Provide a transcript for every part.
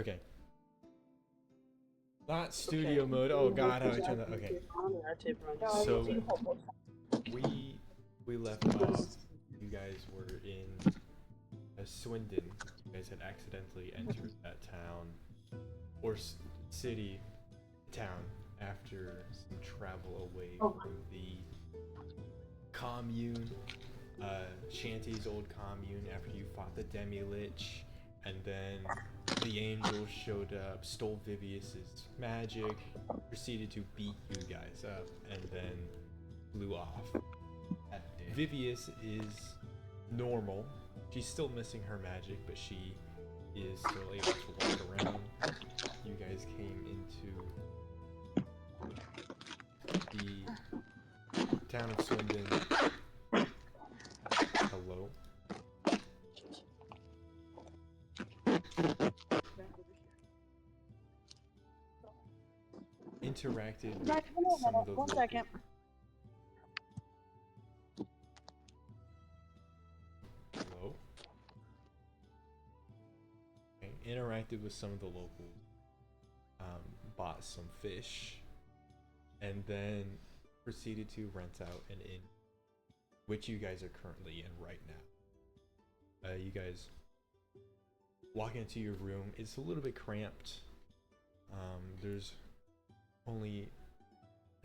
Okay. Not studio mode. Oh god, how do I turn that? Okay. So we left off. You guys were in Swindon. You guys had accidentally entered that town or city town after some travel away from the commune, Shanty's old commune. After you fought the Demi-Lich, and then the angel showed up, stole Vivius's magic, proceeded to beat you guys up, and then flew off. Vivius is normal. She's still missing her magic, but she is still able to walk around. You guys came into the town of Swindon. Hello. Interacted with some of the One local. second. Hello. Okay. Interacted with some of the locals. Bought some fish, and then proceeded to rent out an inn, which you guys are currently in right now. You guys walk into your room. It's a little bit cramped. There's only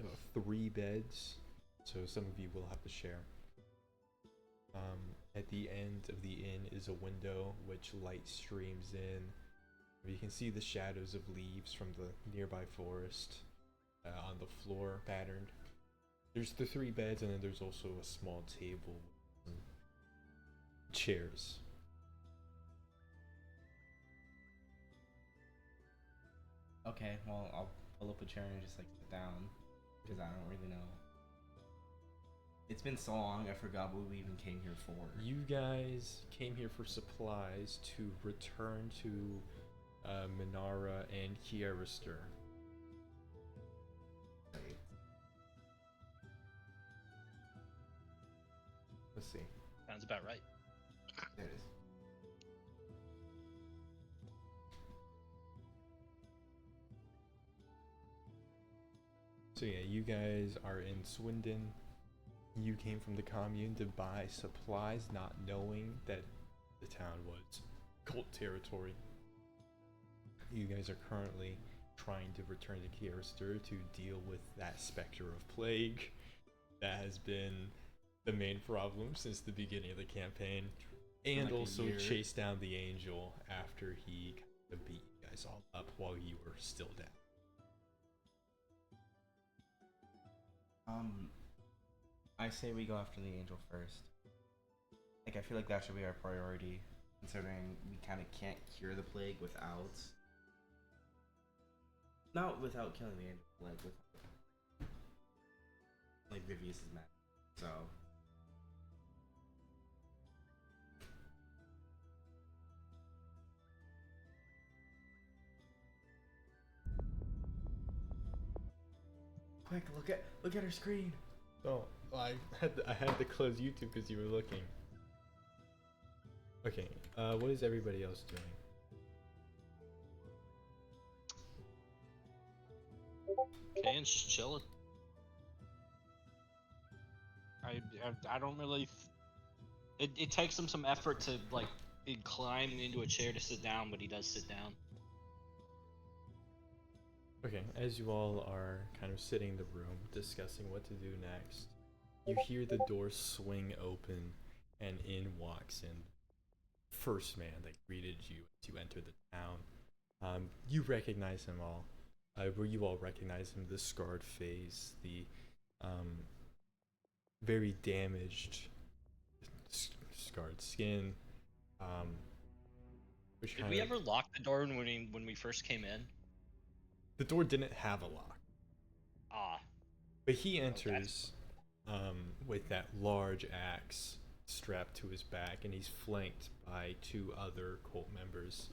about 3 beds, so some of you will have to share. At the end of the inn is a window which light streams in. You can see the shadows of leaves from the nearby forest on the floor patterned. There's the 3 beds, and then there's also a small table with some chairs. Okay, well, I'll pull up a chair and just like sit down, because I don't really know. It's been so long, I forgot what we even came here for. You guys came here for supplies to return to Minara and Kyarastaer. Let's see. Sounds about right. There it is. So yeah, you guys are in Swindon. You came from the commune to buy supplies, not knowing that the town was cult territory. You guys are currently trying to return to Kyarastaer to deal with that specter of plague that has been the main problem since the beginning of the campaign, and like also year. chase down the angel after he kind of beat you guys all up while you were still down. I say we go after the angel first. Like, I feel like that should be our priority, considering we kind of can't cure the plague without... Not without killing the angel, like, with... Like, Vivius's magic, so... Quick, look at her screen! Oh, I had to close YouTube because you were looking. Okay, what is everybody else doing? Okay, and just chilling. I don't really. It takes him some effort to like climb into a chair to sit down, but he does sit down. Okay, as you all are kind of sitting in the room discussing what to do next, you hear the door swing open and in walks in first man that greeted you as you entered the town. You recognize him all. Where you all recognize him, the scarred face, the very damaged, scarred skin. Did we ever lock the door when we first came in? The door didn't have a lock. Ah. But he enters with that large axe strapped to his back, and he's flanked by 2 other cult members.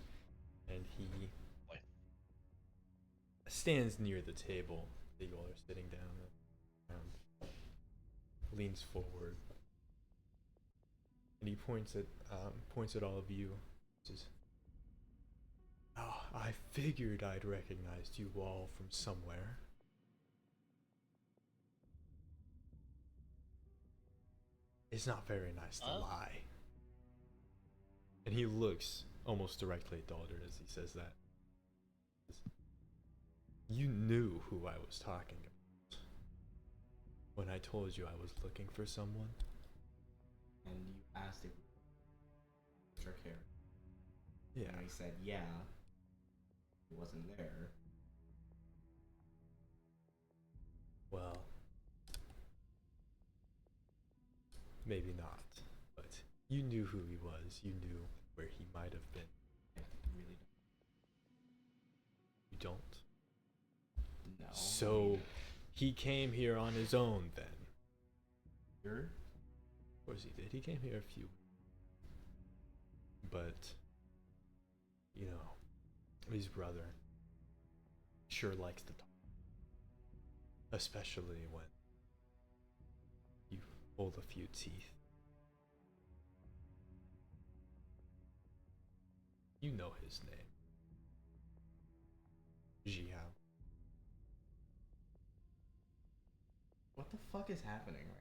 And he stands near the table that you all are sitting down and leans forward. And he points at all of you. Says, "Oh, I figured I'd recognized you all from somewhere. It's not very nice to lie. And he looks almost directly at Dalder as he says that. You knew who I was talking about when I told you I was looking for someone. And you asked if your character. Yeah. And he said, yeah. He wasn't there. Well, maybe not. But you knew who he was. You knew where he might have been. I really You don't? don't. No. So he came here on his own then. Here? Of course he did. He came here a few. But, you know, his brother sure likes to talk. Especially when you hold a few teeth. You know his name. Jiao. What the fuck is happening right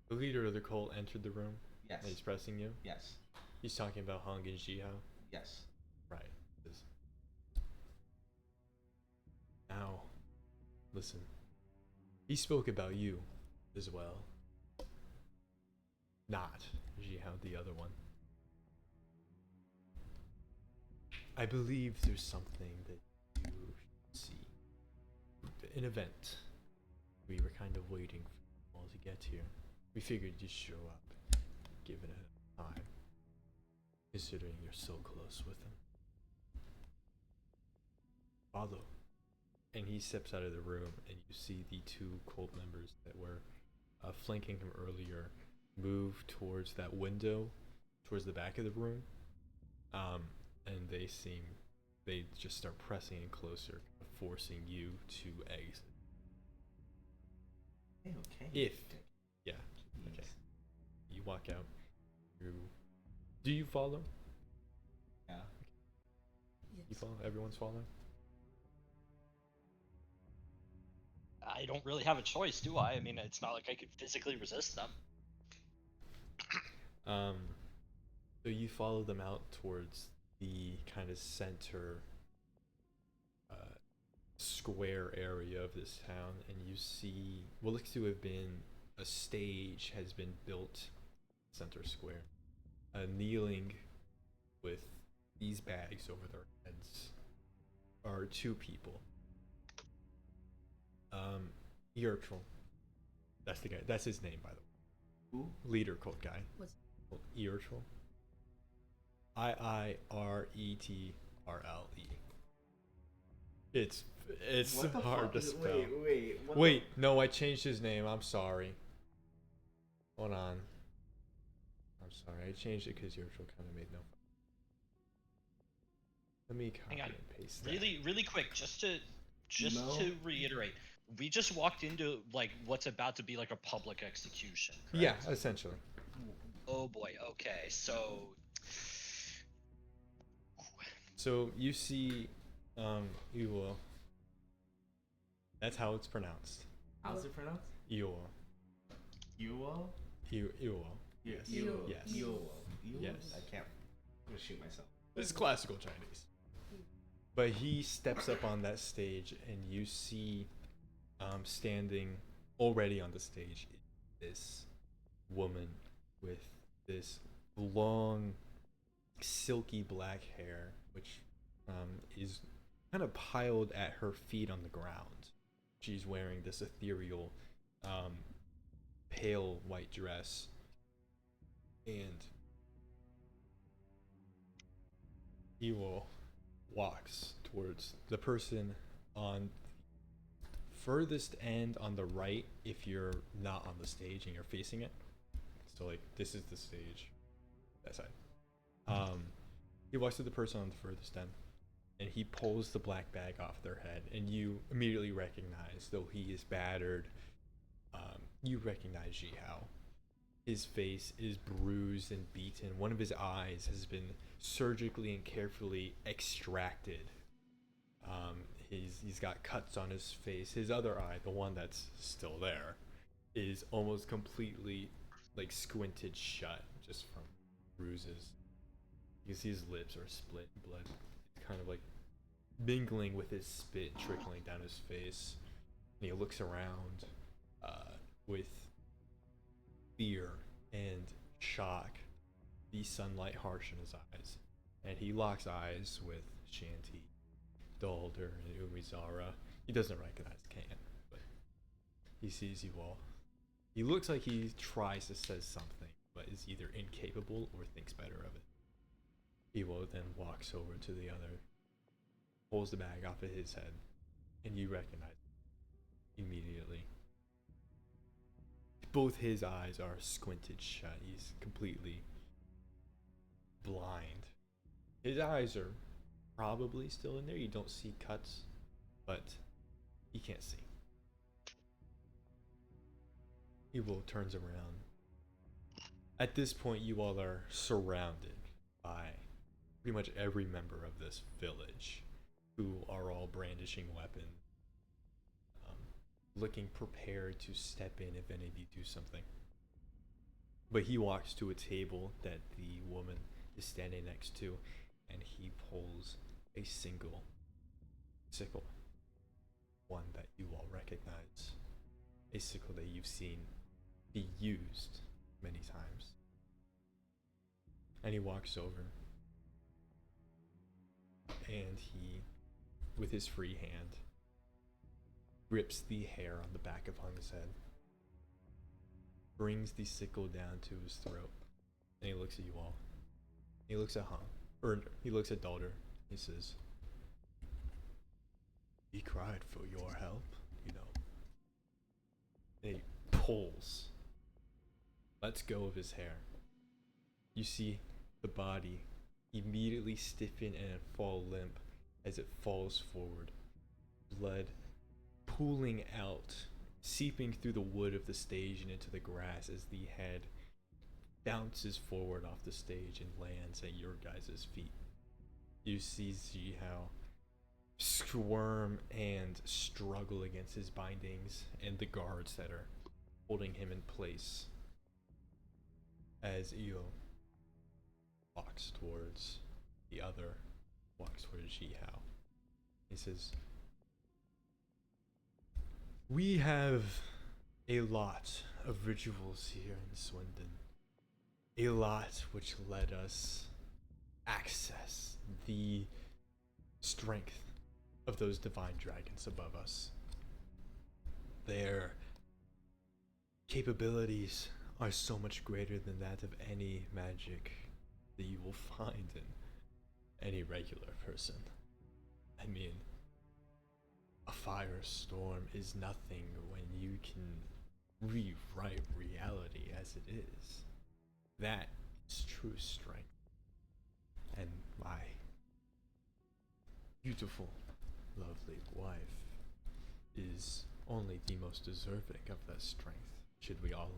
The leader of the cult entered the room. now? Yes. And he's pressing you. Yes. He's talking about Hong and Jiao. Yes. Right. Now, listen. He spoke about you as well. Not Jiao, the other one. I believe there's something that you should see. An event. We were kind of waiting for you all to get here. We figured you'd show up, given it time, considering you're so close with him. Follow. And he steps out of the room, and you see the two cult members that were flanking him earlier move towards that window, towards the back of the room. And they just start pressing in closer, forcing you to exit. Hey, okay. Yeah. Jeez. Okay. You walk out. Do you follow? Yeah. You follow? Everyone's following? I don't really have a choice, do I? I mean, it's not like I could physically resist them. So you follow them out towards the kind of center square area of this town, and you see what looks to have been a stage has been built center square. Kneeling with these bags over their heads are two people. Eartrol. That's the guy. That's his name, by the way. Who? Leader cult guy. What's Eartrol. IIRETRLE. It's What the hard fuck to is- spell. Wait. What Wait, no, I changed his name. I'm sorry. Hold on. I'm sorry. I changed it because Eartrol kind of made no. Let me copy Hang on. and paste that. Really quick, just No. to reiterate, we just walked into like what's about to be like a public execution. Yeah, correct? essentially. Oh boy. Okay. So. So you see, Iwo. That's how it's pronounced. How's it pronounced? Iwo. Yuo? Iwo. Yes. Yuo. Yes. Yuo. Yes. I can't. I'm gonna shoot myself. It's classical Chinese. But he steps up on that stage, and you see, standing already on the stage, this woman with this long, silky black hair, which is kind of piled at her feet on the ground. She's wearing this ethereal, pale white dress, and Iwo walks towards the person on the furthest end on the right if you're not on the stage and you're facing it. So like this is the stage, that side. He walks to the person on the furthest end, and he pulls the black bag off their head, and you immediately recognize, though he is battered, you recognize Jiao. His face is bruised and beaten. One of his eyes has been surgically and carefully extracted. He's got cuts on his face. His other eye, the one that's still there, is almost completely like squinted shut just from bruises. You can see his lips are split, blood kind of like mingling with his spit trickling down his face. And he looks around with fear and shock, the sunlight harsh in his eyes. And he locks eyes with Shanti, Dalder, and Umizara. He doesn't recognize Can, but he sees you all. He looks like he tries to say something, but is either incapable or thinks better of it. Ewo then walks over to the other, pulls the bag off of his head, and you recognize it immediately. Both his eyes are squinted shut. He's completely blind. His eyes are probably still in there. You don't see cuts, but he can't see. Ewo turns around. At this point, you all are surrounded by pretty much every member of this village, who are all brandishing weapons, looking prepared to step in if any of you do something. But he walks to a table that the woman is standing next to, and he pulls a single sickle, one that you all recognize, a sickle that you've seen be used many times. And he walks over, and he, with his free hand, grips the hair on the back of Hung's head, brings the sickle down to his throat, and he looks at you all. He looks at Hung, or he looks at Dalder. He says, "He cried for your help, you know." And he pulls, lets go of his hair. You see the body immediately stiffen and fall limp as it falls forward, blood pooling out, seeping through the wood of the stage and into the grass as the head bounces forward off the stage and lands at your guys' feet. You see Zihao squirm and struggle against his bindings and the guards that are holding him in place as Io walks towards Zihao. He says, "We have a lot of rituals here in Swindon. A lot which let us access the strength of those divine dragons above us. Their capabilities are so much greater than that of any magic that you will find in any regular person. I mean, a firestorm is nothing when you can rewrite reality as it is. That is true strength. And my beautiful, lovely wife is only the most deserving of that strength. Should we all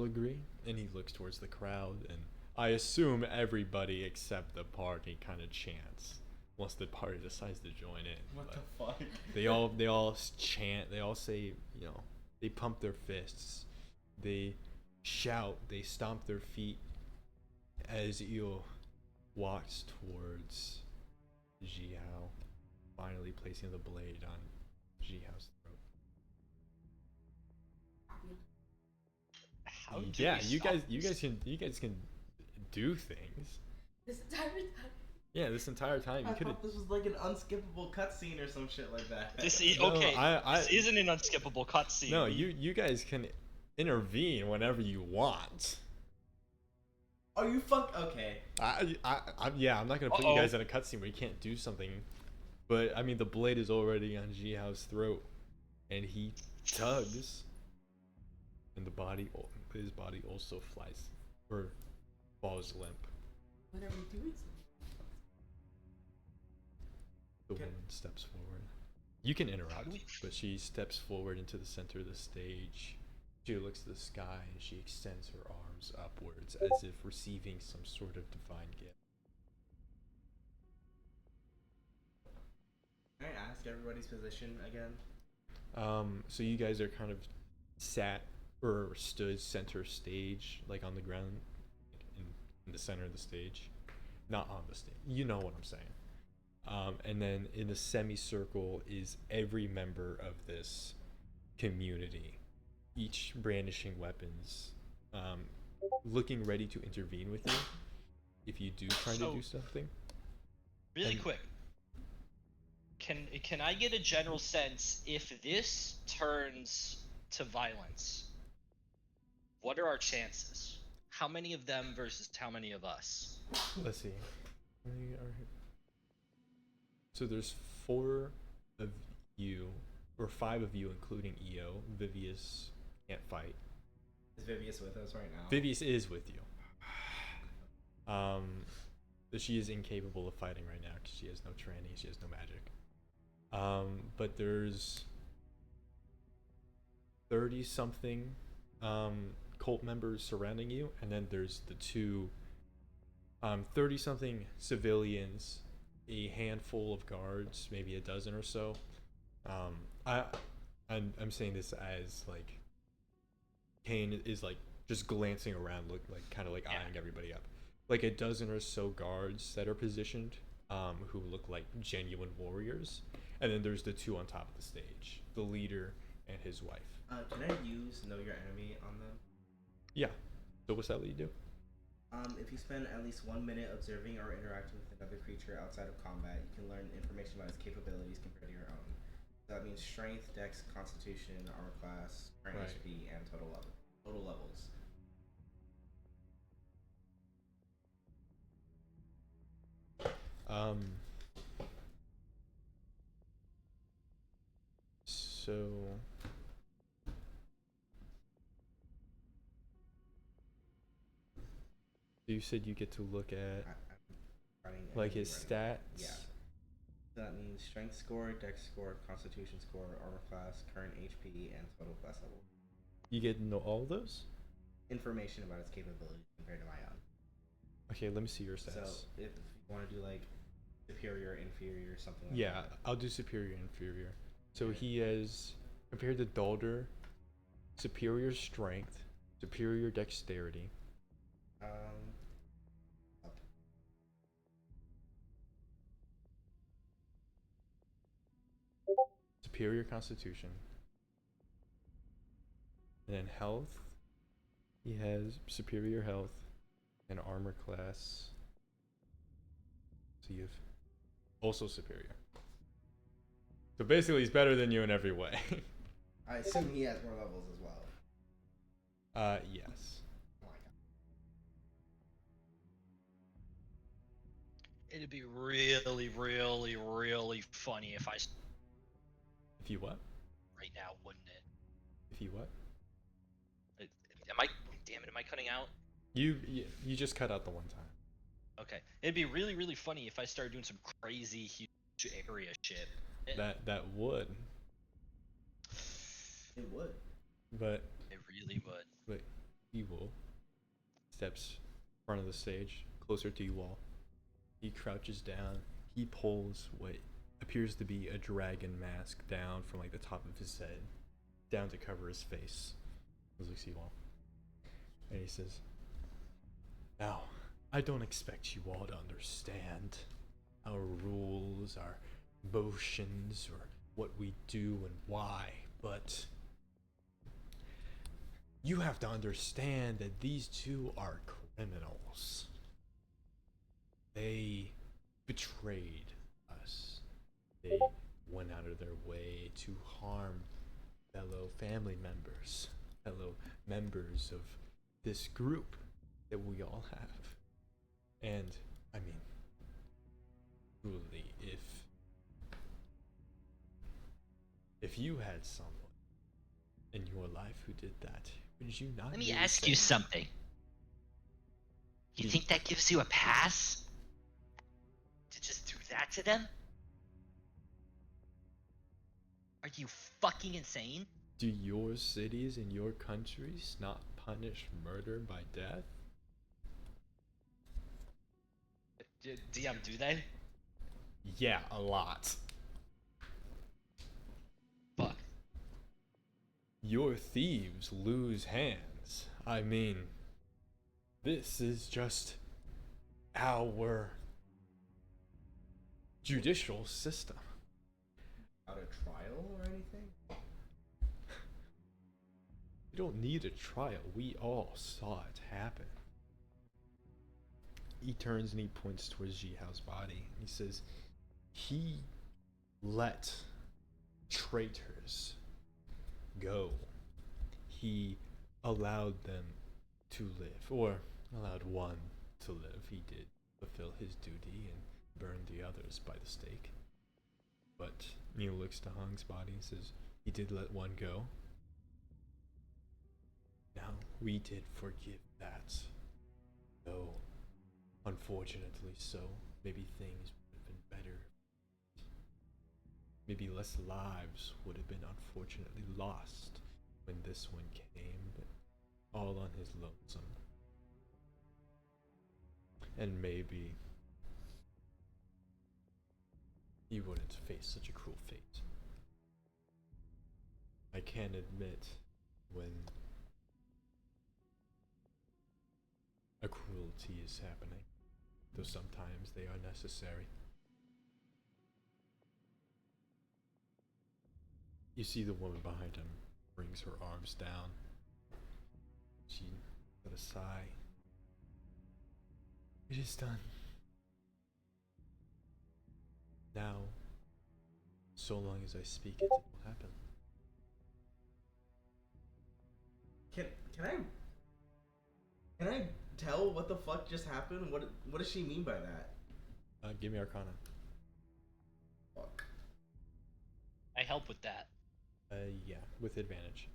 agree?" And he looks towards the crowd, and I assume everybody except the party kind of chants once the party decides to join in. What But the fuck? they all chant. They all say, they pump their fists, they shout, they stomp their feet as Io walks towards Zihao, finally placing the blade on Jihao's throat. How do Yeah, we you stop guys can do things. This entire time. Yeah, this entire time you I could have. thought this was like an unskippable cutscene or some shit like that. This No, okay. I This isn't an unskippable cutscene. No, you guys can intervene whenever you want. Are you okay? I'm not gonna put you guys in a cutscene where you can't do something, but I mean the blade is already on Jihao's throat, and he tugs, and his body also flies or falls limp. What are we doing? The Okay. woman steps forward. You can interrupt, but she steps forward into the center of the stage, She looks to the sky and she extends her arms upwards as if receiving some sort of divine gift. Can I ask everybody's position again? So you guys are kind of sat or stood center stage, like on the ground, in the center of the stage, not on the stage. You know what I'm saying. And then in the semicircle is every member of this community, each brandishing weapons, looking ready to intervene with you if you do try to do something. Really And- quick. Can I get a general sense if this turns to violence? What are our chances? How many of them versus how many of us? Let's see. So there's 4 of you, or 5 of you, including EO. Vivius can't fight. Is Vivius with us right now? Vivius is with you. But she is incapable of fighting right now because she has no training. She has no magic. But there's 30 something cult members surrounding you, and then there's the 2 30 something civilians, a handful of guards, maybe a dozen or so. I'm saying this as like Kane is like just glancing around, look like kind of like eyeing everybody up. Like a dozen or so guards that are positioned, who look like genuine warriors, and then there's the 2 on top of the stage, the leader and his wife. Can I use Know Your Enemy on them? Yeah. So what's that let you do? If you spend at least 1 minute observing or interacting with another creature outside of combat, you can learn information about its capabilities compared to your own. So that means strength, dex, constitution, armor class, current Right. HP, and total levels. So you said you get to look at I'm like his stats. Yeah. So that means strength score, dex score, constitution score, armor class, current HP, and total class level. You get to know all of those? Information about its capabilities compared to my own. Okay, let me see your stats. So if you want to do like superior, inferior, something like Yeah, that. I'll do superior, inferior. So Okay. he has, compared to Dalder, superior strength, superior dexterity, Up. superior constitution, and then health. He has superior health and armor class. So you have also superior. So basically, he's better than you in every way. I assume he has more levels as well. Yes. Oh my god. It'd be really, really, really funny if I If you what? right now, wouldn't it? If you what? Am I? Damn it! Am I cutting out? You just cut out the one time. Okay. It'd be really, really funny if I started doing some crazy huge area shit. That would, It would. but It really would. Evil steps in front of the stage, closer to you all. He crouches down. He pulls what appears to be a dragon mask down from like the top of his head, down to cover his face. He looks at you all, and he says, "Now, I don't expect you all to understand our rules, our motions, or what we do and why, but you have to understand that these 2 are criminals. They betrayed us. They went out of their way to harm fellow family members, fellow members of this group that we all have. And, I mean, truly, if you had someone in your life who did that, would you not? Let me do the ask you same? something. You think that gives you a pass? To just do that to them? Are you fucking insane? Do your cities and your countries not punish murder by death? DM, do they? Yeah, a lot. Fuck. Your thieves lose hands. I mean, this is just our judicial system. Without a trial or anything? We don't need a trial. We all saw it happen. He turns and he points towards Jihao's body. He says, he let traitors go. He allowed them to live, or allowed one to live. He did fulfill his duty and burn the others by the stake. But he looks to Hong's body and says, he did let one go. Now, we did forgive that. Though, unfortunately so, maybe things would have been better. Maybe less lives would have been unfortunately lost when this one came, but all on his lonesome. And maybe he wouldn't face such a cruel fate. I can admit when a cruelty is happening, though sometimes they are necessary. You see the woman behind him brings her arms down. She let a sigh. It is done. Now, so long as I speak it, it will happen. Can I tell what the fuck just happened? What does she mean by that? Give me Arcana. Fuck. I help with that. Yeah, with advantage.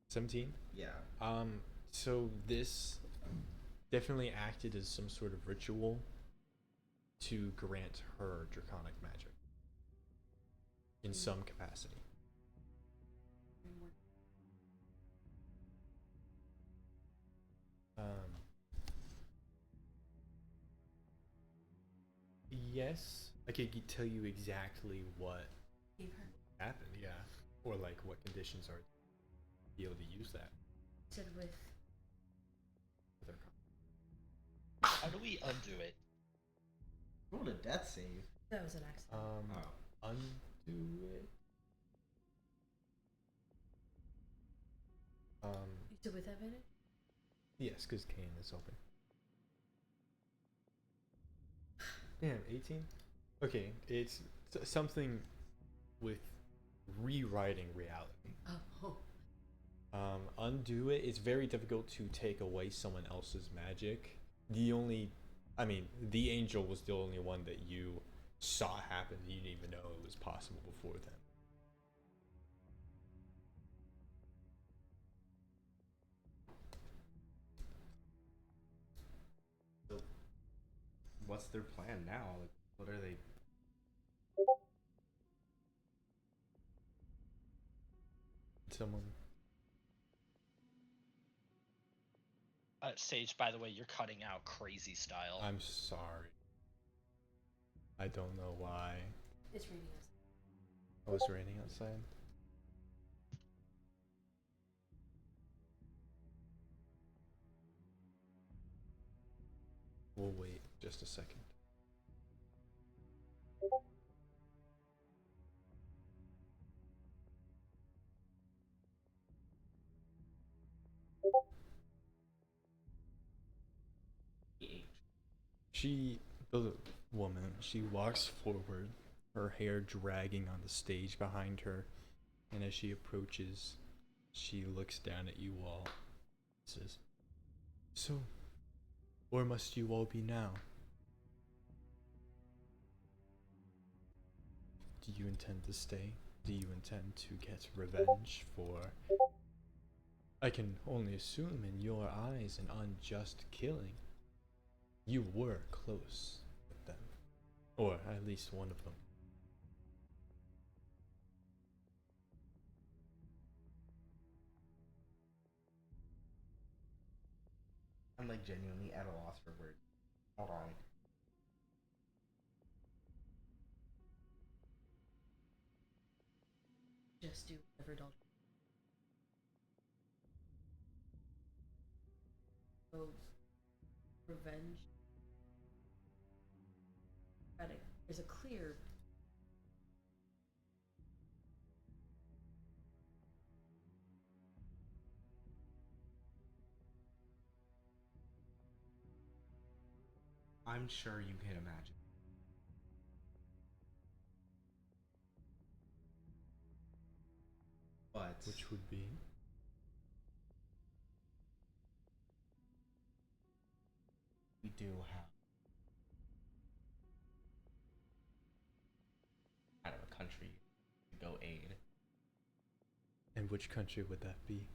17? Yeah. So this definitely acted as some sort of ritual to grant her draconic magic in some capacity. Yes, I could tell you exactly what Gave her. happened, yeah, or like what conditions are be able to use that. Said with. with our How do we undo it? Roll a death save. That was an accident. Undo it. You said with advantage? Yes, because Kane is open. Damn, 18? Okay, it's something with rewriting reality. Oh. Undo it. It's very difficult to take away someone else's magic. The angel was the only one that you saw happen. You didn't even know it was possible before then. So, what's their plan now? Like, what are they? Someone. Sage, by the way, you're cutting out crazy style. I'm sorry. I don't know why. It's raining outside. Oh, it's raining outside. We'll wait just a second. The woman, she walks forward, her hair dragging on the stage behind her, and as she approaches, she looks down at you all and says, "So, where must you all be now? Do you intend to stay? Do you intend to get revenge for, I can only assume in your eyes, an unjust killing? You were close with them, or at least one of them." I'm like genuinely at a loss for words. Hold on. Just do whatever adult. So, revenge. There's a clear. I'm sure you can imagine. But Which would be we do have kind of a country to go aid. and which country would that be?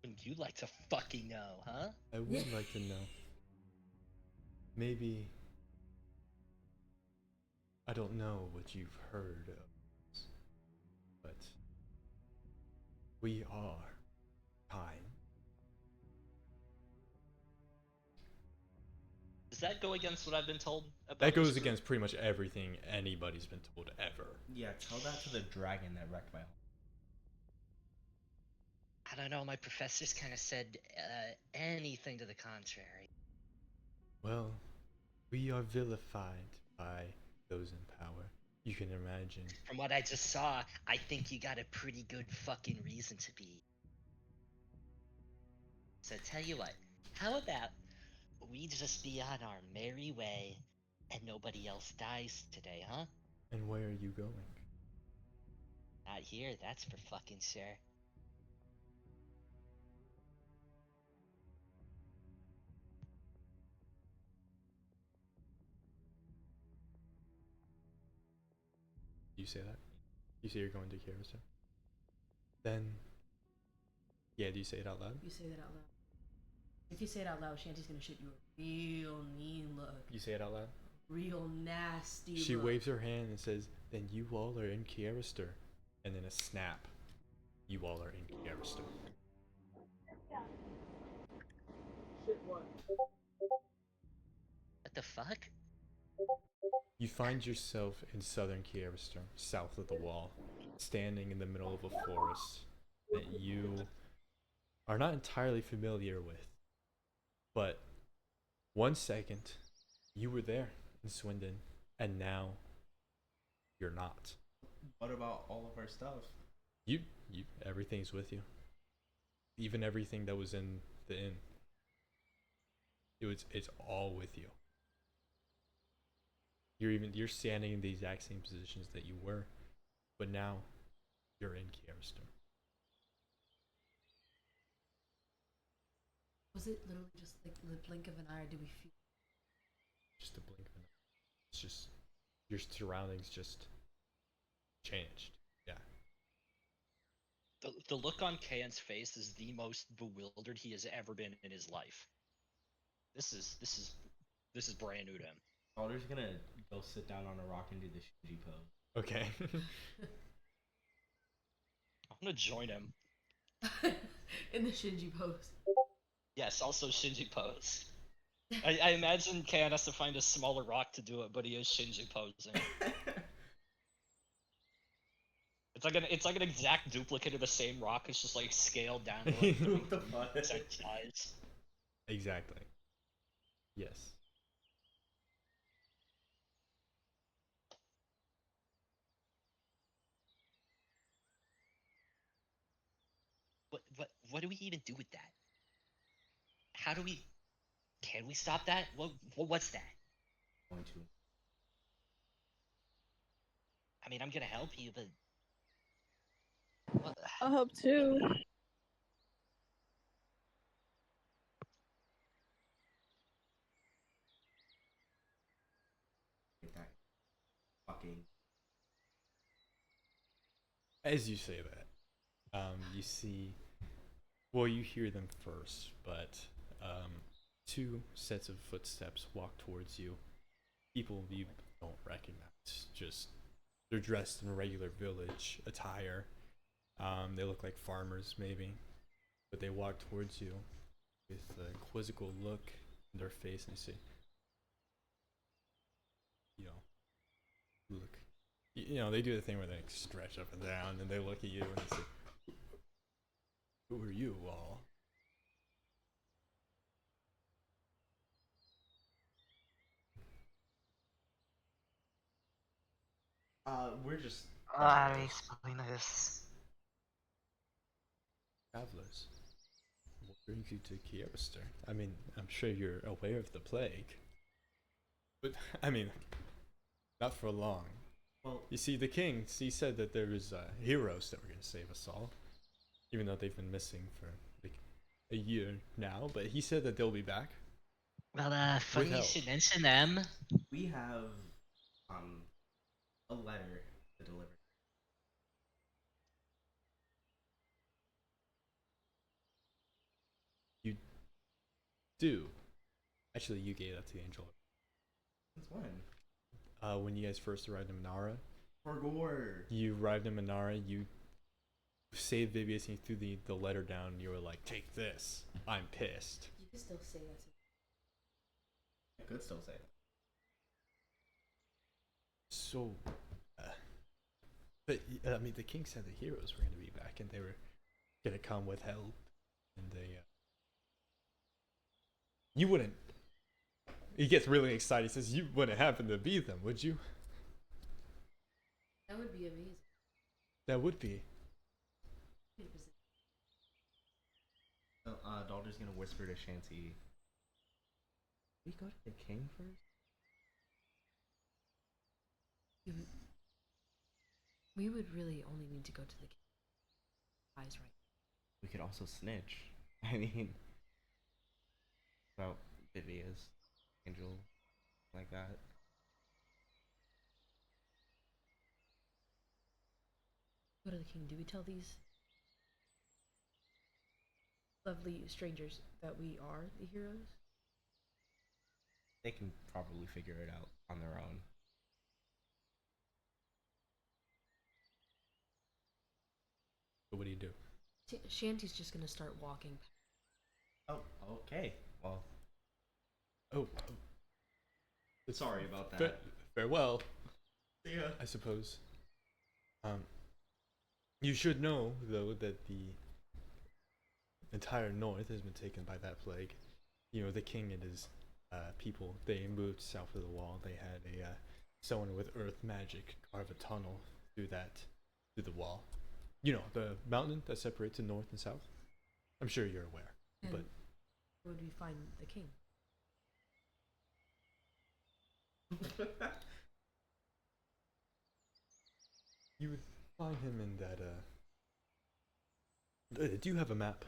Wouldn't you like to fucking know, huh? I would like to know. Maybe I don't know what you've heard of us, but we are kind. Does that go against what I've been told about That goes this group? against pretty much everything anybody's been told ever. Yeah, tell that to the dragon that wrecked my home. I don't know. My professors kind of said anything to the contrary. Well, we are vilified by those in power. You can imagine. From what I just saw, I think you got a pretty good fucking reason to be. So tell you what, how about we just be on our merry way and nobody else dies today, huh? And where are you going? Not here, that's for fucking sure. You say that? You say you're going to Kyarastaer? Then, yeah, do you say it out loud? You say that out loud. If you say it out loud, Shanty's gonna shoot you a real mean look. You say it out loud? Real nasty She look. waves her hand and says, then you all are in Kyarastaer. And then a snap. You all are in Kyarastaer. What the fuck? You find yourself in southern Kyarastaer, south of the wall, standing in the middle of a forest that you are not entirely familiar with. But 1 second, you were there in Swindon, and now you're not. What about all of our stuff? You, everything's with you. Even everything that was in the inn. It's all with you. You're standing in the exact same positions that you were, but now you're in Kyarastaer. Was it literally just like the blink of an eye? Or did we feel? Just a blink of an eye. It's just your surroundings just changed. Yeah. The look on Kayan's face is the most bewildered he has ever been in his life. This is brand new to him. Balder's gonna go sit down on a rock and do the Shinji pose. Okay. I'm gonna join him. In the Shinji pose. Yes, also Shinji pose. I imagine Kayan has to find a smaller rock to do it, but he is Shinji posing. It's like an exact duplicate of the same rock. It's just like scaled down to like What the fuck? 3% size. Exactly. Yes. What do we even do with that? How do we? Can we stop that? What's that? Going to. I mean, I'm gonna help you, but what? I'll help too. Get that fucking. As you say that, you see, well, you hear them first, but two sets of footsteps walk towards you. People you don't recognize. Just they're dressed in regular village attire. They look like farmers, maybe, but they walk towards you. with a quizzical look in their face, and they say, you know, look, you know, they do the thing where they like, stretch up and down, and they look at you and they say, "Who are you all?" We're just Let me travelers. explain this. Travelers. What brings you to Kyarastaer? I mean, I'm sure you're aware of the plague. But, I mean, not for long. Well, You see, the king, he said that there was heroes that were going to save us all. Even though they've been missing for like a year now. But he said that they'll be back. Well, funny you help. should mention them. we have a letter to deliver. You do. Actually, you gave that to the angel. Since when? When you guys first arrived in Manara. For gore. You arrived in Manara, you saved Vivius, and you threw the letter down, and you were like, take this. I'm pissed. You can still say that. I could still say that. So, but I mean, the king said the heroes were going to be back, and they were going to come with help, and they, you wouldn't, he gets really excited, he says, you wouldn't happen to be them, would you? That would be amazing. That would be. 100%. Dalder's gonna whisper to Shanty. We go to the king first? We would really only need to go to the eyes right. We could also snitch. I mean, about Vivia's angel, like that. Go to the king. Do we tell these lovely strangers that we are the heroes? They can probably figure it out on their own. So what do you do? Shanty's just gonna start walking. Oh, okay. Well, Oh, sorry about that. farewell, Yeah. I suppose. You should know, though, that the entire north has been taken by that plague. You know, the king and his people, they moved south of the wall. They had a someone with earth magic carve a tunnel through the wall. You know, the mountain that separates the north and south. I'm sure you're aware. And But where would we find the king? you would find him in that. Do you have a map?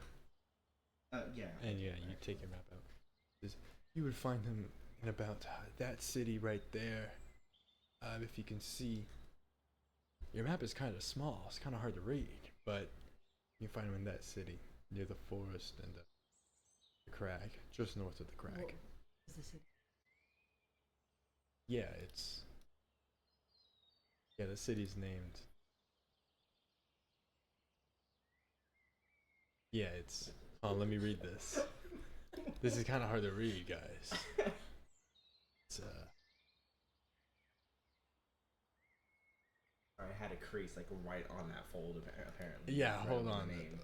Yeah. And yeah, you take your map out. You would find him in about that city right there. If you can see, your map is kind of small. It's kind of hard to read, but you can find him in that city near the forest and the crag, just north of the crag. What is the city? Yeah, the city's named. Yeah, it's. Oh, let me read this. This is kind of hard to read, guys. It's I had a crease like right on that fold apparently. Yeah, Right hold with the on. name.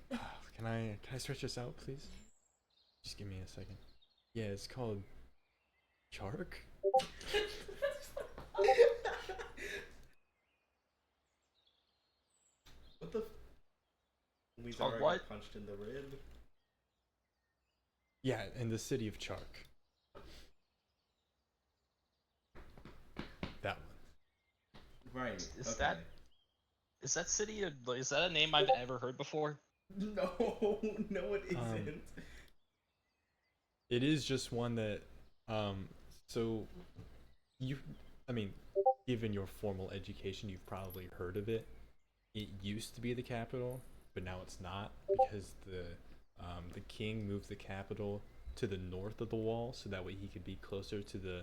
Can I stretch this out, please? Just give me a second. Yeah, it's called Chark. What the? We Oh, already what? punched in the rib. Yeah, in the city of Chark. That one. Right. Is okay. Is that city? Is that a name I've ever heard before? No, no, it isn't. It is just one that, so I mean, given your formal education, you've probably heard of it. It used to be the capital, but now it's not because the king moved the capital to the north of the wall, so that way he could be closer to the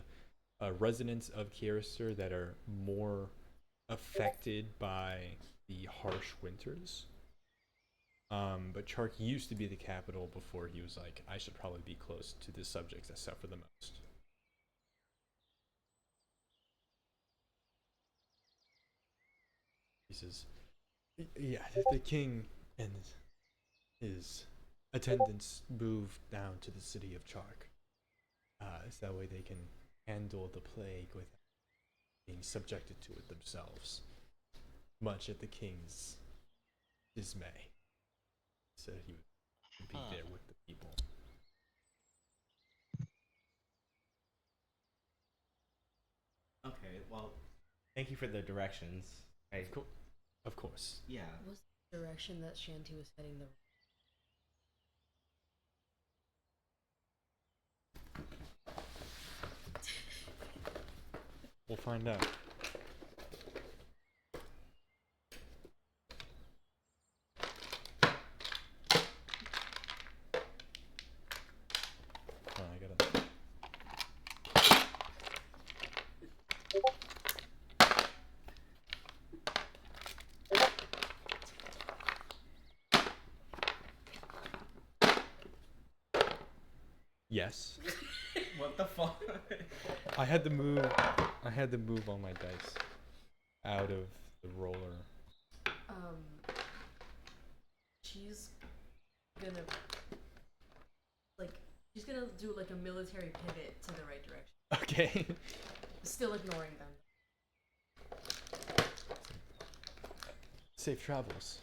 residents of Kyarastaer that are more affected by the harsh winters. But Chark used to be the capital before he was like, I should probably be close to the subjects that suffer the most. He says, yeah, the king and his attendants moved down to the city of Chark. So that way they can handle the plague without being subjected to it themselves, much at the king's dismay. So he would be there with the people. Okay, well, thank you for the directions. Of course. Yeah. Was the direction that Shanty was heading the We'll find out. Oh, I gotta. Yes. What the fuck? I had to move all my dice out of the roller. she's gonna she's gonna do like a military pivot to the right direction. Okay. Still ignoring them. Safe travels,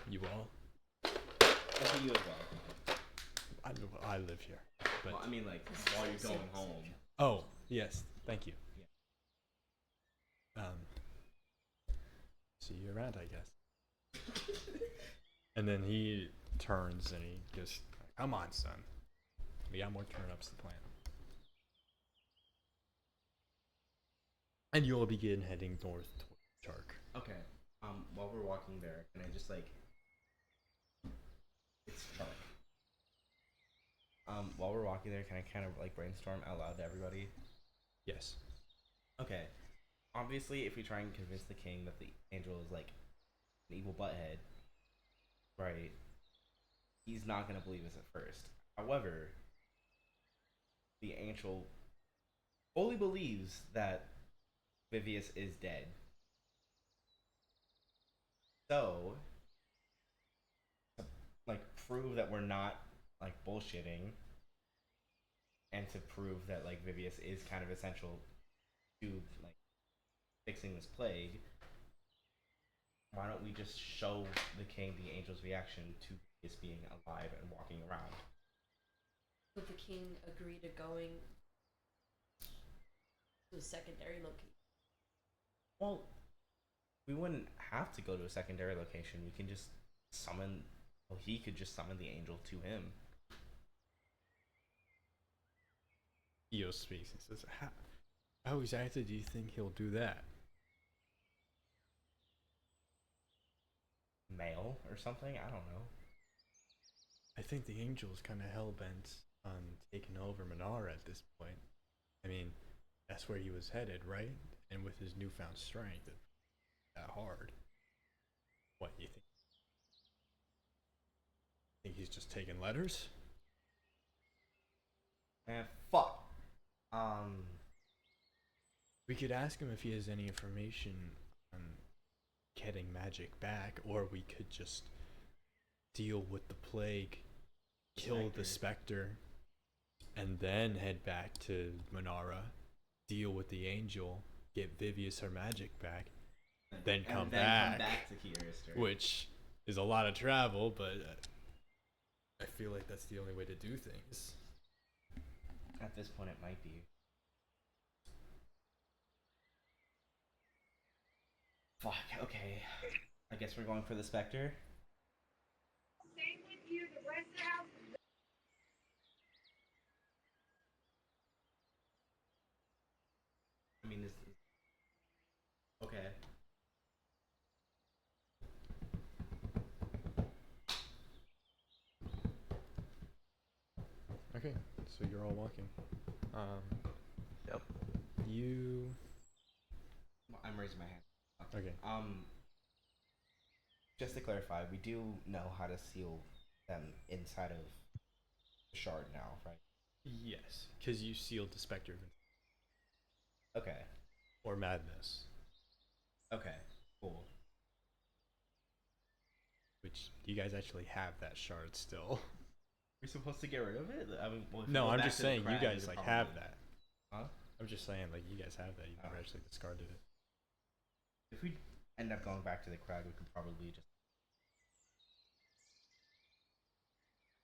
you all. And to you as well. I live here, but Well, I mean, like, while you're going home. oh yes, thank you. Yeah. See you around, I guess. And then he turns and he goes, "Come on, son. We got more turnips to plant." And you'll begin heading north toward Chark. Okay. While we're walking there, can I just it's dark. While we're walking there, can I kind of brainstorm out loud to everybody? Yes. Okay. Obviously, if we try and convince the king that the angel is an evil butthead, right? He's not gonna believe us at first. However, the angel fully believes that Vivius is dead. So, to prove that we're not bullshitting, and to prove that Vivius is kind of essential to fixing this plague, why don't we just show the king the angel's reaction to Vivius being alive and walking around? Would the king agree to going to a secondary location? Well, we wouldn't have to go to a secondary location. We can just summon. Well, he could just summon the angel to him. Io speaks and says, how exactly do you think he'll do that? Mail or something? I don't know. I think the angel's kind of hell-bent on taking over Manara at this point. I mean, that's where he was headed, right? And with his newfound strength, it's that hard. What, you think? Think he's just taking letters? Fuck. We could ask him if he has any information on getting magic back, or we could just deal with the plague, kill the specter, and then head back to Manara, deal with the angel, get Vivius her magic back, then come back to Kyarastaer. which is a lot of travel, but I feel like that's the only way to do things. At this point, it might be. Fuck, okay. I guess we're going for the specter. Same with you, the rest of the house. I mean, okay. Okay, so you're all walking. Yep. You I'm raising my hand. okay? Just to clarify, we do know how to seal them inside of the shard now, right? Yes, because you sealed the Spectre of Okay. or Madness, Okay. Cool. which you guys actually have that shard still. We're supposed to get rid of it? I mean, well, if we No, go I'm back just to the saying you crag, we guys could like probably- have that. Huh? I'm just saying like you guys have that. You never Oh. actually discarded it. If we end up going back to the crag, we could probably just.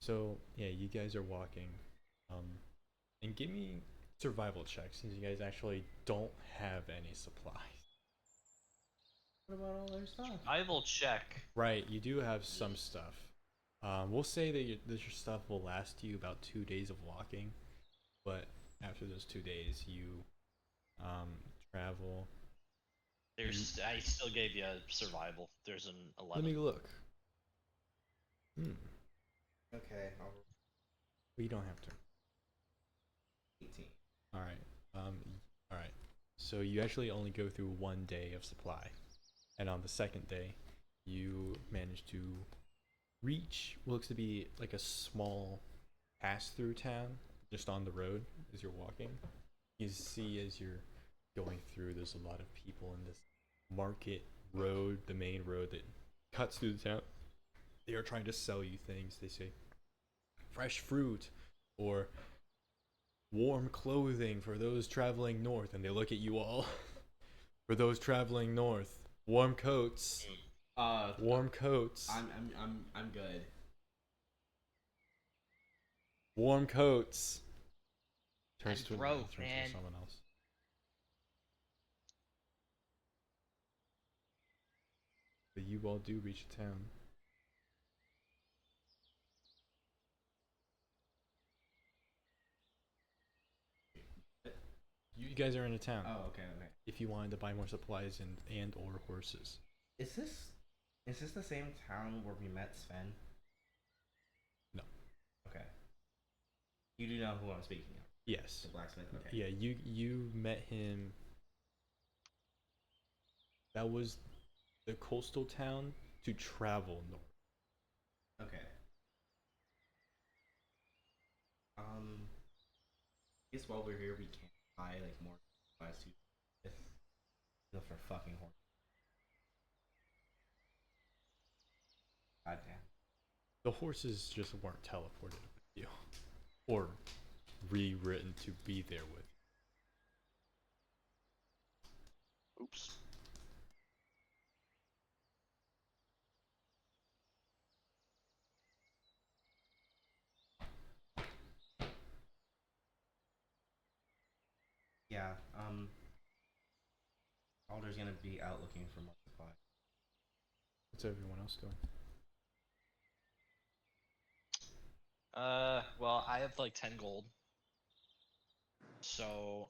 So yeah, you guys are walking, and give me survival checks since you guys actually don't have any supplies. What about all our stuff? I will check. Right, you do have some stuff. We'll say that your stuff will last you about 2 days of walking, but after those 2 days, you travel. There's. I still gave you a survival. There's an 11. Let me look. Okay, I'll We don't have to. 18. All right. All right. So you actually only go through 1 day of supply, and on the second day, you manage to reach what looks to be like a small pass-through town just on the road as you're walking. You see as you're going through, there's a lot of people in this market road, the main road that cuts through the town. They are trying to sell you things. They say fresh fruit or warm clothing for those traveling north, and they look at you all. For those traveling north, warm coats. Warm coats. I'm good. Warm coats. Turns I'm to broke, turns man. to someone else. But you all do reach a town. You guys are in a town. Oh, okay, okay. If you wanted to buy more supplies and or horses. Is this the same town where we met Sven? No. Okay. You do know who I'm speaking of? Yes. The blacksmith. Okay. Yeah, you met him. That was the coastal town to travel north. Okay. I guess while we're here, we can buy like more supplies too. For fucking horse. God damn. The horses just weren't teleported with you, or rewritten to be there with. Oops. Yeah. Alder's gonna be out looking for more supplies. What's everyone else doing? Well, I have like 10 gold. So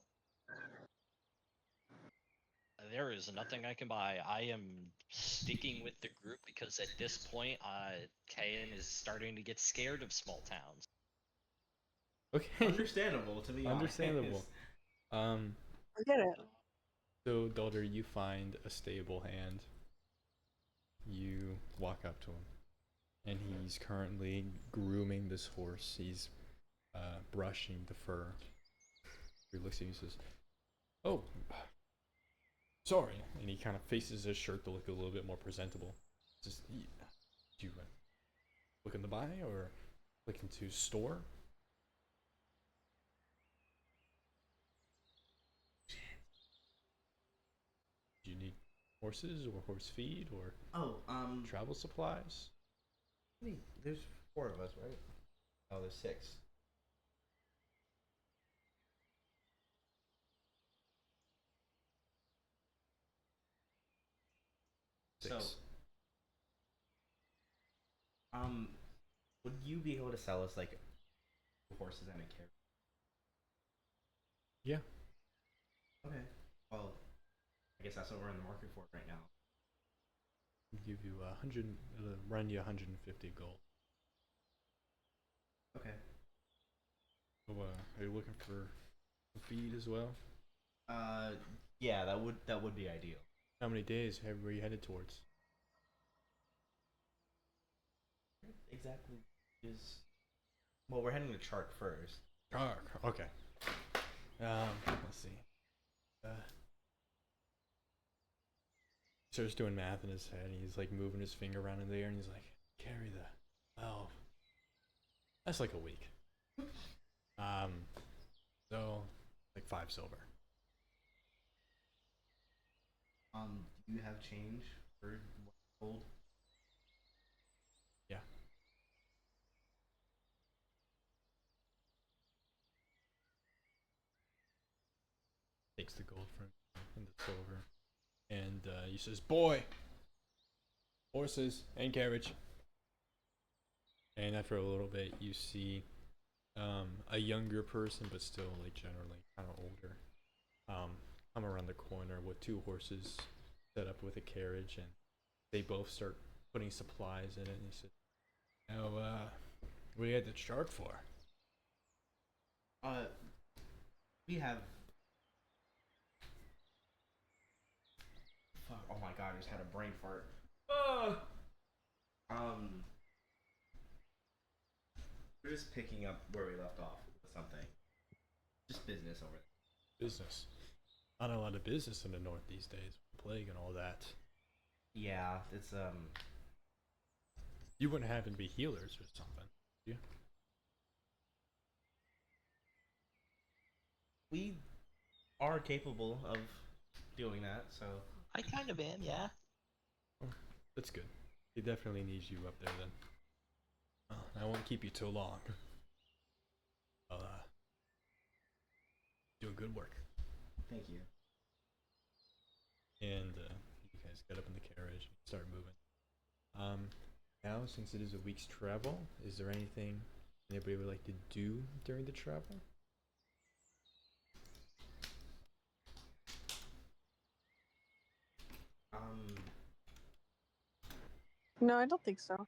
there is nothing I can buy. I am sticking with the group because at this point, Kayan is starting to get scared of small towns. Okay. Understandable, to be Understandable. honest. Forget it. So Daughter, you find a stable hand. You walk up to him, and he's currently grooming this horse. He's brushing the fur. He looks at you and says, "Oh, sorry," and he kind of faces his shirt to look a little bit more presentable. Just, do you looking to buy or looking to store? Do you need horses or horse feed or Oh, travel supplies? there's 4 of us, right? Oh, there's 6. So, 6. would you be able to sell us like horses and a carriage? Yeah. Okay. Well, I guess that's what we're in the market for right now. Give you 100, run you 150 gold. Okay. So, are you looking for feed as well? Yeah, that would be ideal. How many days were you headed towards? exactly is? Well, we're heading to Chark first. Chark. Okay. Let's see. Starts doing math in his head, and he's like moving his finger around in the air, and he's like, carry the 12. That's like a week. So like 5 silver. Do you have change for gold? Yeah. Takes the gold from and the silver, and he says, "Boy, horses and carriage." And after a little bit, you see a younger person, but still like generally kind of older, come around the corner with 2 horses set up with a carriage, and they both start putting supplies in it. And he said, "Now, what do you had the shark for?" We have. Fuck! Oh my god! I just had a brain fart. We're just picking up where we left off with something. Just business over there. Business. Not a lot of business in the north these days. Plague and all that. Yeah, it's You wouldn't happen to be healers or something, do you? we are capable of doing that. So I kind of am, yeah. That's good. He definitely needs you up there then. I won't keep you too long. I'll do good work. thank you. And you guys get up in the carriage and start moving. Now, since it is a week's travel, is there anything anybody would like to do during the travel? No, I don't think so.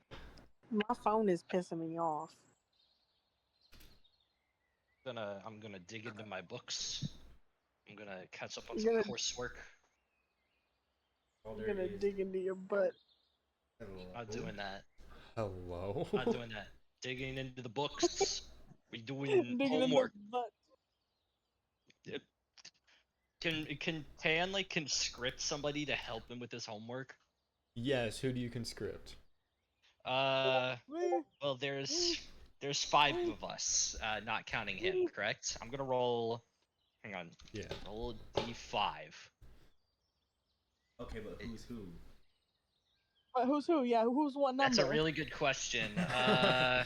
My phone is pissing me off. I'm gonna dig into my books. I'm gonna catch up on You're some coursework. I'm gonna dig into your butt. Not doing that. Hello? Not doing that. Digging into the books. We doing Digging in the homework. butt. Can Tan like conscript somebody to help him with his homework? Yes, who do you conscript? Well, there's 5 of us, not counting him, correct? I'm gonna roll. Hang on. Yeah. Roll a d5. Okay, but who's who? But who's who? Yeah, who's what number? That's a really good question. I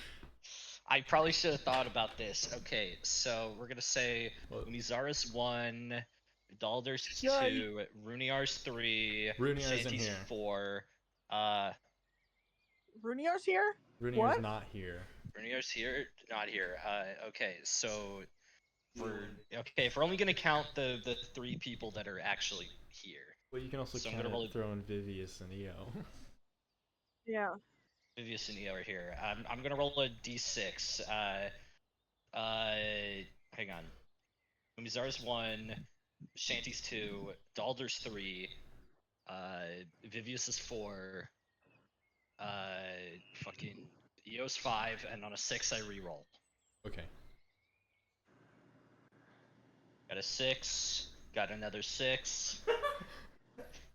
probably should have thought about this. Okay, so we're gonna say Well- Umizara's 1, Dalder's Yeah, 2, Runiar's 3, Runiar's in Shanty's here. 4. Runiar's here? Runier's What? not here. Runiar's here, not here. Okay, so if we're only gonna count the 3 people that are actually here. Well, you can also So I'm count gonna roll a- throw in Vivius and EO. Yeah. Vivius and Eo are here. I'm gonna roll a d6. Hang on. Umizar's 1, Shanty's 2, Dalder's 3, Vivius is 4, fucking Eo's 5, and on a 6 I reroll. Okay. Got a 6, got another 6,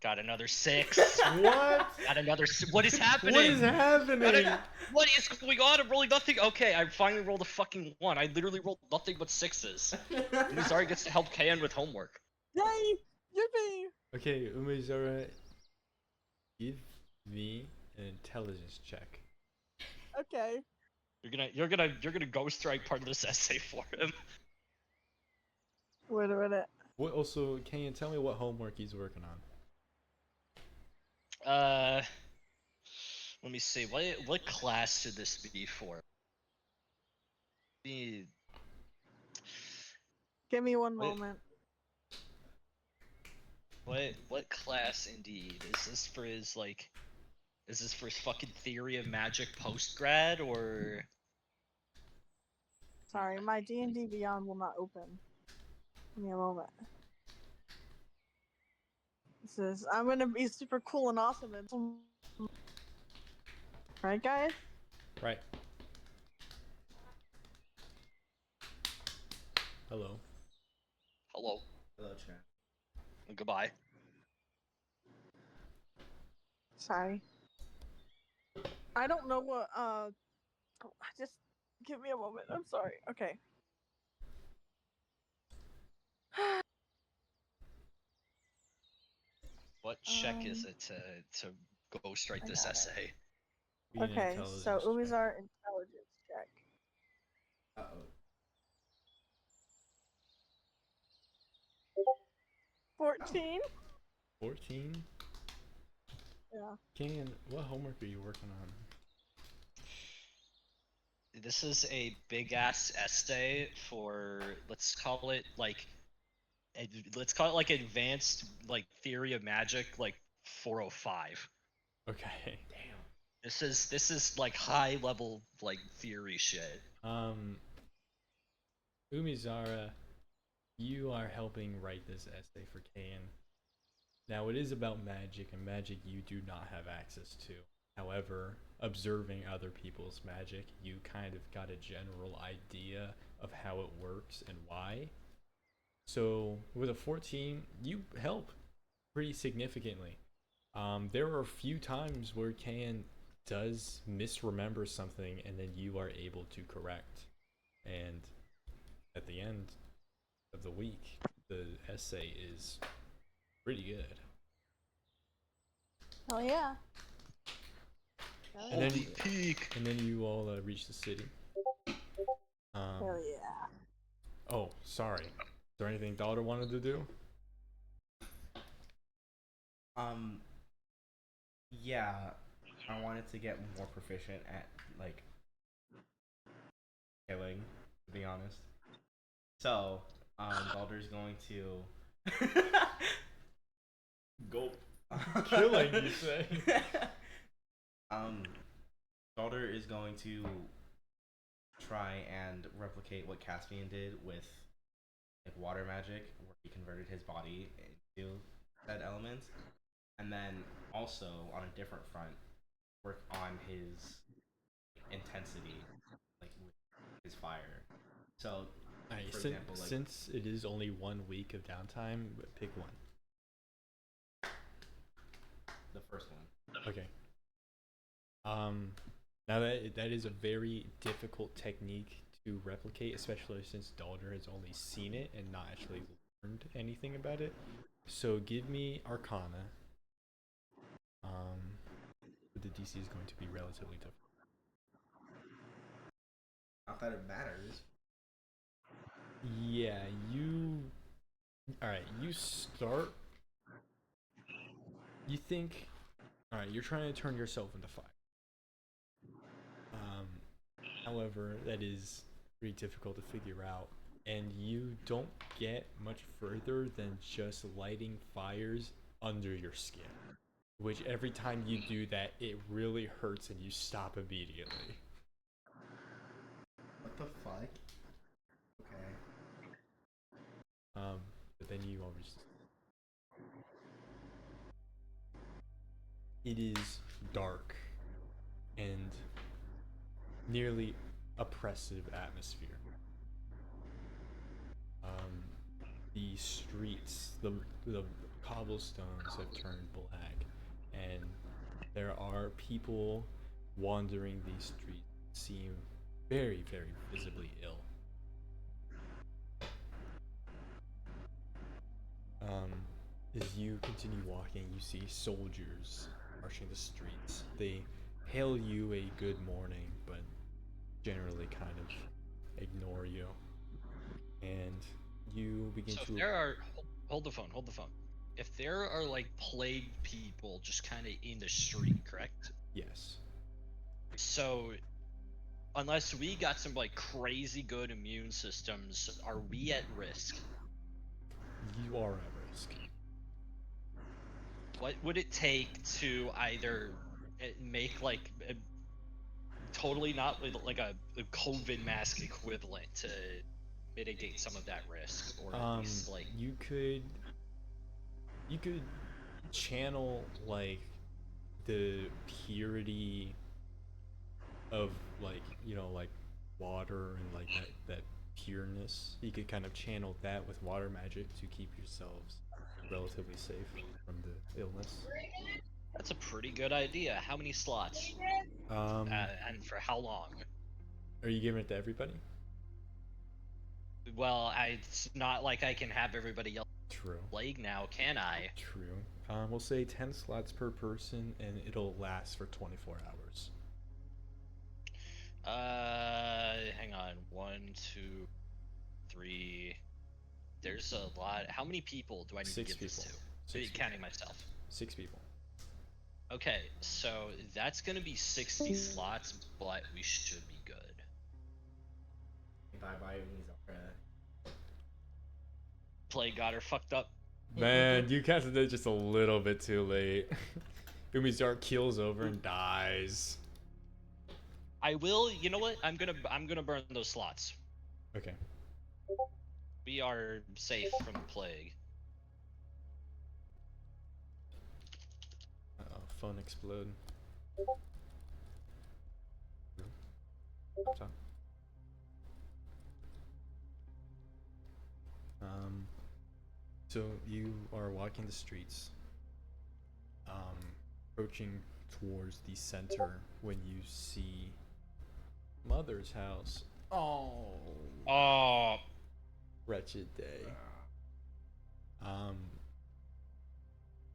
got another 6, What? got another. What is happening? What is happening? What is going on? I'm rolling nothing. Okay, I finally rolled a fucking 1. I literally rolled nothing but 6s. Umizara gets to help Kan with homework. Yay! Yippee! Okay, Umizara, give me an intelligence check. Okay. You're gonna ghost write part of this essay for him. Wait a minute. What also? Can you tell me what homework he's working on? Let me see. What class should this be for? Be Give me one Wait. moment. what class indeed? Is this for his like? Is this for his fucking theory of magic post grad or? Sorry, my D&D Beyond will not open. Give me a moment. It says, I'm gonna be super cool and awesome and... Right, guys? Right. Hello. Hello. Hello, chat. Goodbye. Sorry. I don't know what. Just give me a moment. I'm sorry. Okay. What check is it to ghostwrite I this got it. essay? Be an Okay, so intelligence check. Umizar intelligence check. Uh-oh. 14. 14. Yeah. Can what homework are you working on? This is a big ass essay for, let's call it like advanced like theory of magic like 405. Okay. Damn. This is like high level like theory shit. Umizara, you are helping write this essay for Kayan. Now, it is about magic, and magic you do not have access to. However, observing other people's magic, you kind of got a general idea of how it works and why. So, with a 14, you help pretty significantly. There are a few times where Kayan does misremember something, and then you are able to correct. And at the end of the week, the essay is pretty good. Oh yeah. And then, Holy peak. and then you all reach the city. Hell yeah. Oh, sorry. Is there anything daughter wanted to do? Yeah, I wanted to get more proficient at like killing, to be honest. So, Balder's going to Go. Killing, you say? Balder is going to try and replicate what Caspian did with like water magic, where he converted his body into said elements, and then also on a different front, work on his intensity, like with his fire. So, Alright, for example, like since it is only 1 week of downtime, pick one. the first one. Okay. Now that is a very difficult technique to replicate, especially since Dalder has only seen it and not actually learned anything about it. So give me Arcana. But the DC is going to be relatively tough. Not that it matters. Yeah, you. Alright, you start. You think. Alright, you're trying to turn yourself into fire. However, that is pretty difficult to figure out. And you don't get much further than just lighting fires under your skin. Which every time you do that, it really hurts and you stop immediately. What the fuck? Okay. But then you always. It is dark and nearly oppressive atmosphere. The streets, the cobblestones have turned black, and there are people wandering these streets seem very, very visibly ill. As you continue walking, you see soldiers marching the streets. They hail you a good morning, but generally kind of ignore you. And you begin So if to. there are, hold the phone. If there are like plagued people just kind of in the street, correct? Yes. So unless we got some like crazy good immune systems, are we at risk? You are at risk. What would it take to either make like a, totally not like a COVID mask equivalent to mitigate some of that risk, or at least like You could channel like the purity of like like water and like that pureness. You could kind of channel that with water magic to keep yourselves relatively safe from the illness. That's a pretty good idea. How many slots? Um, And for how long? are you giving it to everybody? Well, it's not like I can have everybody else True. plague now, can I? True. We'll say 10 slots per person, and it'll last for 24 hours. Hang on. 1, 2, 3. There's a lot. How many people do I need to 6 give this people. to? 6 people. Counting myself. 6 people. Okay, so that's gonna be 60 slots, but we should be good. Bye-bye, Mizara. Plague got her fucked up. Man, you casted it just a little bit too late. Umizar keels over and dies. I will. You know what? I'm gonna burn those slots. Okay. We are safe from the plague. Phone explode. Stop. So you are walking the streets, approaching towards the center when you see Mother's house. Oh, Wretched day.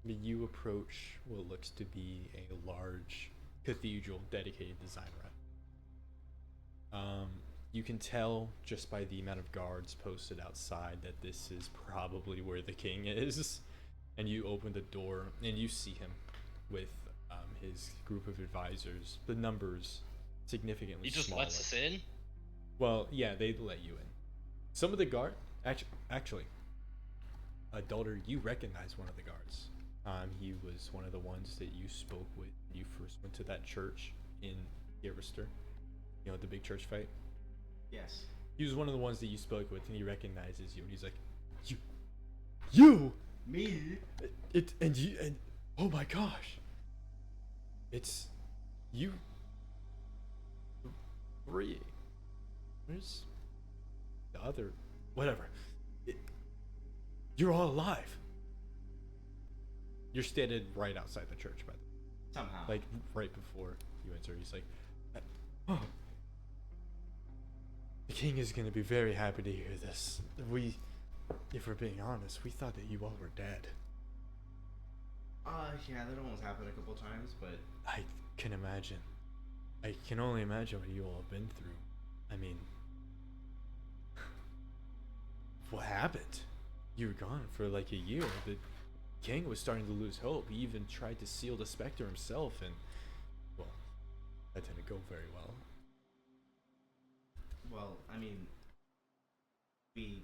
You approach what looks to be a large cathedral dedicated to Zynra. You can tell just by the amount of guards posted outside that this is probably where the king is. And you open the door and you see him with his group of advisors. The numbers significantly he just smaller. lets us in? Well, yeah, they let you in. Some of the guard, actually, daughter, you recognize one of the guards. He was one of the ones that you spoke with when you first went to that church in Kyarastaer. You know, the big church fight. Yes. He was one of the ones that you spoke with, and he recognizes you, and he's like, "You, Me? and oh my gosh, it's you, three. Where's the other? Whatever. You're all alive. You're standing right outside the church, by the way. Somehow. Like right before you enter. He's like, "Oh, the king is gonna be very happy to hear this. If we're being honest, we thought that you all were dead." Yeah, that almost happened a couple times, but I can imagine. I can only imagine what you all have been through. I mean, what happened? You were gone for like a year. The king was starting to lose hope. He even tried to seal the specter himself, and well, that didn't go very well. well, I mean, we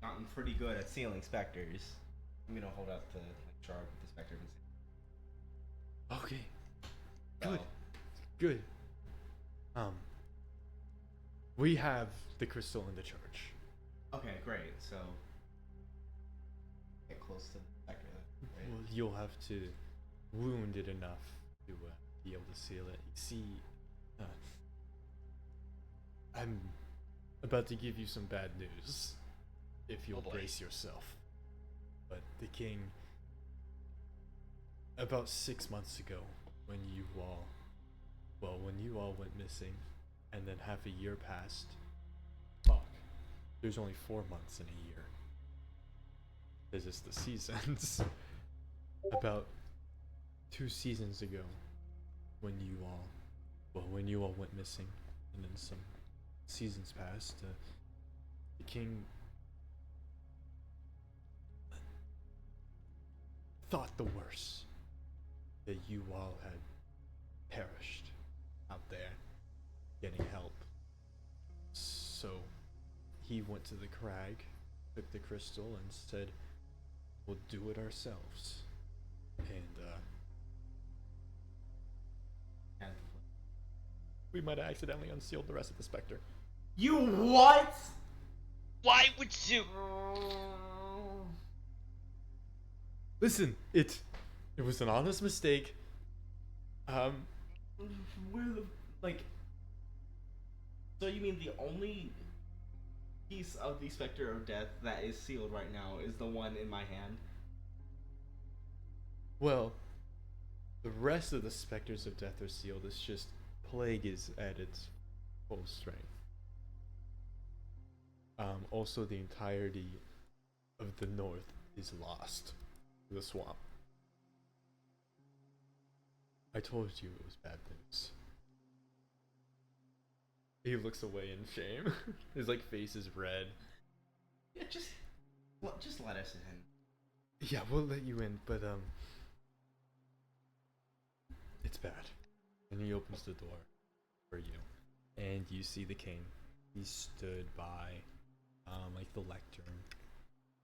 gotten pretty good at sealing specters. I'm gonna hold out the shard with the specter and say, Okay, well, good. We have the crystal in the church. okay, great. So get close to the specter, right? Well, you'll have to wound it enough to be able to seal it. See, I'm about to give you some bad news, if you'll boy. brace yourself. But the king, about 6 months ago, when you all went missing, and then half a year passed. Fuck, there's only 4 months in a year. This is the seasons. About 2 seasons ago, when you all went missing, and then some seasons passed, the king thought the worst, that you all had perished out there getting help. So he went to the crag, took the crystal, and said, "We'll do it ourselves." And And we might have accidentally unsealed the rest of the specter. you what? Why would you? Listen, it was an honest mistake. Where the like? So you mean the only piece of the Spectre of Death that is sealed right now is the one in my hand? Well, the rest of the specters of death are sealed. It's just plague is at its full strength. Also, the entirety of the north is lost to the swamp. I told you it was bad news. He looks away in shame. His like face is red. Yeah, just let us in. Yeah, we'll let you in, but it's bad. And he opens the door for you, and you see the king. He stood by, like the lectern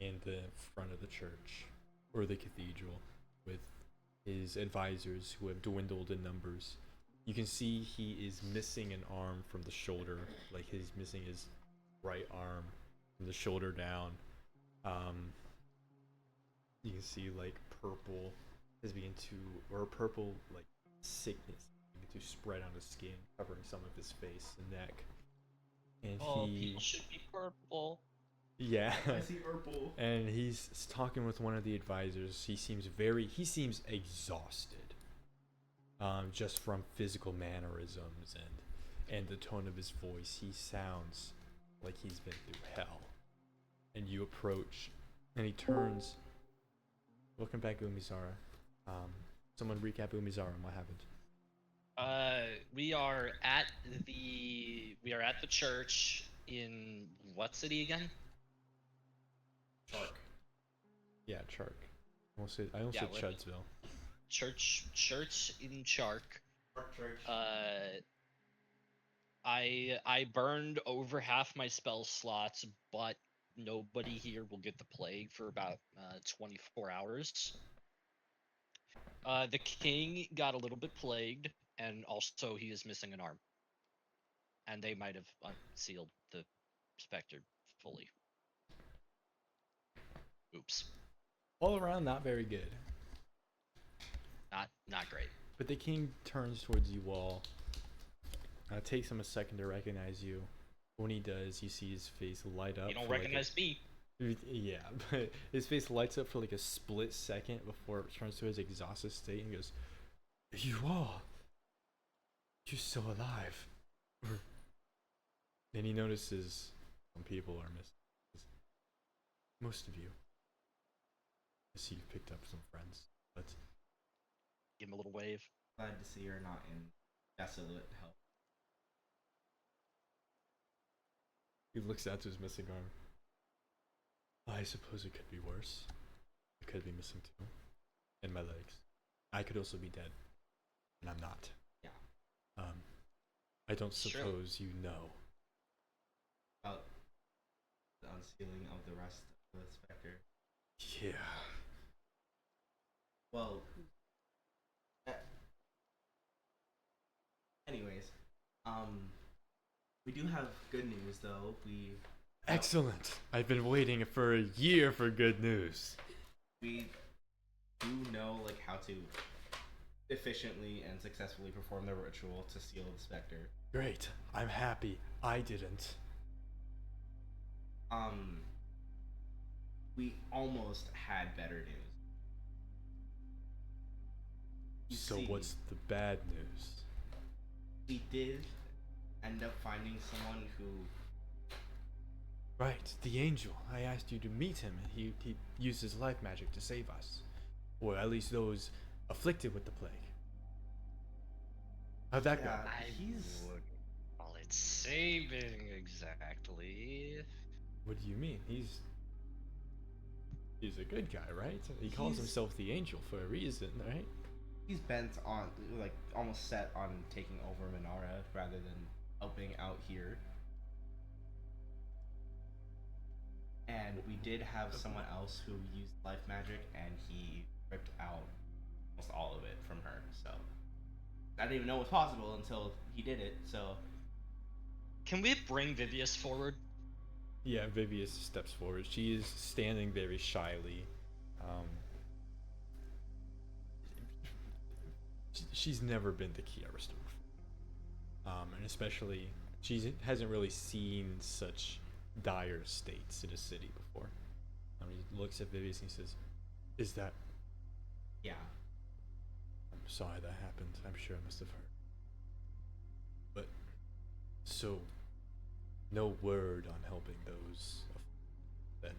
in the front of the church or the cathedral, with his advisors who have dwindled in numbers. You can see he is missing an arm from the shoulder, like he's missing his right arm from the shoulder down. You can see like purple is beginning to, or purple like sickness beginning to spread on his skin, covering some of his face and neck. And People should be purple. yeah, I see purple. and he's talking with one of the advisors. He seems exhausted, just from physical mannerisms and the tone of his voice. He sounds like he's been through hell. And you approach, and he turns. Welcome back, Umizara. Someone recap Umizara and what happened. We are at the church in what city again? Shark. Yeah, Chark. I almost said we're- Chudsville. Church in Chark. Shark Church. I burned over half my spell slots, but nobody here will get the plague for about 24 hours. The king got a little bit plagued, and also he is missing an arm. And they might have unsealed the specter fully. Oops. All around, not very good. Not great. But the king turns towards you all. Takes him a second to recognize you. When he does, you see his face light up. You don't for recognize me. Yeah, but his face lights up for like a split second before it returns to his exhausted state and goes, "You all, you're still alive." Then he notices some people are missing. Most of you. I see you've picked up some friends, but Give him a little wave. Glad to see you're not in desolate hell. he looks out to his missing arm. I suppose it could be worse. It could be missing too. And my legs. I could also be dead. And I'm not. Yeah. I don't It's true. suppose you know. About the unsealing of the rest of the Spectre. Yeah. Well, anyways, we do have good news though. Excellent. I've been waiting for a year for good news. We do know like how to efficiently and successfully perform the ritual to seal the Spectre. Great. I'm happy. I didn't. We almost had better news. You So see, what's the bad news? we did end up finding someone who Right, the angel. I asked you to meet him, and he used his life magic to save us. Or at least those afflicted with the plague. How'd that go? he's wouldn't call it saving exactly. What do you mean? He's a good guy, right? He calls He's- himself the angel for a reason, right? he's bent on like almost set on taking over Minara rather than helping out here. And we did have someone else who used life magic, and he ripped out almost all of it from her. So I didn't even know it was possible until he did it. So Can we bring Vivius forward? Yeah, Vivius steps forward. She is standing very shyly. She's never been to Kyarastaer before. And especially hasn't really seen such dire states in a city before. He looks at Vivius and he says, "Is that? Yeah. I'm sorry that happened. I'm sure it must have hurt. But so, no word on helping those then."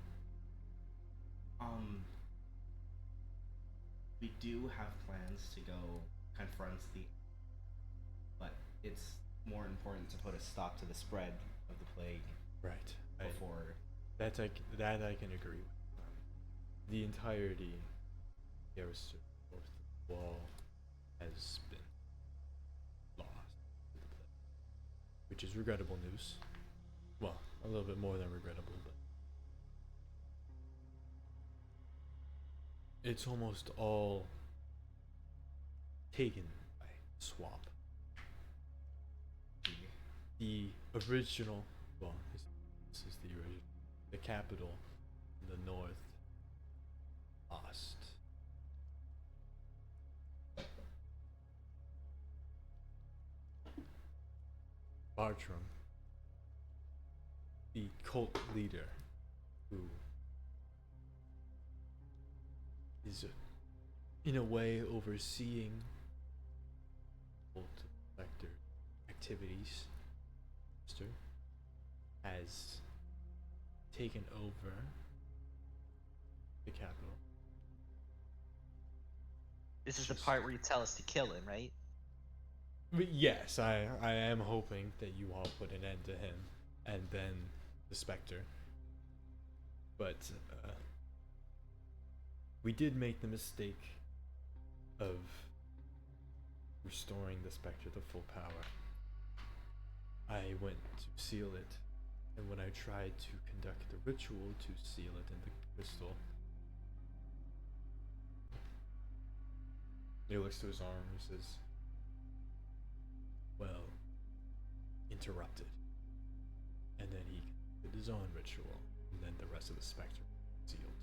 We do have plans to go confront but it's more important to put a stop to the spread of the plague Right. before. That I can agree with. The entirety of Kyarastaer North Wall has been lost to the plague, which is regrettable news. Well, a little bit more than regrettable, but it's almost all taken by swamp. The original, well, this is the original, the capital in the north lost. Bartrum, the cult leader who is in a way overseeing cult sector activities, has taken over the capital. This is the part where you tell us to kill him, right? But yes, I am hoping that you all put an end to him and then the Spectre. But we did make the mistake of restoring the Spectre to full power. I went to seal it, and when I tried to conduct the ritual to seal it in the crystal, he looks to his arm and says, "Well, interrupted." And then he did his own ritual, and then the rest of the Spectre sealed.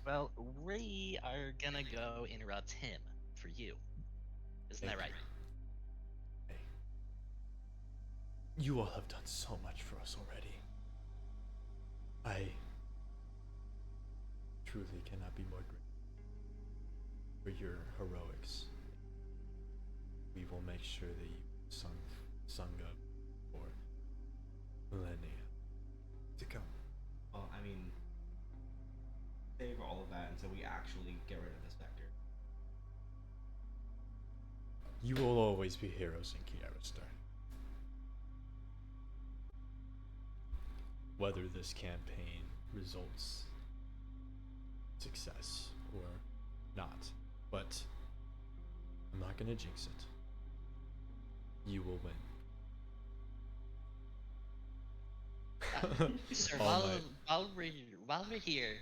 Well, we are gonna go interrupt him for you. Isn't that right? Hey. You all have done so much for us already. I truly cannot be more grateful for your heroics. We will make sure that you sung up for millennia to come. Well, I mean, save all of that until we actually get rid of the Spectre. You will always be heroes in Kyarastaer. Whether this campaign results success or not, but I'm not gonna jinx it. You will win. Sir, All while we're here,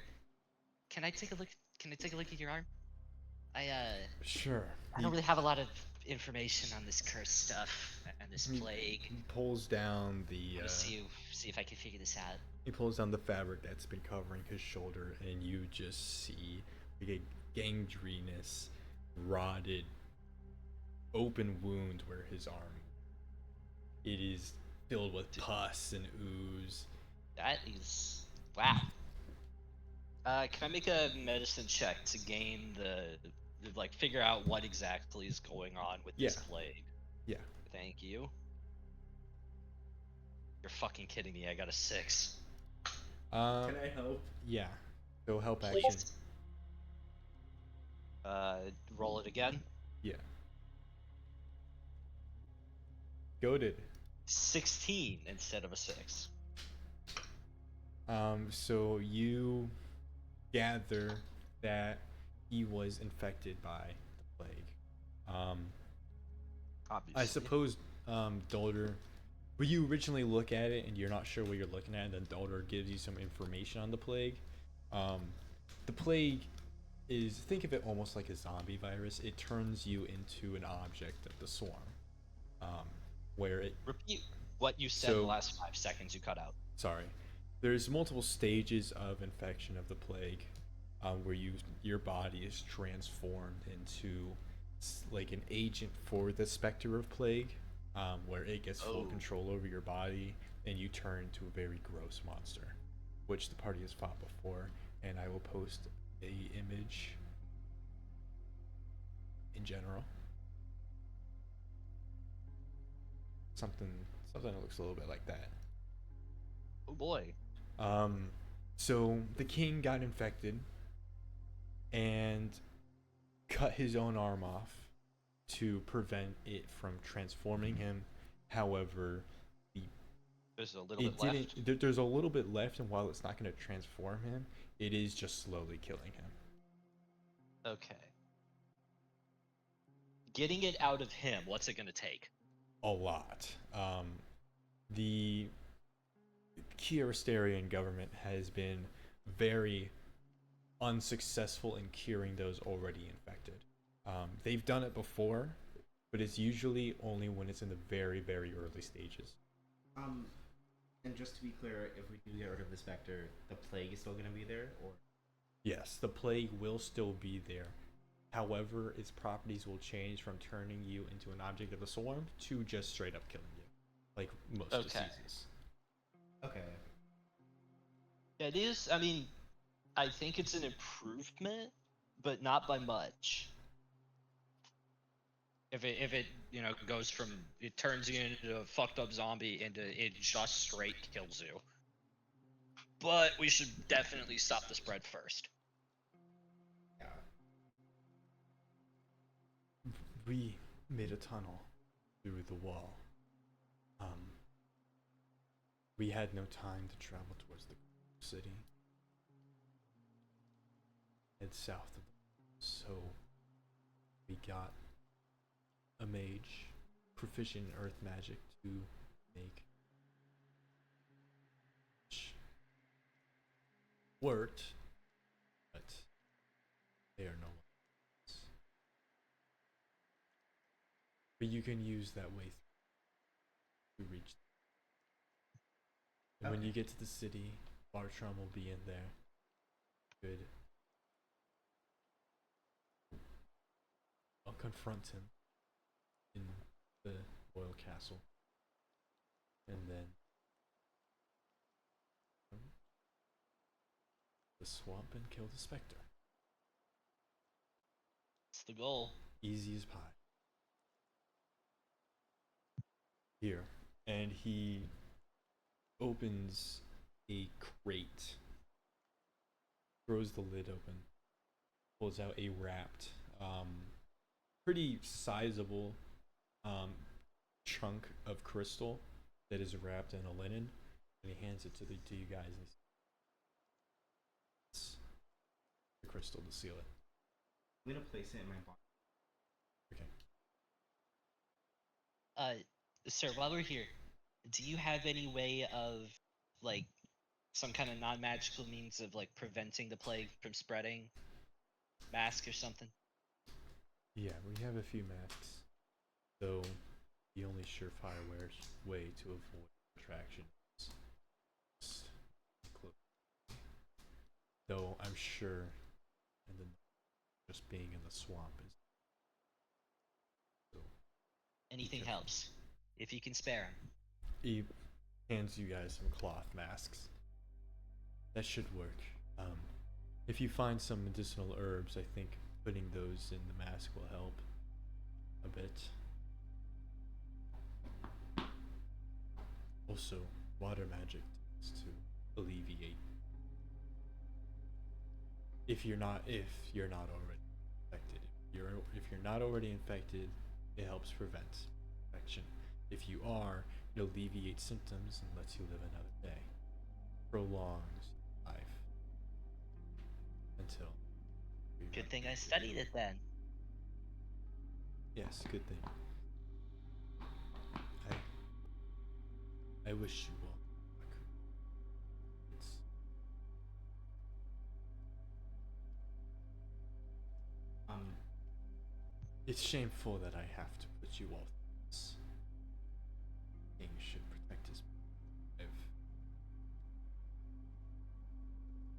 can I take a look? Can I take a look at your arm? Sure. I don't really have a lot of information on this cursed stuff and this plague. He pulls down the. Let me see if I can figure this out. He pulls down the fabric that's been covering his shoulder, and you just see like a gangrenous, rotted, open wound where his arm. It is filled with pus and ooze. That is wow. Can I make a medicine check to gain like figure out what exactly is going on with this plague? Yeah. Thank you. You're fucking kidding me. I got a 6. Can I help? Yeah. Go help Please. action. Roll it again. Yeah. Goated. 16 instead of a 6. So you gather that he was infected by the plague. Obviously. I suppose, Dolder, when you originally look at it and you're not sure what you're looking at, and then Dolder gives you some information on the plague. The plague is, think of it almost like a zombie virus. It turns you into an object of the swarm. Where it... Repeat what you said in the last 5 seconds you cut out. Sorry. There's multiple stages of infection of the plague, where your body is transformed into like an agent for the specter of plague. where it gets full Oh. control over your body, and you turn into a very gross monster, which the party has fought before. And I will post a image in general. Something that looks a little bit like that. Oh boy. So the king got infected and cut his own arm off to prevent it from transforming him. However, There's a little bit left. there's a little bit left, and while it's not going to transform him, it is just slowly killing him. Okay. Getting it out of him, what's it gonna take? A lot. The Kyarastaerian government has been very unsuccessful in curing those already infected. They've done it before, but it's usually only when it's in the very, very early stages. And just to be clear, if we do get rid of this vector, the plague is still going to be there, or? Yes, the plague will still be there. However, its properties will change from turning you into an object of the swarm to just straight up killing you, like most diseases. Okay. It is. I mean, I think it's an improvement, but not by much. If it goes from it turns you into a fucked up zombie into it just straight kills you. But we should definitely stop the spread first. Yeah. We made a tunnel through the wall. We had no time to travel towards the city. Head south of so we got a mage proficient in earth magic to make worked, but they are no ones. But you can use that way to reach. And when you get to the city, Bartrum will be in there. Good. I'll confront him in the royal castle. And then the swamp and kill the specter. It's the goal. Easy as pie. Here. And he opens a crate, throws the lid open, pulls out a wrapped, pretty sizable chunk of crystal that is wrapped in a linen, and he hands it to you guys. And it's the crystal to seal it. I'm gonna place it in my body. Okay. Sir, while we're here, do you have any way of, like, some kind of non-magical means of, like, preventing the plague from spreading? Mask or something? Yeah, we have a few masks. Though the only surefire way to avoid attraction is close. Though I'm sure, and then just being in the swamp is. So Anything helps, if you can spare them. he hands you guys some cloth masks. That should work. If you find some medicinal herbs, I think putting those in the mask will help a bit. Also, water magic tends to alleviate if you're not already infected. If you're not already infected, it helps prevent infection. If you are, it alleviates symptoms and lets you live another day. Prolongs life until. Good thing I studied it then. Yes, good thing. I wish you well. It's shameful that I have to put you all through this. King should protect his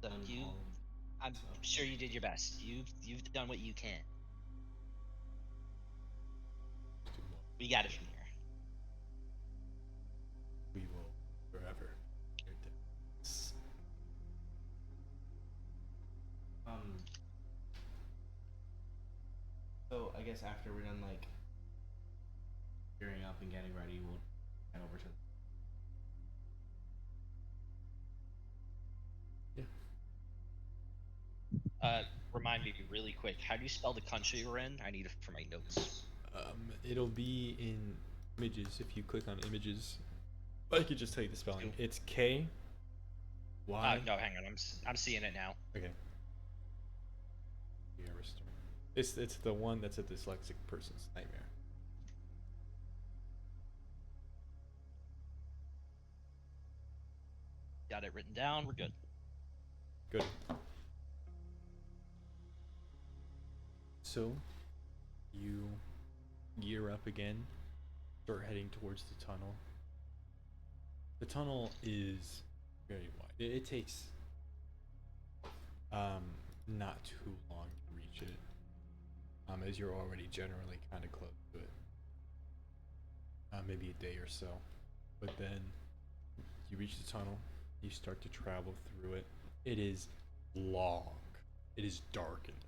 life. I'm sure you did your best. You've done what you can. We got it from here. I guess after we're done like gearing up and getting ready, we'll head over to. Remind me really quick. How do you spell the country we're in? I need it for my notes. It'll be in images if you click on images. I could just tell you the spelling. It's K. Y. No, hang on. I'm seeing it now. Okay. Kyarastaer. It's the one that's a dyslexic person's nightmare. Got it written down. We're good. Good. So, you gear up again, start heading towards the tunnel. The tunnel is very wide. It takes not too long to reach it, as you're already generally kind of close to it. Maybe a day or so. But then you reach the tunnel, you start to travel through it. It is long. It is darkened.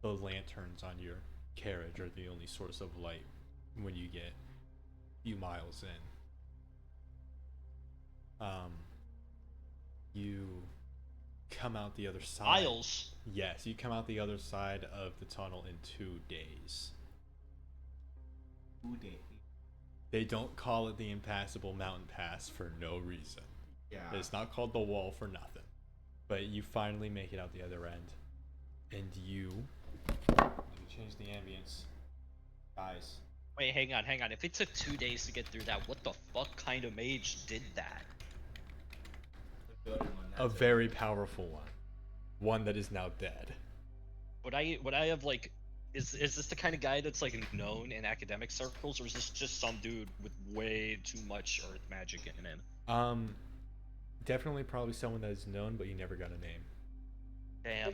The lanterns on your carriage are the only source of light when you get a few miles in. You come out the other side. Miles? Yes, you come out the other side of the tunnel in 2 days. 2 days. They don't call it the Impassable Mountain Pass for no reason. Yeah. It's not called the Wall for nothing. But you finally make it out the other end. And you... Let me change the ambience. Guys. Wait, hang on. If it took 2 days to get through that, what the fuck kind of mage did that? The good one. A very powerful one. One that is now dead. Would I have like... Is this the kind of guy that's like known in academic circles, or is this just some dude with way too much earth magic in him? Definitely probably someone that is known, but you never got a name. Damn.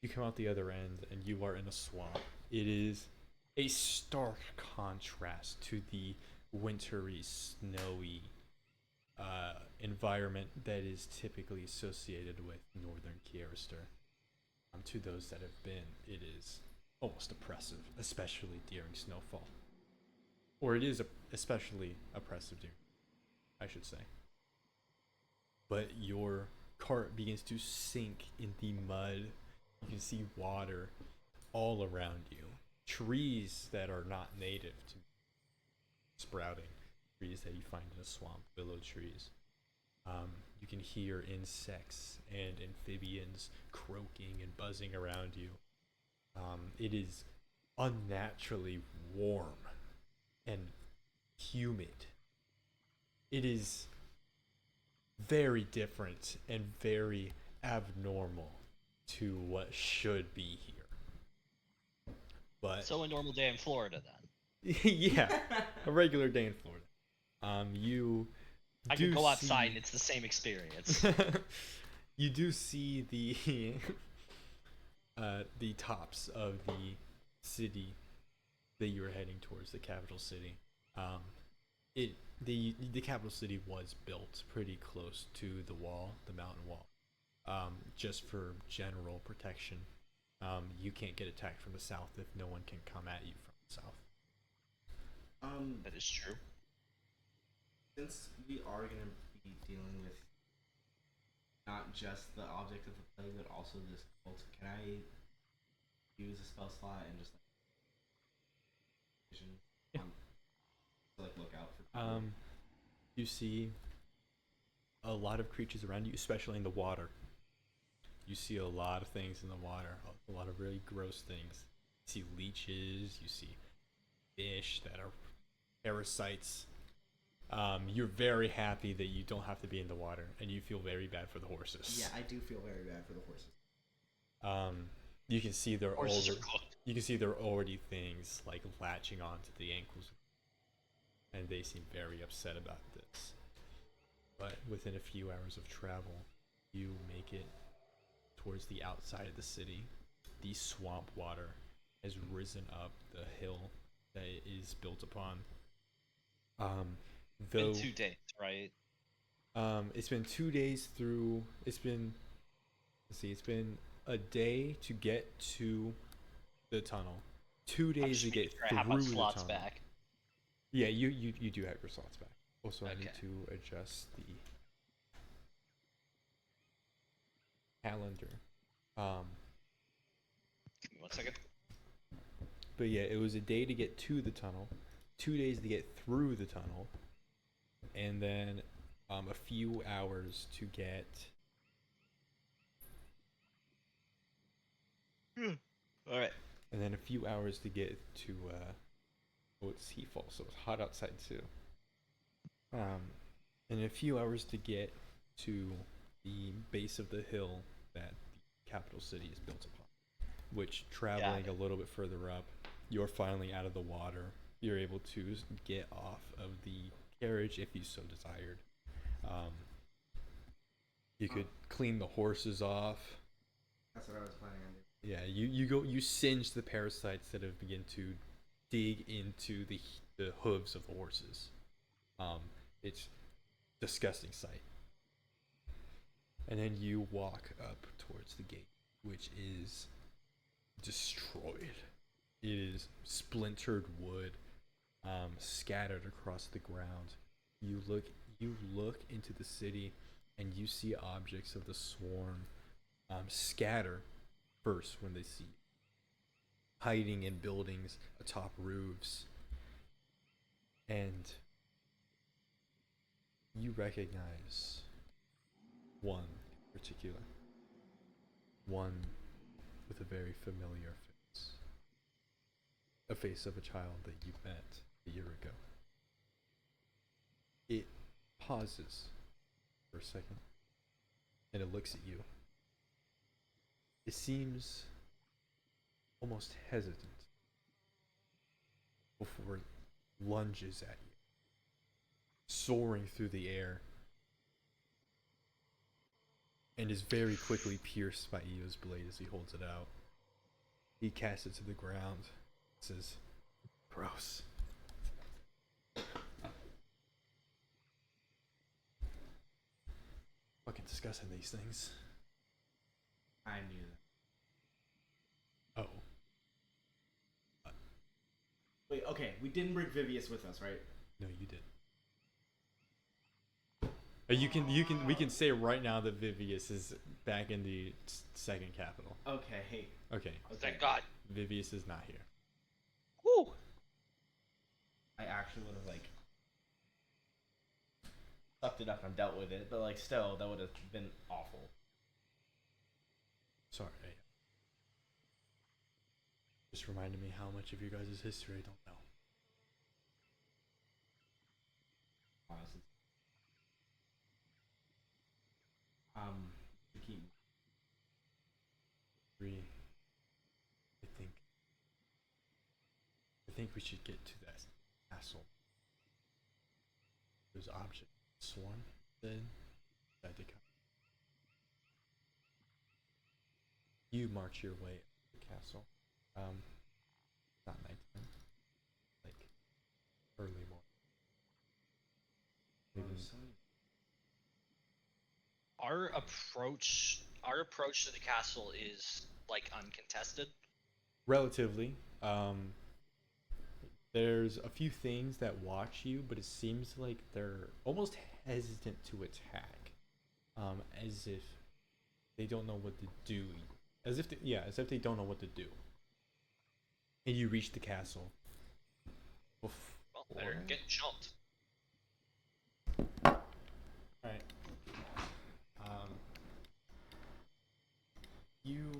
You come out the other end and you are in a swamp. It is a stark contrast to the wintry, snowy environment that is typically associated with northern Kyarastaer. To those that have been, it is almost oppressive, especially during snowfall. Or it is especially oppressive during, I should say. But your cart begins to sink in the mud. You can see water all around you. Trees that are not native to sprouting. Trees that you find in a swamp, willow trees. You can hear insects and amphibians croaking and buzzing around you. It is unnaturally warm and humid. It is very different and very abnormal to what should be here. But So a normal day in Florida then. yeah, a regular day in Florida. You I do can go outside see- and it's the same experience. You do see the tops of the city that you were heading towards, the capital city. The capital city was built pretty close to the wall, the mountain wall, just for general protection. You can't get attacked from the south if no one can come at you from the south. That is true. Since we are gonna be dealing with not just the object of the plague, but also this cult, can I use a spell slot and just like vision? Yeah. To like look out for people? You see a lot of creatures around you, especially in the water. You see a lot of things in the water, a lot of really gross things. You see leeches, you see fish that are parasites. You're very happy that you don't have to be in the water, and you feel very bad for the horses. Yeah, I do feel very bad for the horses. You can see they're Horses are already, cooked. you can see there are already things like latching onto the ankles, and they seem very upset about this. But within a few hours of travel, you make it towards the outside of the city. The swamp water has risen up the hill that it is built upon. Though In 2 days, right? It's been 2 days through. It's been, let's see, it's been a day to get to the tunnel. 2 I'm days just to making get sure I through have my the slots tunnel. back. Yeah, you do have your slots back. Also, I need Okay. to adjust the calendar. Give me 1 second. But yeah, it was a day to get to the tunnel, 2 days to get through the tunnel, and then a few hours to get. All right. And then a few hours to get to. Oh, it's heatfall, so it's hot outside too. And a few hours to get to the base of the hill that the capital city is built upon. Which, traveling a little bit further up, you're finally out of the water. You're able to get off of the carriage if you so desired. You could clean the horses off. That's what I was planning on doing. Yeah, you singe the parasites that have begun to dig into the hooves of the horses. It's disgusting sight. And then you walk up towards the gate, which is destroyed. It is splintered wood, scattered across the ground. You look into the city, and you see objects of the swarm scatter first when they see you, hiding in buildings atop roofs, and you recognize one in particular, one with a very familiar face, a face of a child that you met a year ago. It pauses for a second, and it looks at you. It seems almost hesitant before it lunges at you, soaring through the air, and is very quickly pierced by Eo's blade as he holds it out. He casts it to the ground, says, "Gross." Fucking discussing these things. I knew that. Oh. Wait, okay, we didn't bring Vivius with us, right? No, you did. We can say right now that Vivius is back in the second capital. Okay. Okay. Thank God. Vivius is not here. Woo! I actually would have sucked it up and dealt with it, but still, that would have been awful. Sorry. Just reminded me how much of your guys' history I don't know. Honestly. To keep. I think we should get to that castle. There's object swarm then that they come. You march your way up to the castle. Not nighttime. Like early morning. Maybe Our approach to the castle is uncontested. relatively. There's a few things that watch you, but it seems like they're almost hesitant to attack, as if they don't know what to do. As if they don't know what to do. And you reach the castle. Well, better get jumped. Alright. You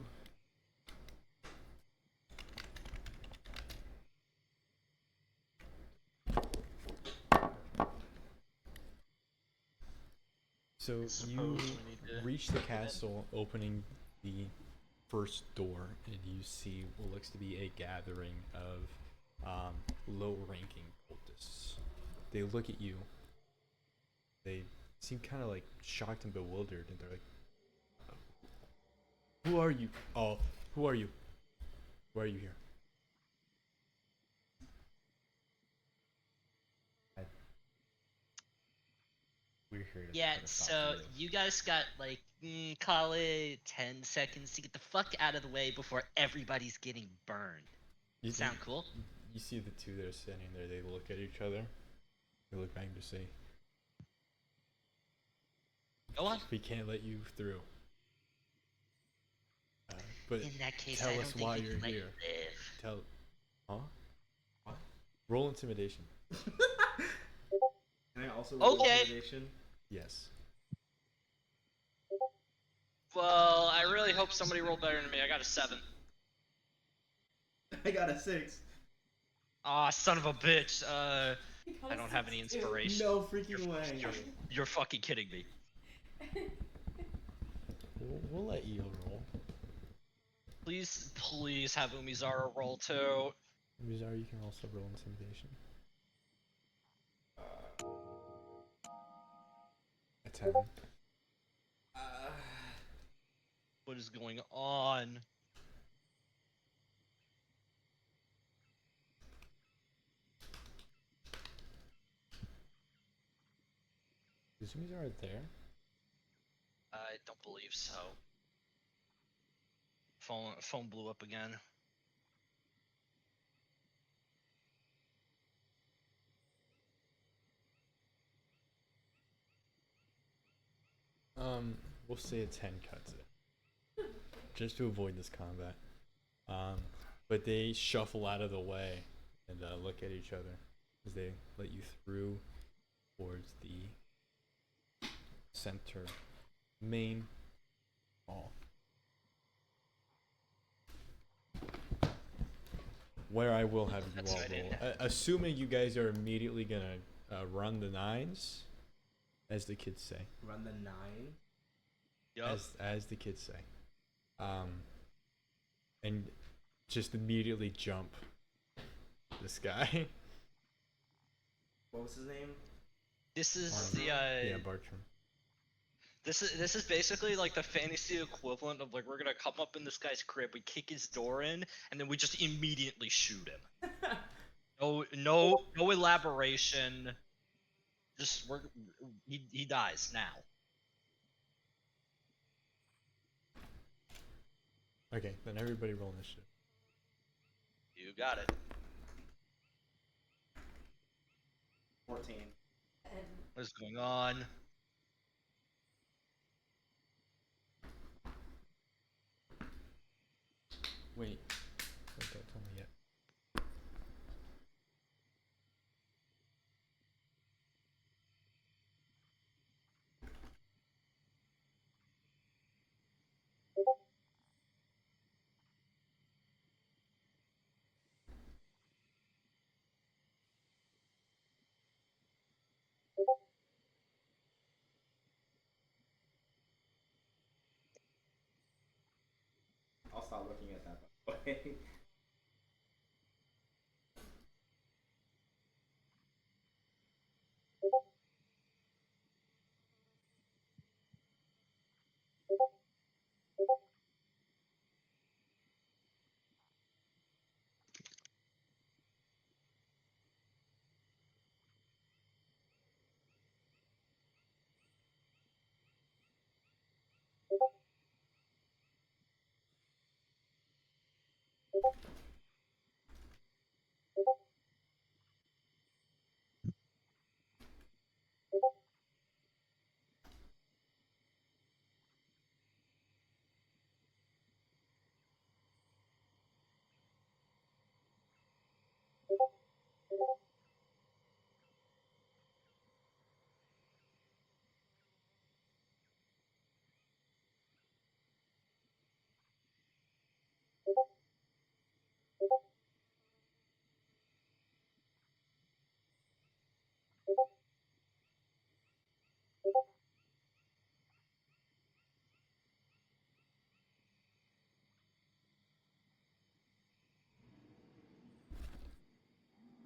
So you reach the castle, opening the first door, and you see what looks to be a gathering of low-ranking cultists. They look at you. They seem kind of shocked and bewildered, and they're like, "Who are you? Oh, who are you? Why are you here?" We're here to Yeah, put a stop so to you. you guys got like call it 10 seconds to get the fuck out of the way before everybody's getting burned. Sound cool? You see the two that are standing there. They look at each other. They look back to say, Go on. "We can't let you through." But In that case, tell I don't us think why we you're can let you here. live. Tell, huh? What? Roll intimidation. Can I also roll Okay. intimidation? Yes. Well, I really hope somebody rolled better than me. I got a 7. I got a 6. Aw, son of a bitch. I don't have any inspiration. No freaking way. You're fucking kidding me. We'll let you roll. Please have Umizara roll too. Mizar, you can also roll intimidation. A 10. What is going on? Is Mizar there? I don't believe so. Phone blew up again. We'll say a 10 cuts it. Just to avoid this combat. But they shuffle out of the way and look at each other as they let you through towards the center main hall. Where I will have you That's all right in. roll. Assuming you guys are immediately gonna run the nines, as the kids say. Run the 9. Yup. As the kids say. And just immediately jump this guy. What was his name? This is the yeah, Bartrum. This is basically like the fantasy equivalent of like we're gonna come up in this guy's crib, we kick his door in, and then we just immediately shoot him. No elaboration. Just he dies now. Okay, then everybody roll initiative. You got it. 14. What is going on? Wait, don't tell me yet. I'll stop looking at that, by the way.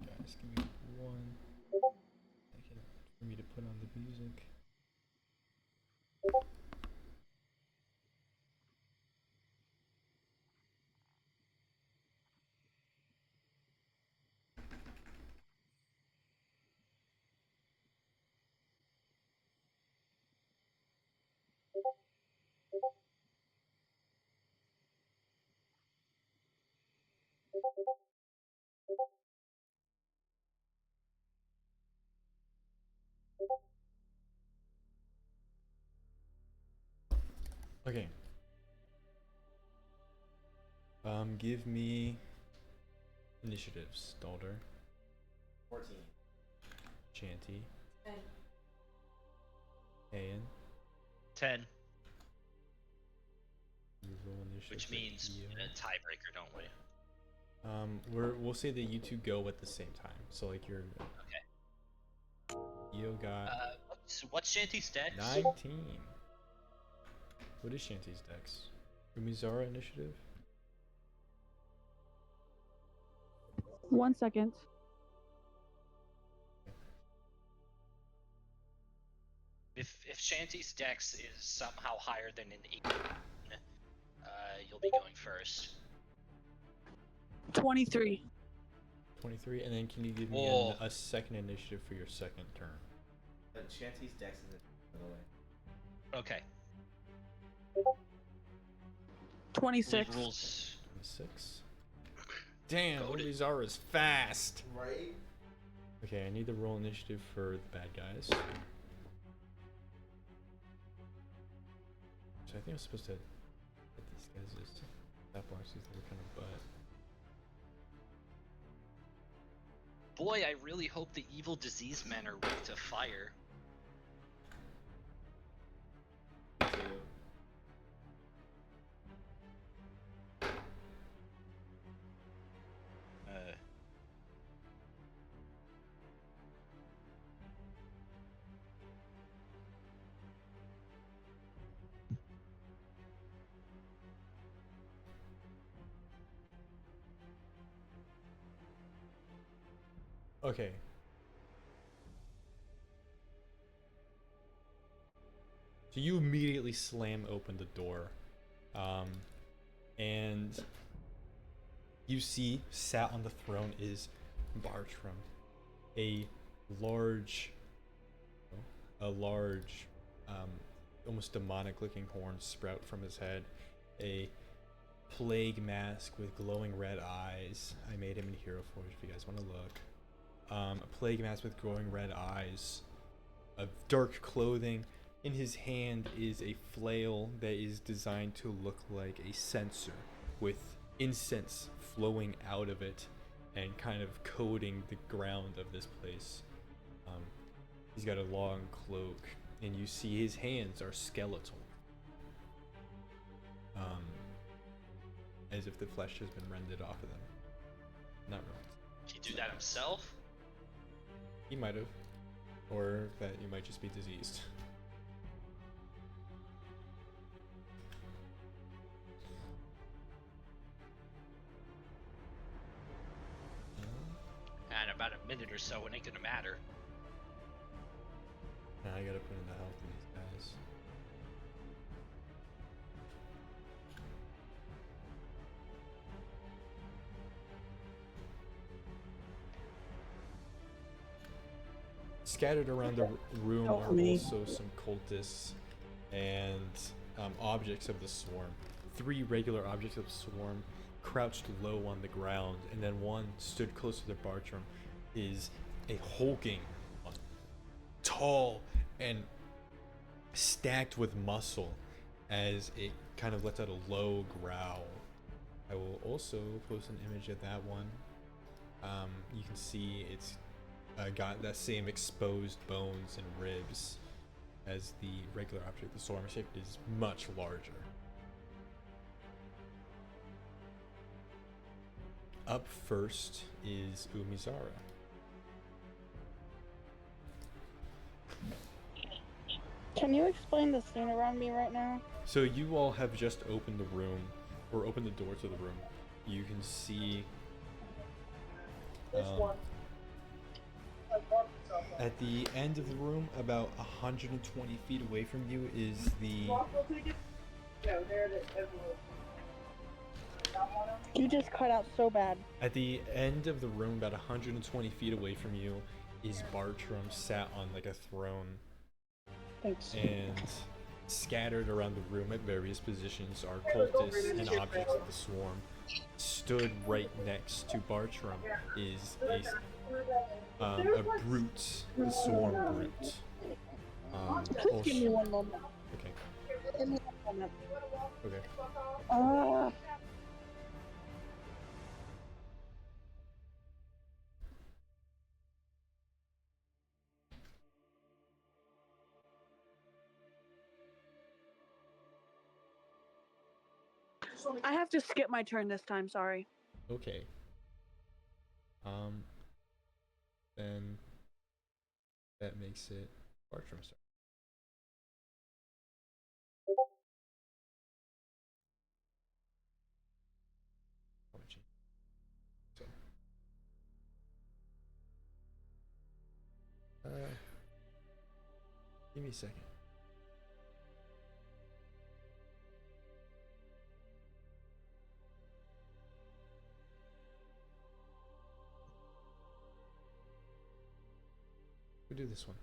Guys, give me 1 second for me to put on the music. Okay. Give me initiatives, Dalder, 14. Shanty, And Ayan. 10, You roll initiative which for means Eo. a tiebreaker, don't we? We'll say that you two go at the same time. So like you're Okay. Eo got What's Shanty's dex? 19. What is Shanty's dex? Umizara initiative? 1 second. If Shanty's dex is somehow higher than an 18, you'll be going first. 23. 23, and then can you give me Whoa. a second initiative for your second turn? But Shanty's dex is by the way. Okay. 26. League rules. 26. Damn, Goated. Umizara's fast. Right? Okay, I need to roll initiative for the bad guys. So I think I'm supposed to hit these guys as that blocks these little kind of butt. Boy, I really hope the evil disease men are weak to fire. Me too. Okay. So you immediately slam open the door. And you see sat on the throne is Bartrum. A large, almost demonic looking horns sprout from his head. A plague mask with glowing red eyes. I made him in Hero Forge if you guys want to look. A plague mask with glowing red eyes, of dark clothing. In his hand is a flail that is designed to look like a censer, with incense flowing out of it and kind of coating the ground of this place. He's got a long cloak, and you see his hands are skeletal, as if the flesh has been rended off of them. Not really. Did he do that himself? He might have. Or that you might just be diseased. And about a minute or so, it ain't gonna matter. Now I gotta put in the health of these guys. Scattered around the room Help are me. also some cultists and objects of the swarm. 3 regular objects of the swarm crouched low on the ground, and then one stood close to the Bartrum. Is a hulking, tall, and stacked with muscle as it kind of lets out a low growl. I will also post an image of that one. You can see it's got that same exposed bones and ribs as the regular object. The swarm shape is much larger. Up first is Umizara. Can you explain the scene around me right now? So you all have just opened the room, or opened the door to the room. You can see at the end of the room, about 120 feet away from you, is the You just cut out so bad. at the end of the room, about 120 feet away from you, is Bartrum sat on like a throne. Thanks. And scattered around the room at various positions are cultists and objects of the swarm. Stood right next to Bartrum is a brute, the swarm brute. Please give me one moment. Okay. Give me a moment. Okay. I have to skip my turn this time. Sorry. Okay. Then that makes it Bartram's turn. So, give me a second. We'll do this one.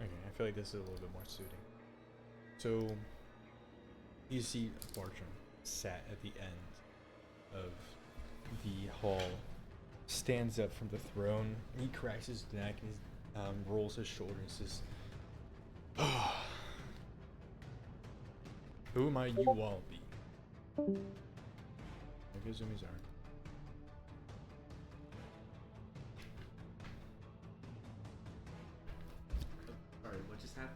Okay, I feel like this is a little bit more suiting. So, you see Bartram sat at the end of the hall, stands up from the throne, he cracks his neck and he rolls his shoulder and says, who might you all be? Look at Zumi's arm. Sorry, what just happened?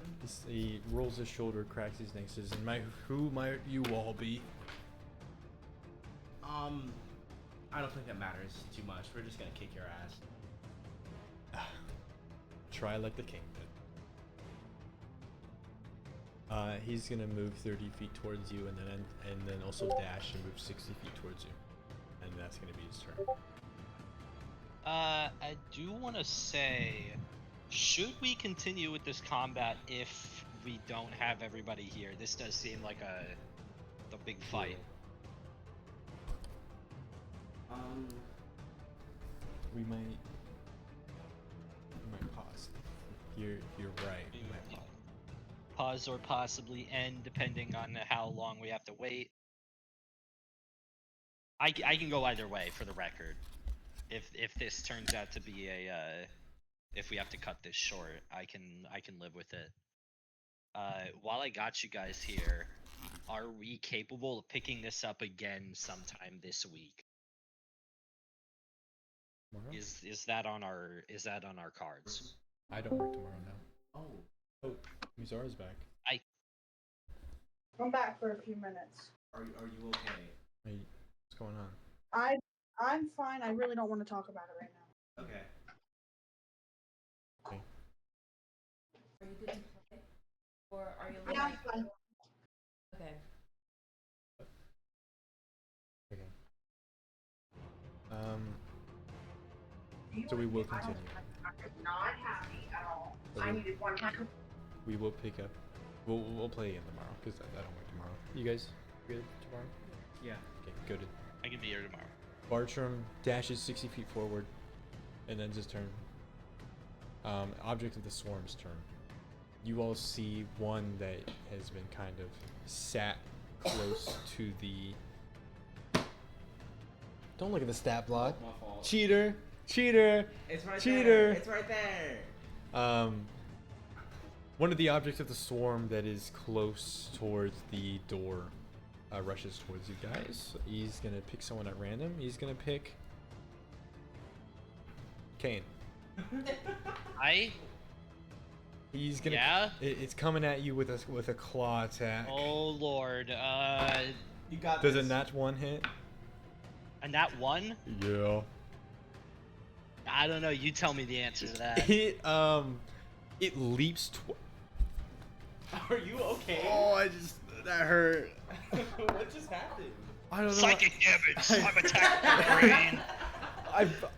He rolls his shoulder, cracks his neck, says, and who might you all be? I don't think that matters too much. We're just gonna kick your ass. Try like the king did. He's gonna move 30 feet towards you, and then also dash and move 60 feet towards you, and that's gonna be his turn. I do want to say, should we continue with this combat if we don't have everybody here? This does seem like the big fight. We might pause. You're right. We might pause. Pause or possibly end, depending on how long we have to wait. I can go either way, for the record. If this turns out to be if we have to cut this short, I can live with it. While I got you guys here, are we capable of picking this up again sometime this week? Tomorrow? Is that on our cards? I don't work tomorrow now. Oh, Mizara's back. I'm back for a few minutes. Are you okay? Hey, what's going on? I'm fine. I really don't want to talk about it right now. Okay. Okay. Are you good to play? Or are you Yeah, I'm fine. Okay. Okay. So we will continue. Not happy at all. So I needed one. we will pick up. We'll play again tomorrow because I don't work tomorrow. You guys good tomorrow? Yeah. Okay, good. I can be here tomorrow. Bartram dashes 60 feet forward, and then his turn. Object of the Swarm's turn. You all see one that has been kind of sat close to the. Don't look at the stat block. My fault. Cheater! It's right Cheater. there. It's right there. One of the objects of the swarm that is close towards the door rushes towards you guys. He's gonna pick someone at random. He's gonna pick Kane. He's gonna. Yeah? It's coming at you with a claw attack. Oh lord. You got Does this. a nat 1 hit? A nat 1? Yeah. I don't know. You tell me the answer to that. It leaps. Are you okay? Oh, that hurt. What just happened? I don't know. Psychic damage. I'm attacking your brain.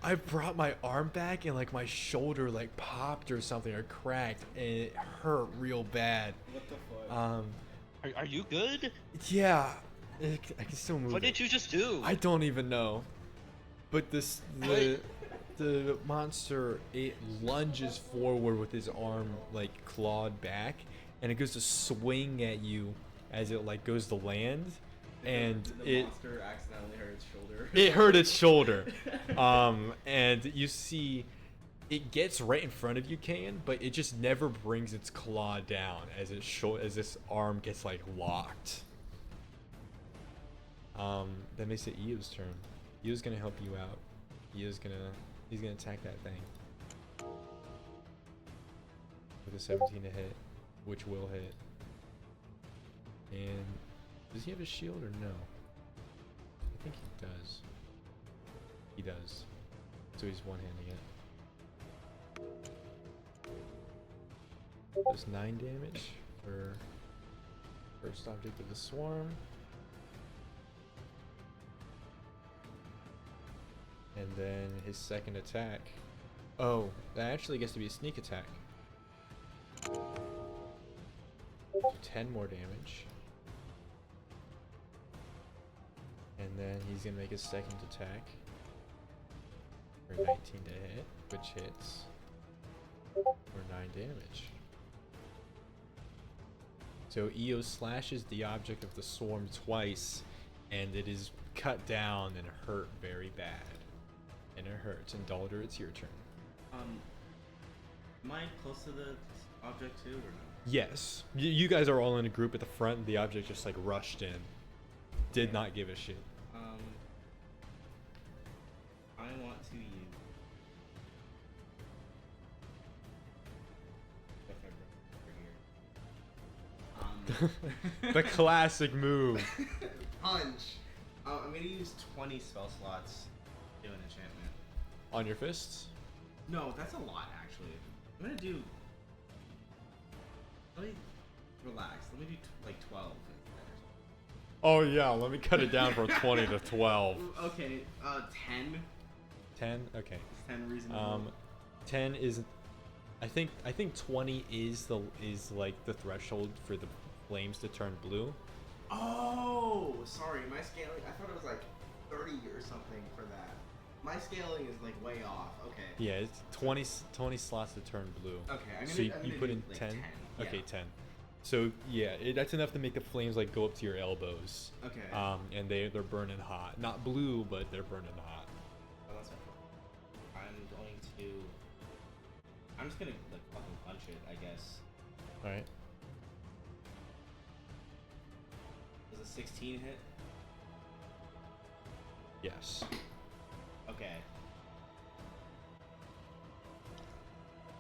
I brought my arm back and like my shoulder like popped or something or cracked and it hurt real bad. What the fuck? Are you good? Yeah, I can still move. What did you just do? I don't even know. But the monster, it lunges forward with his arm like clawed back, and it goes to swing at you as it like goes to land, and the monster accidentally hurt its shoulder. It hurt its shoulder. And you see it gets right in front of you, Kayan, but it just never brings its claw down as as this arm gets like locked. That makes it Eo's turn. Eo's gonna help you out. He's gonna attack that thing with a 17 to hit, which will hit. And does he have a shield or no? I think he does. He does. So he's one-handing it. Does 9 damage for first object of the swarm. And then his second attack. Oh, that actually gets to be a sneak attack. 10 more damage. And then he's gonna make his second attack for 19 to hit, which hits for 9 damage. So Eo slashes the object of the swarm twice, and it is cut down and hurt very bad. And it hurts. And Dalder, it's your turn. Am I close to the object too, or no? Yes. You guys are all in a group at the front. The object just like rushed in. Did not give a shit. I want to use. The classic move. Punch. I'm gonna use 20 spell slots to do an enchantment. On your fists? No, that's a lot actually. I'm gonna do. Let me relax. Let me do like 12. Oh yeah, let me cut it down from 20 to 12. Okay, 10. 10? Okay. Is 10 reasonable? 10 is I think 20 is like the threshold for the flames to turn blue. Oh, sorry. My scaling, I thought it was like 30 or something for that. My scaling is like way off. Okay. Yeah, it's 20 slots to turn blue. Okay, I'm so gonna you put do, in like, 10? 10. Okay, Yeah. 10. So yeah, that's enough to make the flames like go up to your elbows. Okay. And they're burning hot. Not blue, but they're burning hot. Oh, that's fine. I'm just gonna like fucking punch it, I guess. All right. Does a 16 hit? Yes. Okay.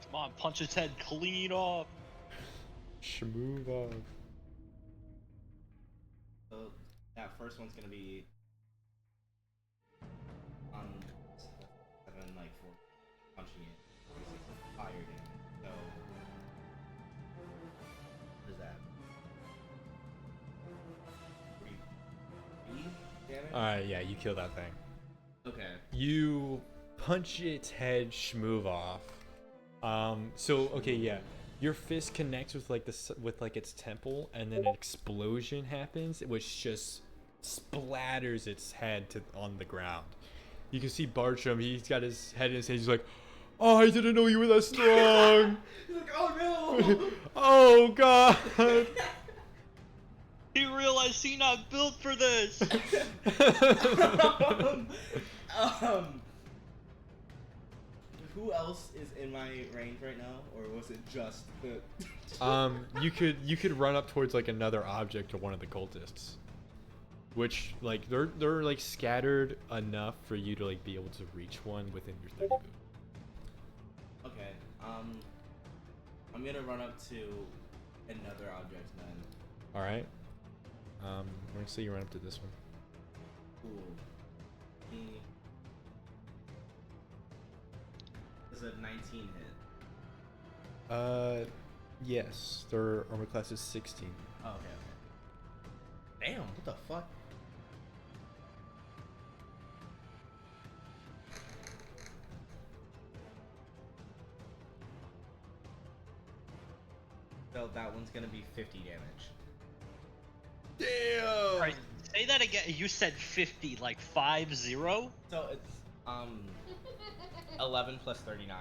Come on, punch his head clean off. Shmooth off. So that first one's gonna be 7, like 4 punching it. It's fire damage. So what is that? 3 damage? Alright, yeah, you kill that thing. Okay. You punch its head schmoove off. So okay, yeah. Your fist connects with like its temple, and then an explosion happens, which just splatters its head on the ground. You can see Bartrum. He's got his head in his hand. He's like, "Oh, I didn't know you were that strong." He's like, oh no! Oh god. He realized he not built for this. Who else is in my range right now, or was it just the? You could run up towards like another object or one of the cultists, which like they're like scattered enough for you to like be able to reach one within your 30 move. Okay. I'm gonna run up to another object then. All right. I'm gonna say you run up to this one. Cool. Does a 19 hit? Yes. Their armor class is 16. Oh, okay. Damn, what the fuck? So that one's gonna be 50 damage. Damn. Right, Say that again. You said 50, like 50? So it's 11 plus 39.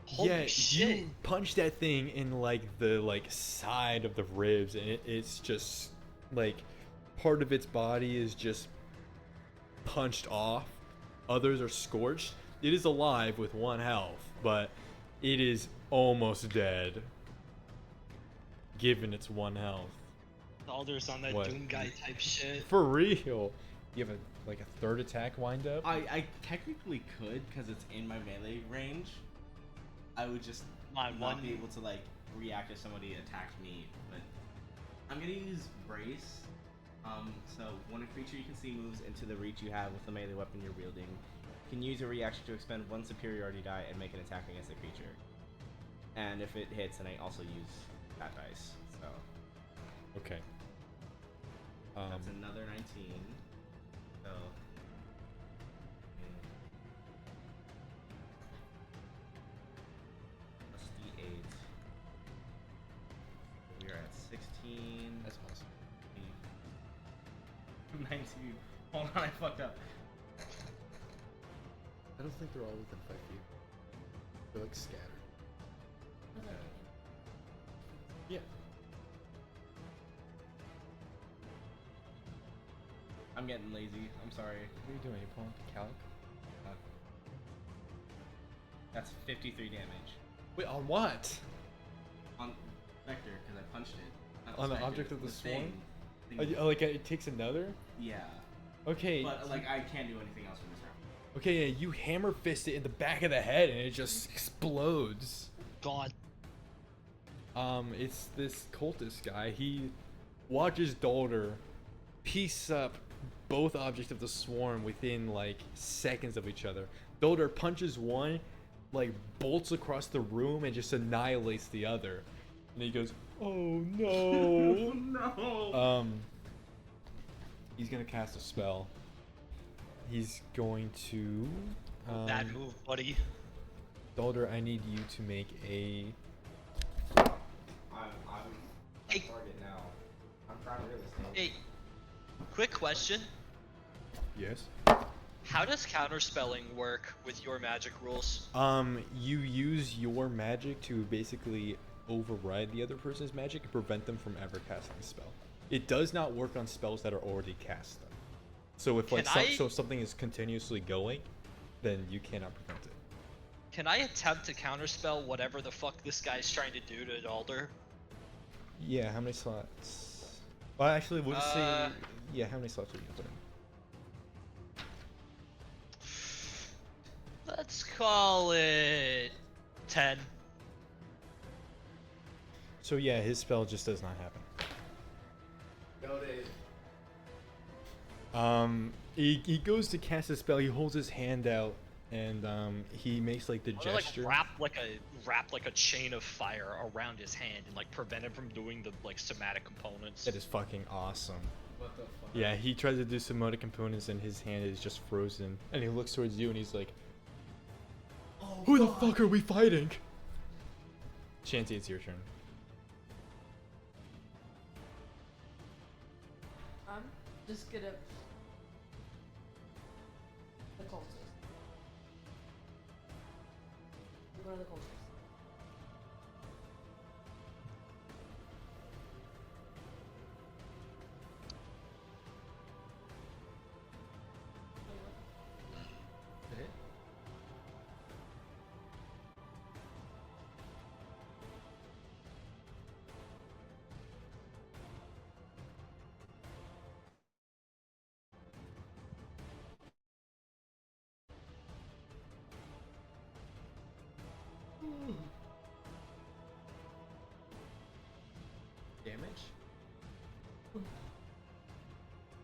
Holy Yeah, shit. you punch that thing in like the side of the ribs, and it's just like part of its body is just punched off. Others are scorched. It is alive with 1 health, but it is almost dead, given its 1 health. Alder's on that What? Doom guy type shit. For real. You have a 3rd attack wind up? I technically could because it's in my melee range. I would just not be able to like react if somebody attacked me, but I'm gonna use brace. So when a creature you can see moves into the reach you have with the melee weapon you're wielding, you can use a reaction to expend 1 superiority die and make an attack against the creature. And if it hits, then I also use that dice. So Okay. that's another 19. So plus D8. We are at 16. That's awesome. 19. Hold on, I fucked up. I don't think they're all within 5 feet. They're like scattered. Yeah. I'm getting lazy. I'm sorry. What are you doing? You pulling up the calc? That's 53 damage. Wait, on what? On Vector, because I punched it. Not On the Spectre, object of the swarm? thing. Like it takes another? Yeah. Okay. But like I can't do anything else for this round. Okay, yeah, you hammer fist it in the back of the head and it just explodes. God. It's this cultist guy. He watches Dalder piece up both objects of the swarm within like seconds of each other. Dalder punches one, like bolts across the room and just annihilates the other. And he goes, "Oh no!" No. He's gonna cast a spell. He's going to. Bad move, buddy. Dalder, I need you to make a. I'm Hey. target now. I'm trying to real estate. Hey, quick question. Yes. How does counterspelling work with your magic rules? You use your magic to basically override the other person's magic and prevent them from ever casting a spell. It does not work on spells that are already cast, though. So if so if something is continuously going, then you cannot prevent it. Can I attempt to counterspell whatever the fuck this guy's trying to do to Alder? Yeah, how many slots? Well, actually, we'll just say. Yeah, how many slots are you gonna put in? Let's call it 10. So yeah, his spell just does not happen. Noted. He goes to cast a spell. He holds his hand out, and he makes like the I'm gonna, gesture. wrap like a chain of fire around his hand and like prevent him from doing the like somatic components. That is fucking awesome. What the fuck? Yeah, he tries to do some motor components, and his hand is just frozen. And he looks towards you, and he's like, Oh, "Who the fuck are we fighting?" Shanty, it's your turn. I'm just gonna. The cultist. One of the cultists. Damage?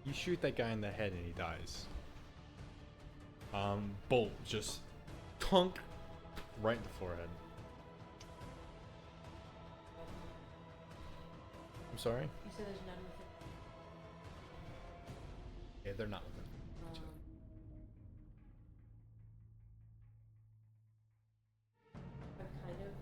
You shoot that guy in the head and he dies. Bolt just tunk right in the forehead. I'm sorry? You said there's none with it. Yeah, they're not with him. I'm kind of.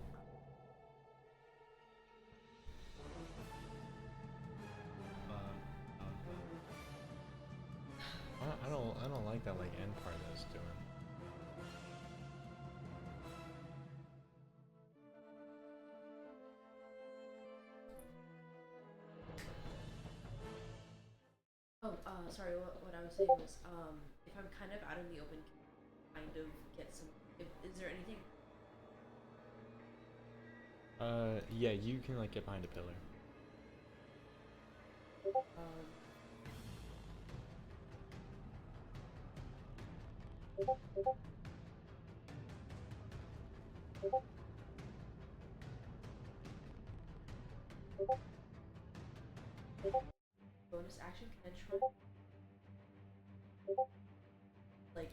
don't like that like end part that it's doing. Oh, sorry. What I was saying was, if I'm kind of out in the open, kind of get some. Is there anything? Yeah, you can like get behind a pillar. Um, bonus action can I try? Like.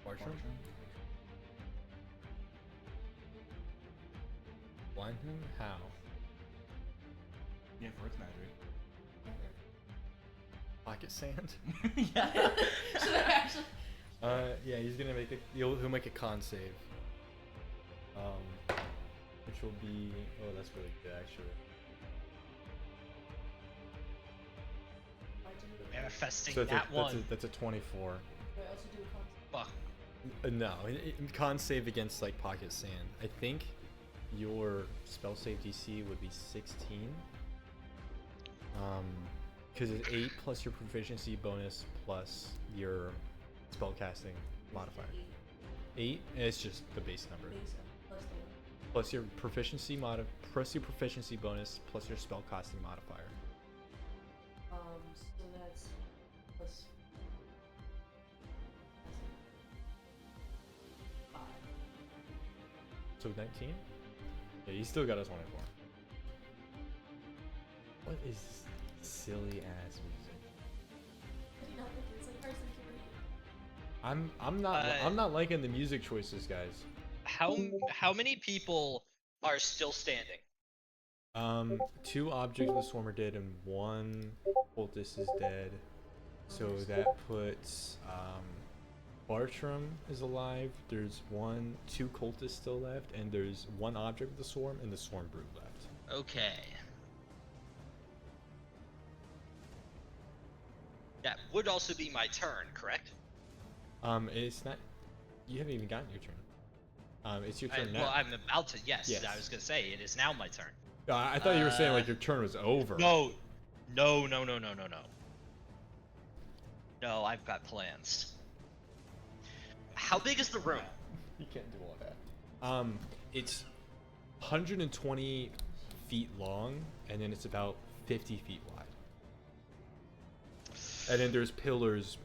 Bartrum? Blind him? How? Yeah, for its magic. Pocket sand? Yeah. So that actually. Yeah, he's gonna make he'll make a con save. Which will be, oh, that's really good actually. Manifesting So that one. that's a 24. Do I also do a con? Fuck. No, con save against like pocket sand. I think your spell save DC would be 16. Because it's 8 plus your proficiency bonus plus your spell casting modifier. 8, and it's just the base number. Base plus the one. Plus your proficiency plus your proficiency bonus plus your spell casting modifier. So that's plus 5. So 19? Yeah, you still got a 24. What is silly ass music? You know, it's like person I'm not liking the music choices, guys. How many people are still standing? 2 objects of the swarm are dead and 1 cultist is dead. So that puts Bartrum is alive. There's 2 cultists still left, and there's 1 object of the swarm and the swarm brood left. Okay. That would also be my turn, correct? It's not. You haven't even gotten your turn. It's your turn now. Well, I'm about to. Yes, Yes. I was gonna say it is now my turn. I thought you were saying like your turn was over. No, no, I've got plans. How big is the room? You can't do all that. It's 120 feet long, and then it's about 50 feet wide. And then there's pillars,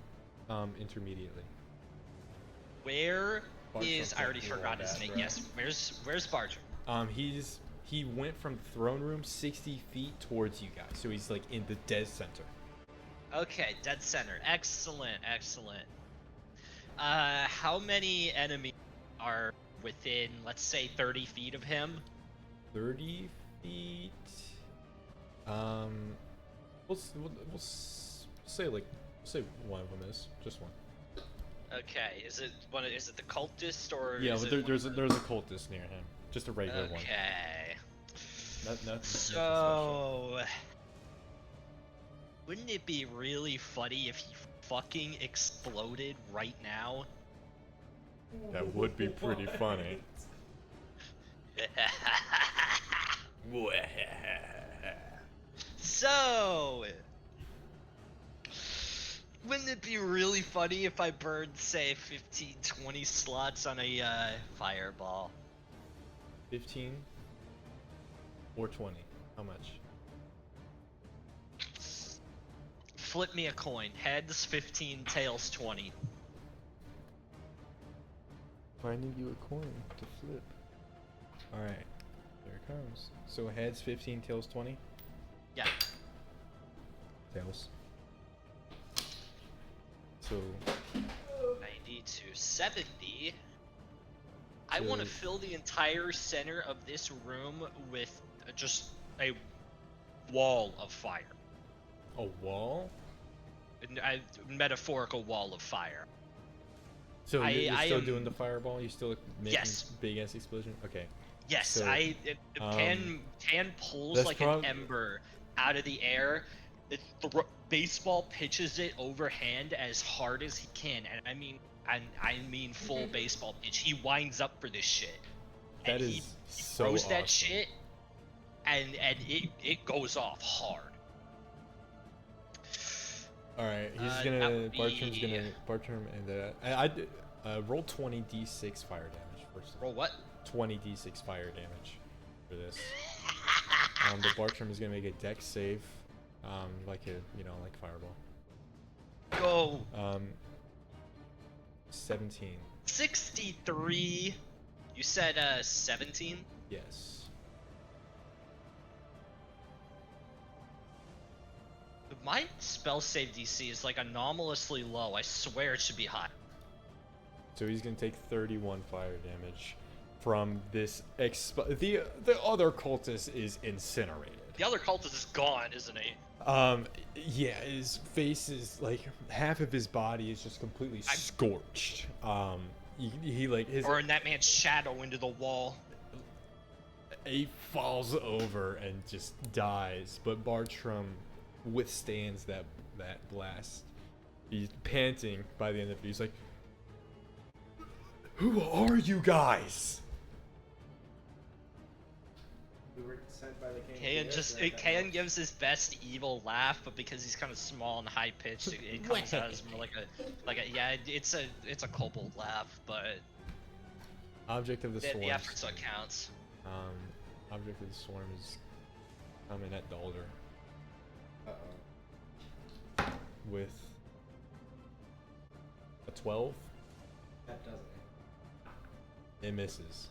intermediately. Where Bartrum is? I can't already do all forgot his that, name. bro. Yes, where's Bartrum? He went from the throne room 60 feet towards you guys, so he's like in the dead center. Okay, dead center. Excellent, excellent. How many enemies are within, let's say, 30 feet of him? 30 feet. We'll say one of them is just one. Okay, is it one? Is it the cultist or? Yeah, is but it there's a cultist near him, just a regular one. Okay. Nothing So, wouldn't it be really funny if he fucking exploded right now? That would be pretty funny. So, wouldn't it be really funny if I burned, say, 15, 20 slots on a fireball? 15 or 20? How much? Flip me a coin. Heads 15, tails 20. Finding you a coin to flip. Alright, here it comes. So heads 15, tails 20? Yeah. Tails. So 90 to 70. I want to So- fill the entire center of this room with just a wall of fire. a wall? metaphorical wall of fire. So you're I still am- doing the fireball? You're still making Yes. big ass explosion? Okay. Yes, So, Pan pulls that's like prob- an ember out of the air. Baseball pitches it overhand as hard as he can, and I mean full baseball pitch. He winds up for this shit. That And is he so throws that awesome. shit, and it goes off hard. All right, he's That gonna would be- Bartrum and roll 20d6 fire damage first. Roll what? 20d6 fire damage for this. But Bartrum is gonna make a dex save, like fireball. Go. 17. 63. You said 17. Yes. My spell save DC is like anomalously low. I swear it should be high. So he's gonna take 31 fire damage from this the other cultist is incinerated. The other cultist is gone, isn't he? Yeah, his face is like half of his body is just completely scorched. He like his Or in that man's shadow into the wall. he falls over and just dies, but Bartrum withstands that blast. He's panting by the end of it. He's like, "Who are you guys?" We were sent by the king. Kayan gives his best evil laugh, but because he's kind of small and high pitched, it comes out as more like a yeah. It's a kobold laugh, but Object of the swarm. the effort's what counts. Object of the swarm is coming at Dalder with a 12. That doesn't. It misses.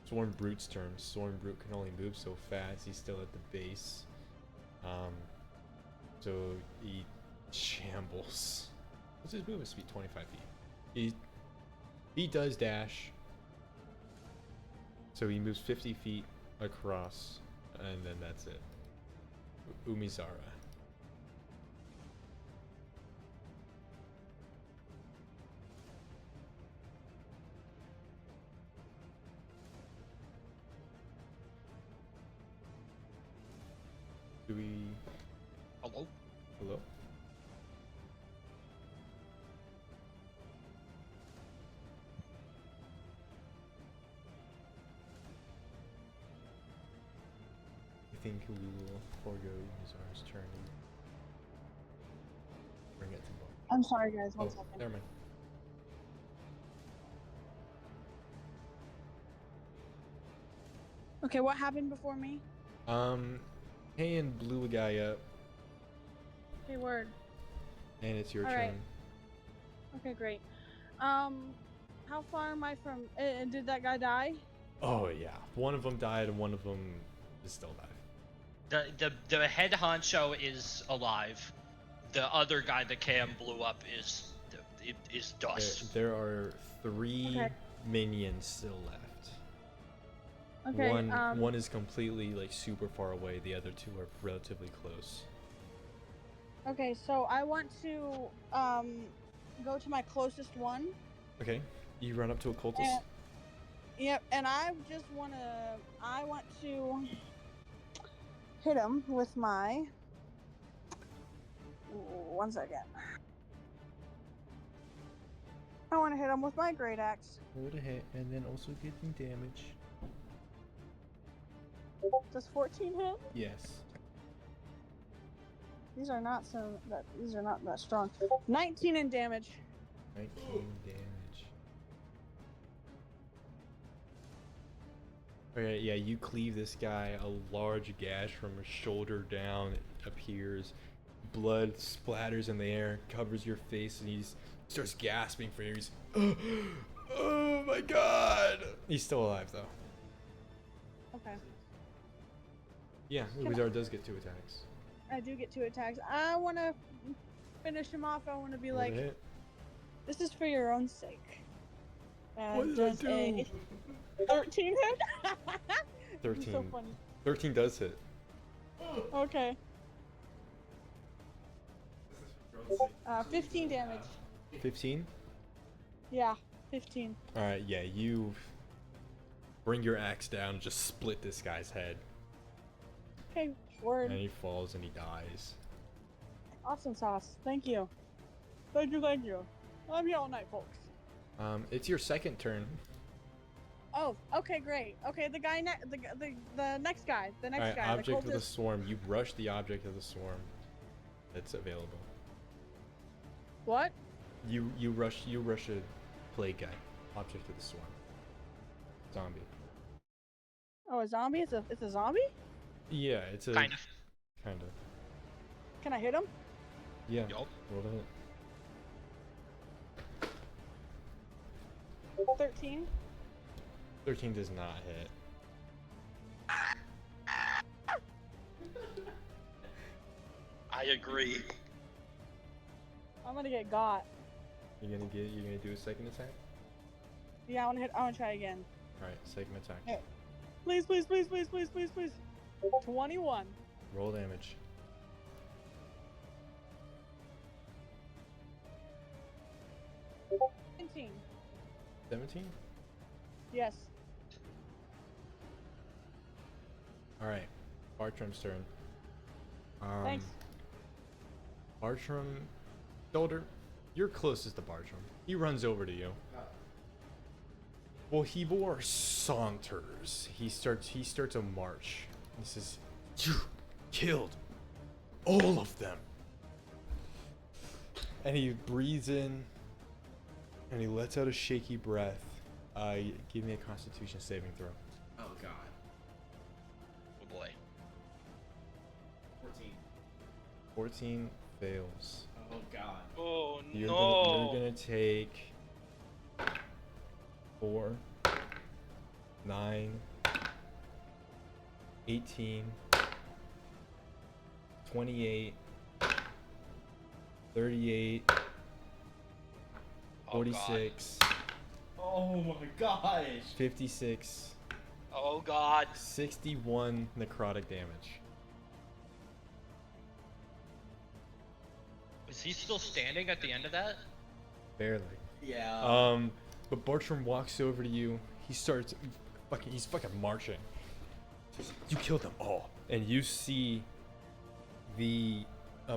Swarm Brute's turn. Swarm Brute can only move so fast. He's still at the base. So he shambles. What's his movement speed? 25 feet. He does dash. So he moves 50 feet across, and then that's it. Umizara. Do we... Hello? Hello? I think we will forego Umizara's turn and bring it to Bob. I'm sorry, guys. One second. Never mind. Okay, what happened before me? Kayan blew a guy up, Okay, word. and it's your All turn. right. Okay, great. How far am I from? Did that guy die? Oh yeah, one of them died and one of them is still alive. The head honcho is alive. The other guy that Cam blew up is dust. There are 3 Okay. minions still left. Okay. One is completely like super far away. The other 2 are relatively close. Okay, so I want to go to my closest one. Okay, you run up to a cultist. And, yep, and I want to hit him with my. One second. I want to hit him with my great axe. Hold a hit and then also get some damage. Does 14 hit? Yes. These are not that strong. 19 in damage. 19 damage. Okay, yeah, you cleave this guy. A large gash from his shoulder down appears. Blood splatters in the air, covers your face, and he starts gasping for air. He's, oh my god! He's still alive though. Okay. Yeah, Umizara does get 2 attacks. I do get 2 attacks. I want to finish him off. I want to be Roll to like, hit. this is for your own sake. What did Does I a do? 13 hit? 13. So funny. 13 does hit. Okay. roads. 15 damage. 15. Yeah, 15. All right, yeah, you bring your axe down and just split this guy's head, Okay, and word. he falls and he dies. Awesome sauce. Thank you. Thank you, thank you. I'm here all night, folks. It's your second turn. Oh, okay, great. Okay, the guy the next guy, the All next right, guy, object the of the cultist. swarm. You rush the object of the swarm that's available. What? You rush a plague guy. Object of the swarm. Zombie. Oh, a zombie? It's a zombie? Yeah, it's a Kind of. Kind of. Can I hit him? Yeah. Yup. Roll to hit. 13. 13 does not hit. I agree. I'm gonna get got. You're gonna do a second attack? Yeah, I wanna try again. Alright, second attack. Yeah. Please, please, please, please, please, please, please. 21. Roll damage. Nineteen. 17? Yes. Alright. Bartrum's turn. Thanks. Bartrum, Dolder, you're closest to Bartrum. He runs over to you. Well, Hebor saunters. He starts a march. He says, "You killed all of them." And he breathes in, and he lets out a shaky breath. Give me a Constitution saving throw. Oh god. Oh boy. 14. 14 fails. Oh god. Oh You're no. gonna take 4, 9, 18, 28, 38, Oh, 46, Oh my gosh. 56, God. Oh god. 61 necrotic damage. Is he still standing at the end of that? Barely. Yeah. But Bartrum walks over to you. He's fucking marching. Says, "You killed them all." And you see the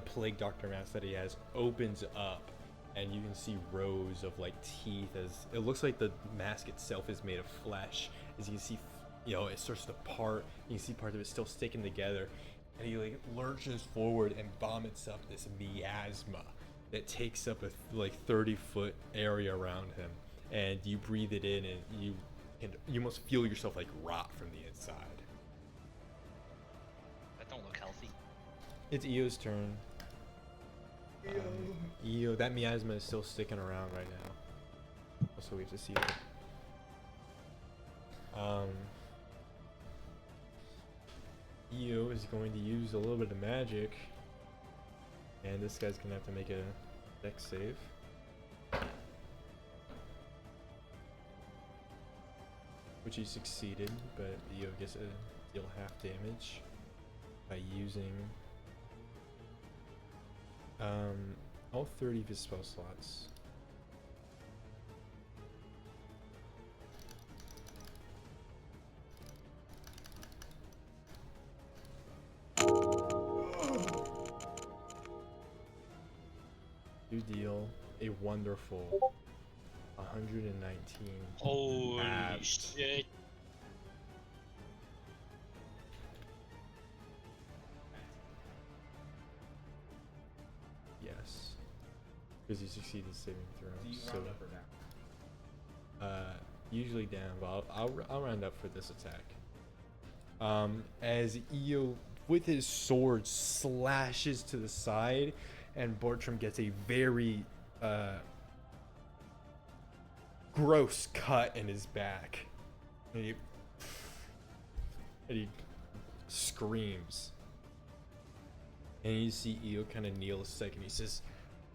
plague doctor mask that he has opens up, and you can see rows of like teeth. As it looks like the mask itself is made of flesh. As you can see, it starts to part. You can see part of it still sticking together, and he like lurches forward and vomits up this miasma that takes up a 30-foot area around him. And you breathe it in, and you almost feel yourself like rot from the inside. That don't look healthy. It's Eo's turn. Eo, that miasma is still sticking around right now. So we have to see that. Eo is going to use a little bit of magic, and this guy's gonna have to make a dex save. Which he succeeded, but Eo gets to deal half damage by using all 30 of his spell slots. You deal a wonderful 119. Holy halved. shit. Yes. Because you succeeded saving throw. Do you So, round up or down? usually down, but I'll round up for this attack. As Eo, with his sword, slashes to the side, and Bartrum gets a very gross cut in his back, and he screams. And you see Eo kind of kneel a second. He says,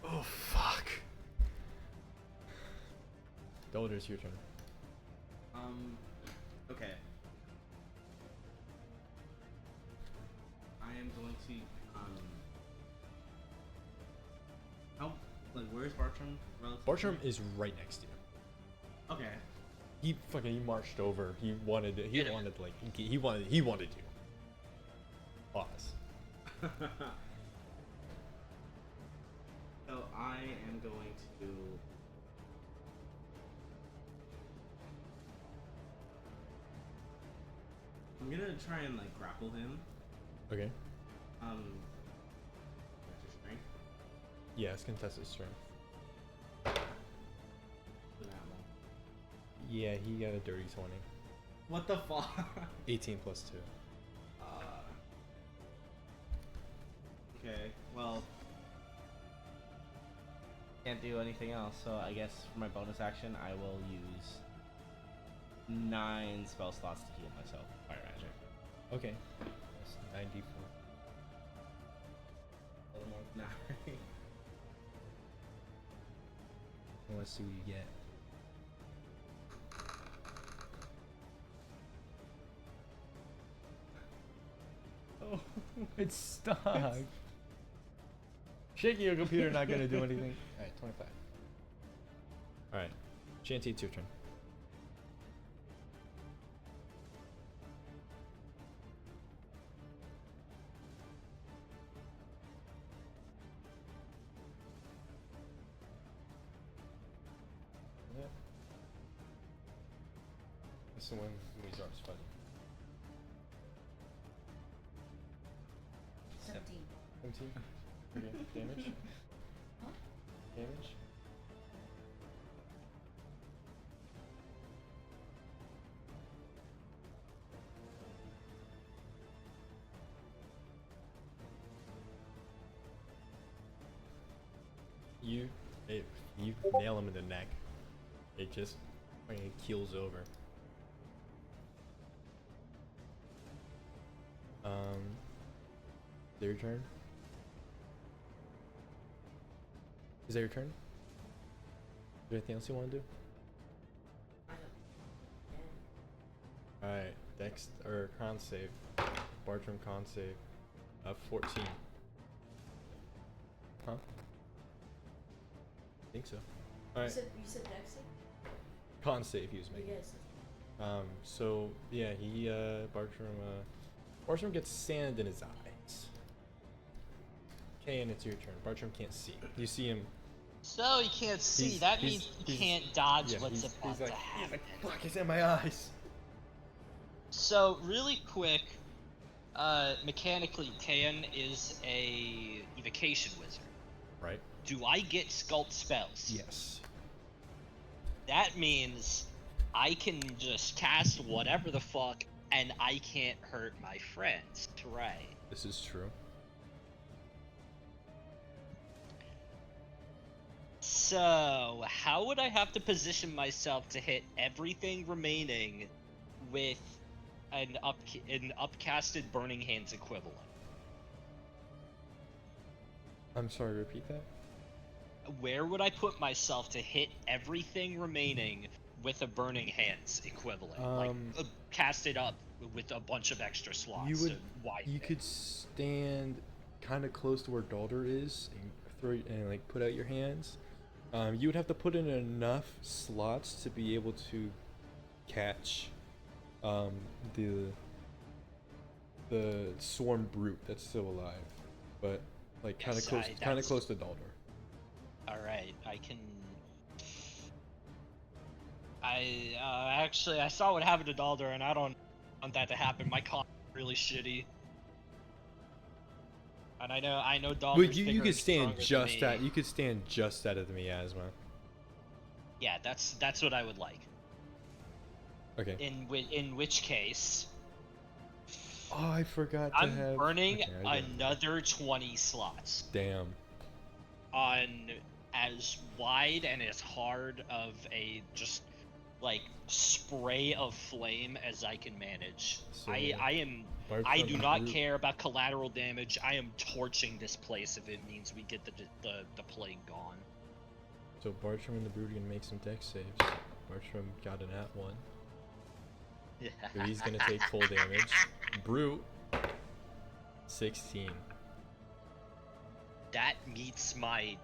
"Oh fuck." Dolder, it's your turn. Okay. I am going to where's Bartrum? relative to Bartrum you? is right next to you. Okay. He marched over. He wanted it. He Get him. wanted like he wanted you. Pause. So I am going to. I'm gonna try and like grapple him. Okay. What's your strength? Yeah, it's contested strength. For that one. Yeah, he got a dirty 20. What the fuck? 18 plus 2. Okay, well. Can't do anything else, so I guess for my bonus action, I will use 9 spell slots to heal myself. Fire magic. Okay. That's 94. A little more than that. Let's see what you get. Oh, it's stuck. Shaking your computer not gonna do anything. Alright, 25. Alright. Shanty, it's your turn. Yeah. This is when Wizard's funny. 17. 17? Okay, damage? Huh? Damage? You nail him in the neck. It just fucking keels over. Their turn. Is that your turn? Is there anything else you want to do? I don't. Alright, Dex or con save. Bartrum con save. 14. Huh? I think so. Alright, You said Dex? con save he was making. Yes. So yeah, Bartrum gets sand in his eyes. Okay, and it's your turn. Bartrum can't see. You see him. So you can't see. That means you can't dodge what's about to happen. Fuck, it's in my eyes. So really quick, mechanically, Kayan is a evocation wizard. Right? Do I get sculpt spells? Yes. That means I can just cast whatever the fuck, and I can't hurt my friends. Right. This is true. So, how would I have to position myself to hit everything remaining with an upcasted Burning Hands equivalent? I'm sorry, repeat that? Where would I put myself to hit everything remaining with a Burning Hands equivalent? Cast it up with a bunch of extra slots. You could stand kind of close to where Dalder is and like put out your hands. You would have to put in enough slots to be able to catch the swarm brute that's still alive, but like kind of close to Dalder. All right, I can. Actually, I saw what happened to Dalder, and I don't want that to happen. My con is really shitty. And I know Dalder's But bigger you could and stand stronger just than at me. you could stand just out of the miasma. Yeah, that's what I would like. Okay. In which case, Oh, I forgot to I'm have. burning Okay, I get it. another 20 slots Damn. on as wide and as hard of a just like spray of flame as I can manage. So, I do not care about collateral damage. I am torching this place if it means we get the plague gone. So Bartrum and the Brute are gonna make some dex saves. Bartrum got an @1. Yeah. So he's gonna take full damage. Brute 16. That meets my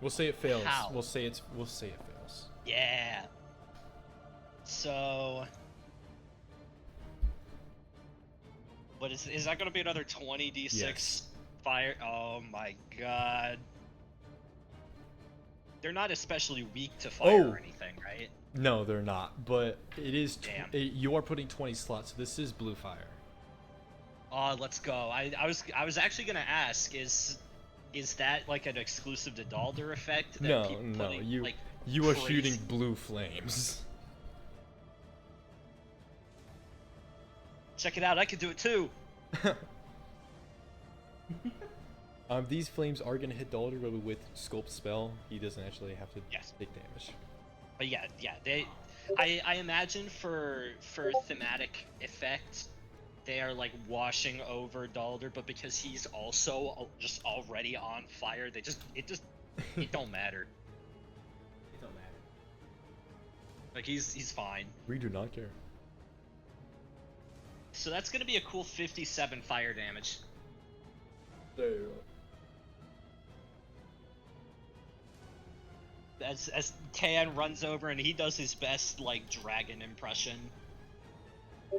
We'll say it fails. How? We'll say it fails. Yeah. So. What is that gonna be another 20d6 Yes. fire? Oh my god. They're not especially weak to fire Oh. or anything, right? No, they're not. But it is. Damn. You are putting 20 slots. So this is blue fire. Oh, let's go. I was actually gonna ask, is that like an exclusive to Dalder effect? That No, people no. putting, You like, you are crazy- shooting blue flames. Check it out, I could do it too. These flames are gonna hit Dalder, but with sculpt spell, he doesn't actually have to Yes. take damage. But yeah, I imagine for thematic effect, they are like washing over Dalder, but because he's also just already on fire, it don't matter. It don't matter. Like he's fine. We do not care. So that's gonna be a cool 57 fire damage. There you As Kan runs over and he does his best like dragon impression.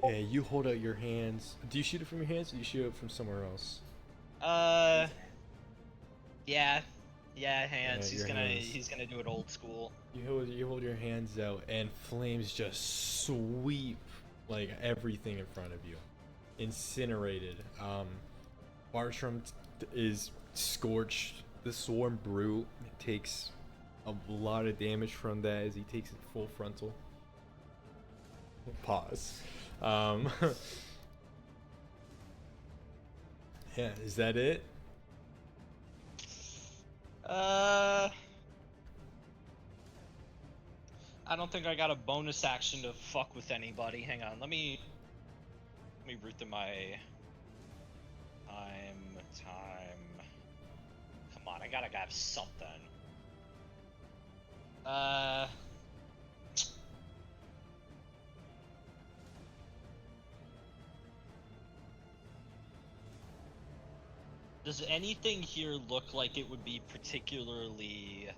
go. Yeah, you hold out your hands. Do you shoot it from your hands, or do you shoot it from somewhere else? Yeah, hands. Yeah, your hands. He's gonna do it old school. You hold your hands out, and flames just sweep like everything in front of you, incinerated. Bartrum is scorched. The Swarm Brute takes a lot of damage from that as he takes it full frontal. Pause. Yeah, is that it? I don't think I got a bonus action to fuck with anybody. Hang on, let me root through my time. Come on, I gotta have something. Does anything here look like it would be particularly,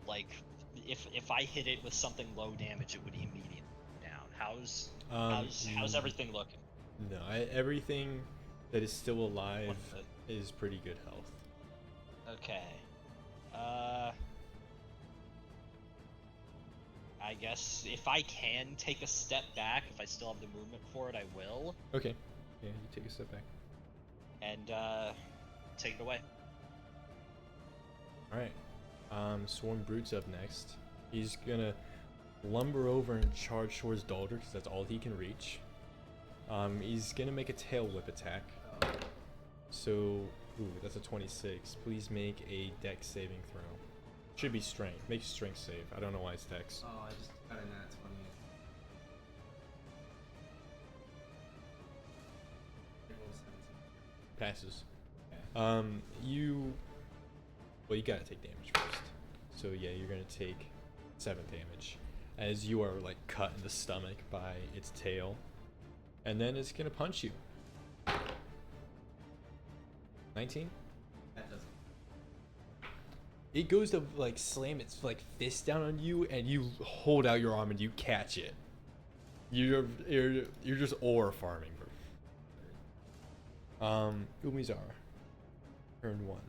like, if I hit it with something low damage, it would immediately down? How's everything looking? No, everything that is still alive What is pretty good health. Okay. I guess if I can take a step back, if I still have the movement for it, I will. Okay. Yeah, you take a step back. And take it away. Alright. Swarm Brute's up next. He's gonna lumber over and charge towards Dalder because that's all he can reach. He's gonna make a tail whip attack. So, ooh, that's a 26. Please make a dex saving throw. Should be strength. Make strength save. I don't know why it's dex. Oh, I just got a nat 20. It rolled 17. Passes. Okay. Well, you gotta take damage first. So yeah, you're gonna take 7 damage as you are like cut in the stomach by its tail, and then it's gonna punch you. 19. That doesn't. It goes to like slam its like fist down on you, and you hold out your arm and you catch it. You're just ore farming, bro. Umizar. Turn 1.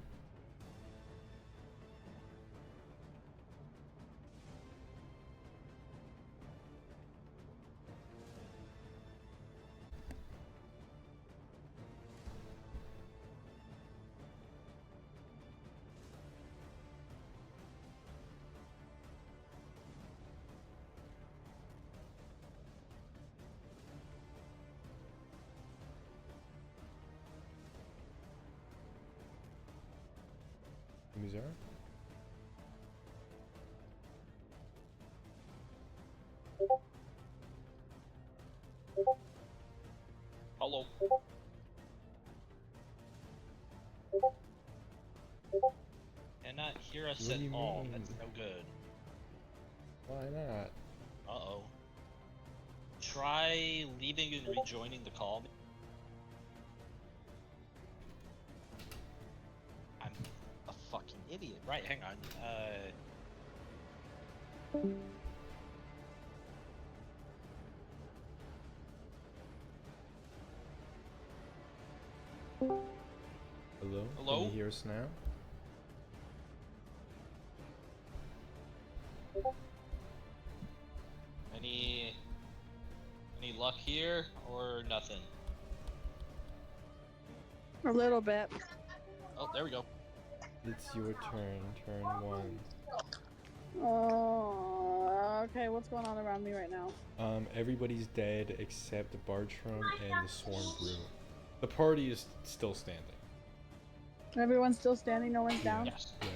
Umizar. Hello. Cannot hear us What at do you all. mean? That's no good. Why not? Uh-oh. Try leaving and rejoining the call. I'm a fucking idiot. idiot. Right, hang on. Hello? Hello? Can you hear us now? Any luck here or nothing? A little bit. Oh, there we go. It's your turn. Turn 1. Okay, what's going on around me right now? Everybody's dead except Bartrum and the Swarm Brew. The party is still standing. Everyone's still standing, no one's down? Yes. Yeah.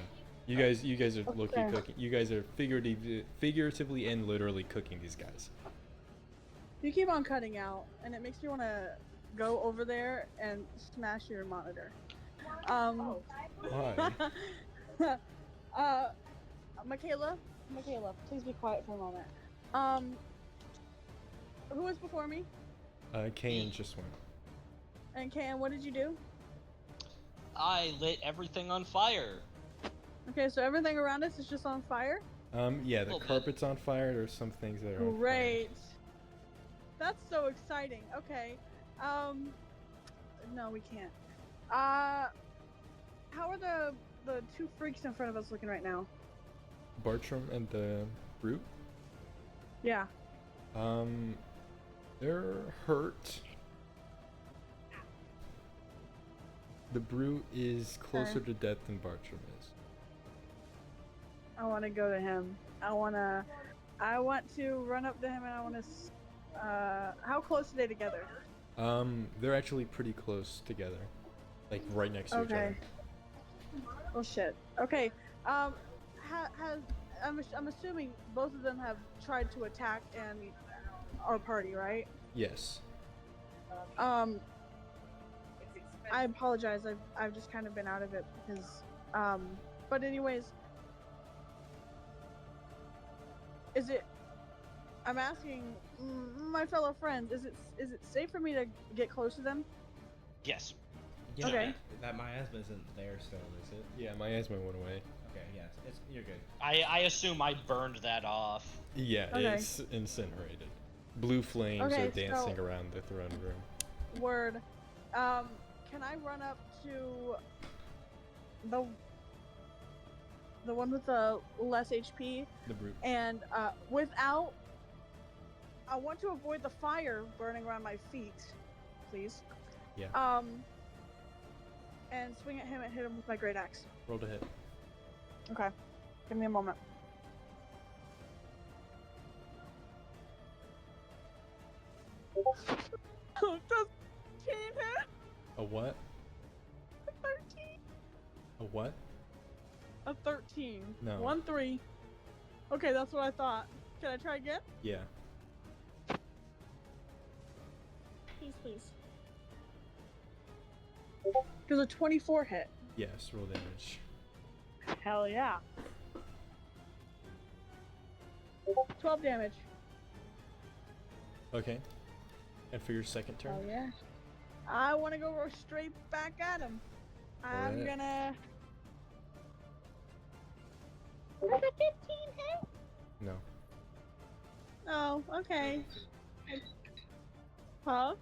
You guys are low-key Okay. cooking. You guys are figuratively and literally cooking these guys. You keep on cutting out, and it makes me want to go over there and smash your monitor. Why? Michaela, please be quiet for a moment. Who was before me? Kayan just went. And Kayan, what did you do? I lit everything on fire. Okay, so everything around us is just on fire? Yeah, the Little bit. carpet's on fire. There's some things that are on fire. Great. That's so exciting. Okay. No, we can't. How are the two freaks in front of us looking right now? Bartrum and the Brute? Yeah. They're hurt. The Brute is closer to death than Bartrum is. I want to go to him. I want to run up to him and I want to. How close are they together? They're actually pretty close together, like right next to each other. Oh shit. Okay. I'm assuming both of them have tried to attack our party, right? Yes. I apologize. I've just kind of been out of it because. But anyways. Is it? I'm asking my fellow friends. Is it safe for me to get close to them? Yes. Yeah, Okay. That miasma isn't there still, is it? Yeah, miasma went away. Okay, yes, you're good. I assume I burned that off. Yeah, Okay. it's incinerated. Blue flames Okay, are dancing so- around the throne room. Word. Can I run up to the one with the less HP The Brute. and without? I want to avoid the fire burning around my feet, please. Yeah. And swing at him and hit him with my great axe. Roll to hit. Okay. Give me a moment. Does 13 hit? A what? A 13. A what? A 13. No. 1 3. Okay, that's what I thought. Can I try again? Yeah. Please. Does a 24 hit? Yes, roll damage. Hell yeah. 12 damage. Okay. And for your second turn? Oh yeah. I want to go straight back at him. I'm Alright. gonna. Does a 15 hit? No. Oh, okay. Huh?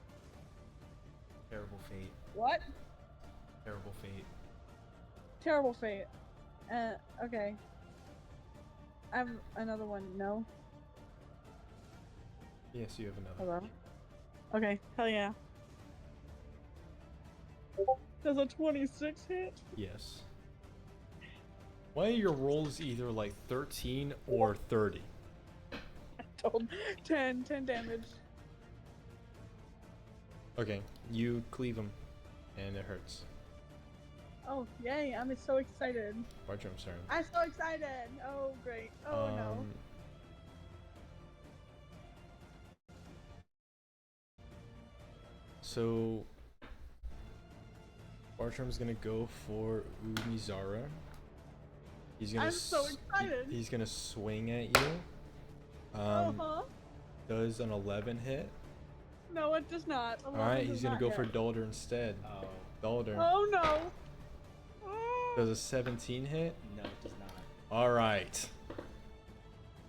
Terrible fate. What? Terrible fate. Terrible fate. Okay. I have another one. No? Yes, you have another. Hello? Okay, hell yeah. Does a 26 hit? Yes. Why are your rolls either like 13 or 30? Told 10 damage. Okay, you cleave him, and it hurts. Oh, yay, I'm so excited. Bartrum's turn. I'm so excited. Oh, great. Oh, no. So Bartrum's gonna go for Umizara. He's gonna I'm so excited. He's gonna swing at you. Uh-huh. Does an 11 hit? No, it does not. Alright, he's gonna go for Dolder instead. Oh. Dolder. Oh, no. Oh. Does a 17 hit? No, it does not. All right.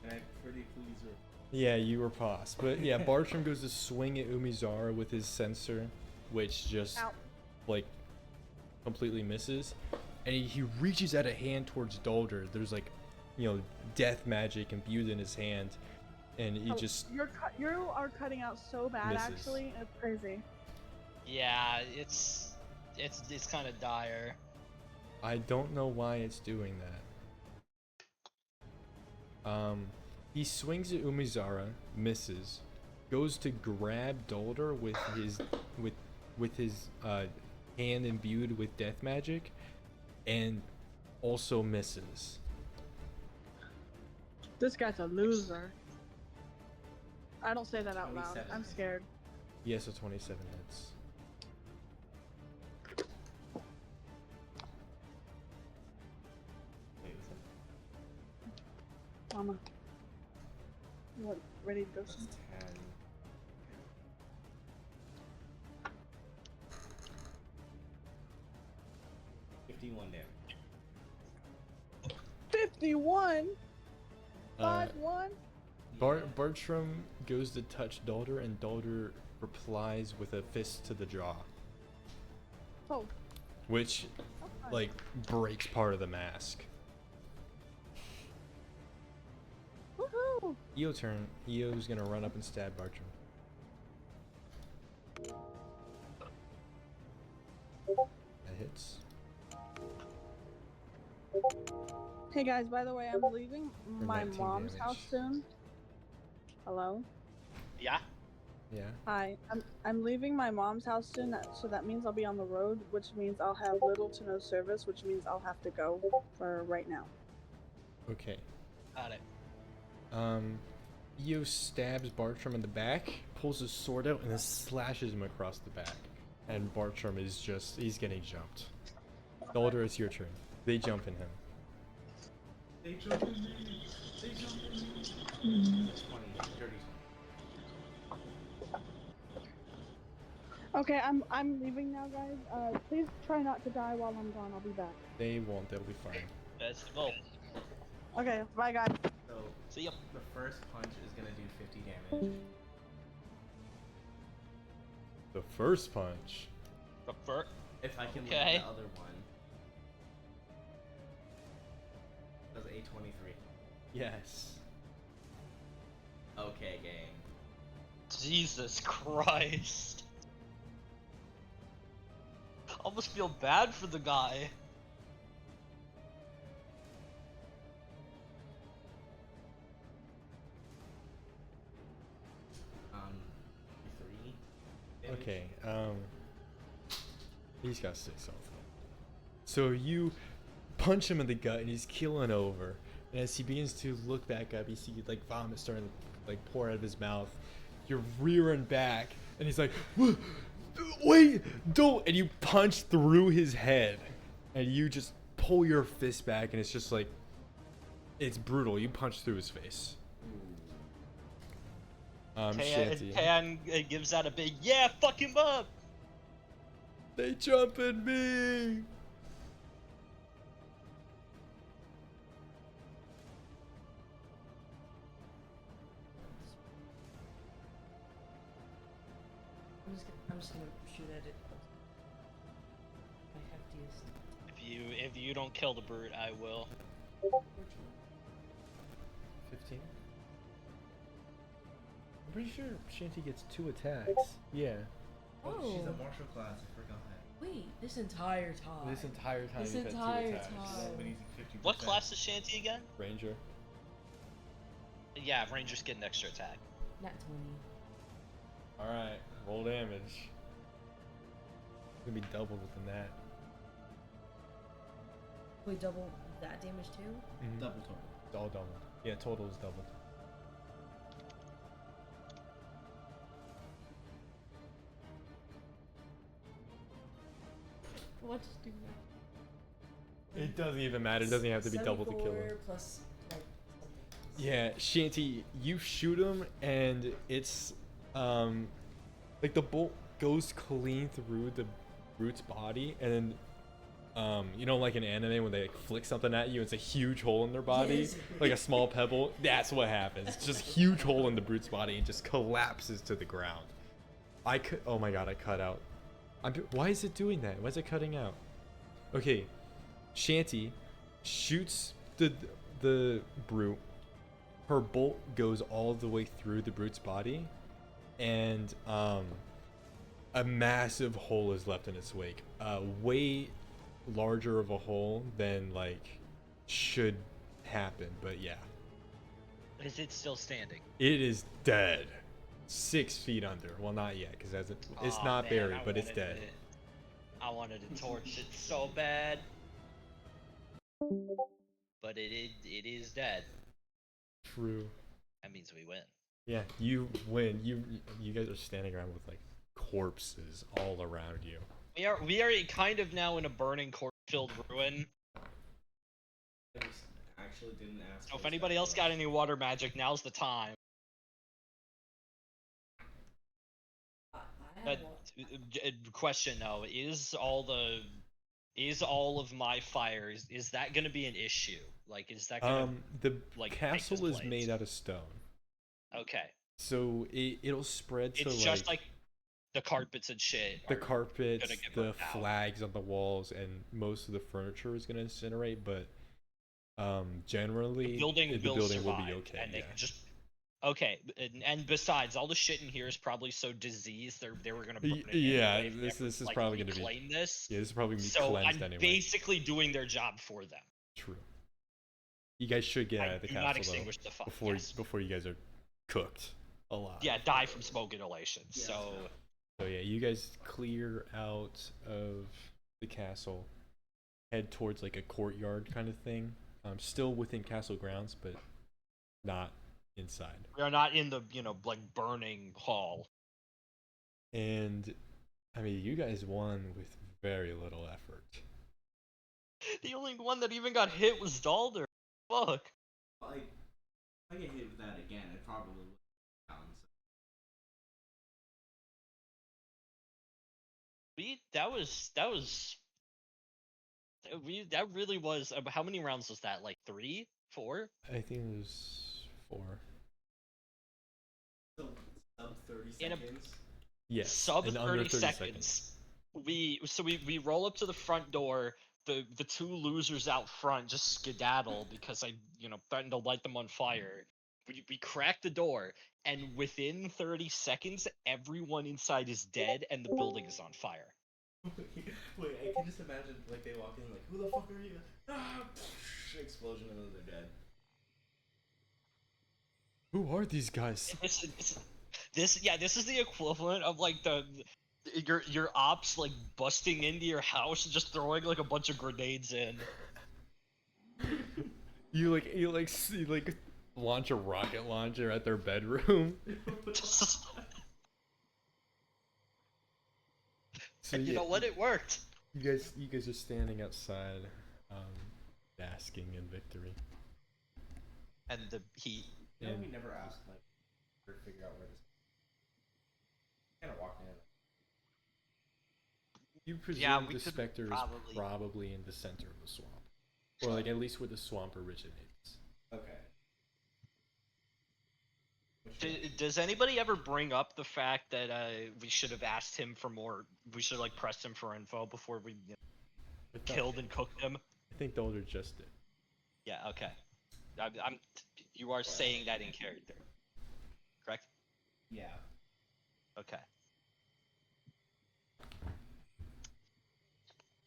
And I'm pretty pleased with. Yeah, you were paused. But yeah, Bartrum goes to swing at Umizara with his sensor, which just Ow. like completely misses. And he reaches out a hand towards Dalder. There's like, you know, death magic imbued in his hand. And he Oh, just you are cutting out so bad. misses. Actually, it's crazy. Yeah, it's kind of dire. I don't know why it's doing that. He swings at Umizara, misses, goes to grab Dalder with his hand imbued with death magic, and also misses. This guy's a loser. I don't say that out loud. 27. I'm scared. Yes, a 27 hits. Wait, what's that? Mama. What? Ready to go? That's soon? 10. 51 damage. 51. Uh, 5-1. Bartrum goes to touch Dalder, and Dalder replies with a fist to the jaw, Oh. which That's fine. like breaks part of the mask. Woohoo! EO turn. EO's gonna run up and stab Bartrum. That hits. Hey guys, by the way, I'm leaving For my 19 mom's house damage. soon. Hello. Yeah. Yeah. Hi. I'm leaving my mom's house soon, so that means I'll be on the road, which means I'll have little to no service, which means I'll have to go for right now. Okay. Got it. EO stabs Bartrum in the back, pulls his sword out, and then slashes him across the back. And Bartrum is he's getting jumped. Dalder, it's your turn. They jump in him. They jump in me! They jump in me! 20, dirty 20. Okay, I'm leaving now, guys. Please try not to die while I'm gone. I'll be back. They won't. They'll be fine. Let's go. Okay, bye, guys. So, See ya. the first punch is gonna do 50 damage. The first punch. Prefer. If I can Okay. land the other one. Does A23. Yes. Okay, gang. Jesus Christ. I almost feel bad for the guy. Um, 3. Okay. He's got 6 health. So you punch him in the gut, and he's keeling over. And as he begins to look back up, you see like vomit starting to like pour out of his mouth. You're rearing back, and he's like, "Wait, don't!" And you punch through his head, and you just pull your fist back, and it's just like, it's brutal. You punch through his face. Shanty. Pan gives out a big, yeah, fuck him up! They jump at me. I'm just gonna shoot at it. My heftiest. If you don't kill the brute, I will. 15. I'm pretty sure Shanty gets 2 attacks. Yeah. Oh, Oh. she's a martial class, I forgot. Wait, this entire time. This entire time This you've had 2 entire attacks. time. Been using 50%. What class is Shanty again? Ranger. Yeah, Rangers get an extra attack. Not 20. Alright, roll damage. It's gonna be doubled within that. Wait, double that damage too? Double total. It's all doubled. Yeah, total is doubled. What do It doesn't even matter. It doesn't have to be double to kill him. 74 plus like something. Yeah, Shanty, you shoot him, and it's like the bolt goes clean through the brute's body, and then You know, like in anime when they like, flick something at you, it's a huge hole in their body, Yes. like a small pebble. That's what happens. It's just a huge hole in the brute's body and just collapses to the ground. Oh my god, I cut out. Why is it doing that? Why is it cutting out? Okay, Shanty shoots the brute. Her bolt goes all the way through the brute's body, and a massive hole is left in its wake. Way larger of a hole than like should happen, but yeah, Is it still standing? it is dead. 6 feet under. Well, not yet, because it's Aw, not man, buried, I but it's wanted dead. I wanted to torch it so bad. But it is dead. True. That means we win. Yeah, you win. You guys are standing around with like corpses all around you. We are kind of now in a burning corpse-filled ruin. I just actually didn't ask. So if for anybody that else got first. any water magic, now's the time. I But have one. question though, is all of my fires, is that gonna be an issue? Like, is that gonna The like make castle this is place? made out of stone, Okay. so it'll spread to It's just like the carpets and shit. the are carpets, gonna get the burnt out. flags on the walls, and most of the furniture is gonna incinerate. But generally, The building the will building will survive, be okay. and they Yeah. can just okay. And besides, all the shit in here is probably so diseased they were gonna burn it Yeah, anyway if they this ever, is like, probably gonna be. reclaim this. Yeah, this is probably gonna be So cleansed I'm anyway. basically doing their job for them. True. You guys should get out I of the do castle not though, extinguish the fire. before Yes. before you guys are cooked alive. Yeah, die from smoke inhalation. Yes. So yeah, you guys clear out of the castle, head towards like a courtyard kind of thing. Still within castle grounds, but not inside. We are not in the like burning hall. And I mean, you guys won with very little effort. The only one that even got hit was Dalder. Fuck. Like, if I get hit with that again, it probably would down. That really was. How many rounds was that? Like 3, 4? I think it was 4. So sub 30 In a- seconds. Yes. Sub in 30, under 30 seconds. We roll up to the front door. The two losers out front just skedaddle because I threatened to light them on fire. We crack the door, and within 30 seconds, everyone inside is dead and the building is on fire. Wait, I can just imagine like they walk in like, who the fuck are you? Ah! Explosion and then they're dead. Who are these guys? This is the equivalent of like your ops like busting into your house and just throwing like a bunch of grenades in. You launch a rocket launcher at their bedroom. So And you yeah, know what? It worked. you guys are standing outside, basking in victory. And the heat. You know, And we never asked like to figure out where this. Kind of walked in. you presume Yeah, we the could specter probably- is probably in the center of the swamp, or like at least where the swamp originates. Okay. Does anybody ever bring up the fact that we should have asked him for more? We should like pressed him for info before we I thought- killed and cooked him. I think the older just did. Yeah. Okay. I'm. You are saying that in character, correct? Yeah. Okay.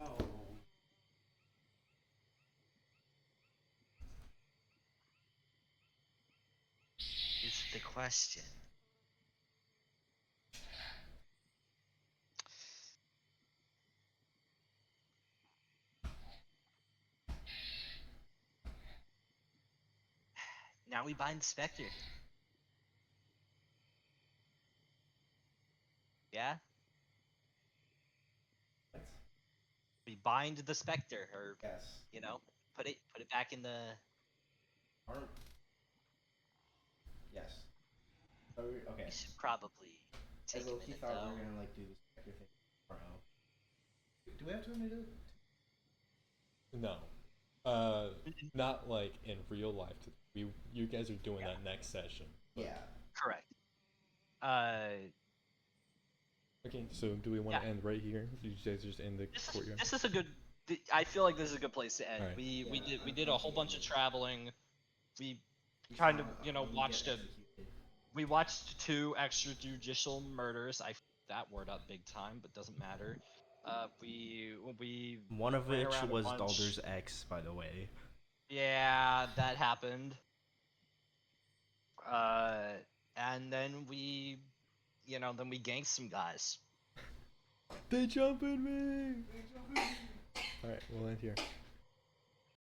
Oh. Is the question. Now we bind Spectre. Yeah? What? We bind the Spectre, or Yes. put it back in the. Aren't. Yes. Okay. We should probably I take a low-key minute thought though. we were gonna like do this specter thing tomorrow. Do we have 2 minutes? No. Not like in real life. You guys are doing that next session. but- Yeah. Correct. Okay, so do we want to Yeah. end right here? Do you guys just end the courtyard? This is a good. I feel like this is a good place to end. Alright. We did a whole bunch of traveling. We kind of watched we watched 2 extrajudicial murders. I f- that word up big time, but doesn't matter. We One of ran which around a was bunch. Dalder's ex, by the way. Yeah, that happened. And then then we ganked some guys. They jump at me! Alright, we'll end here.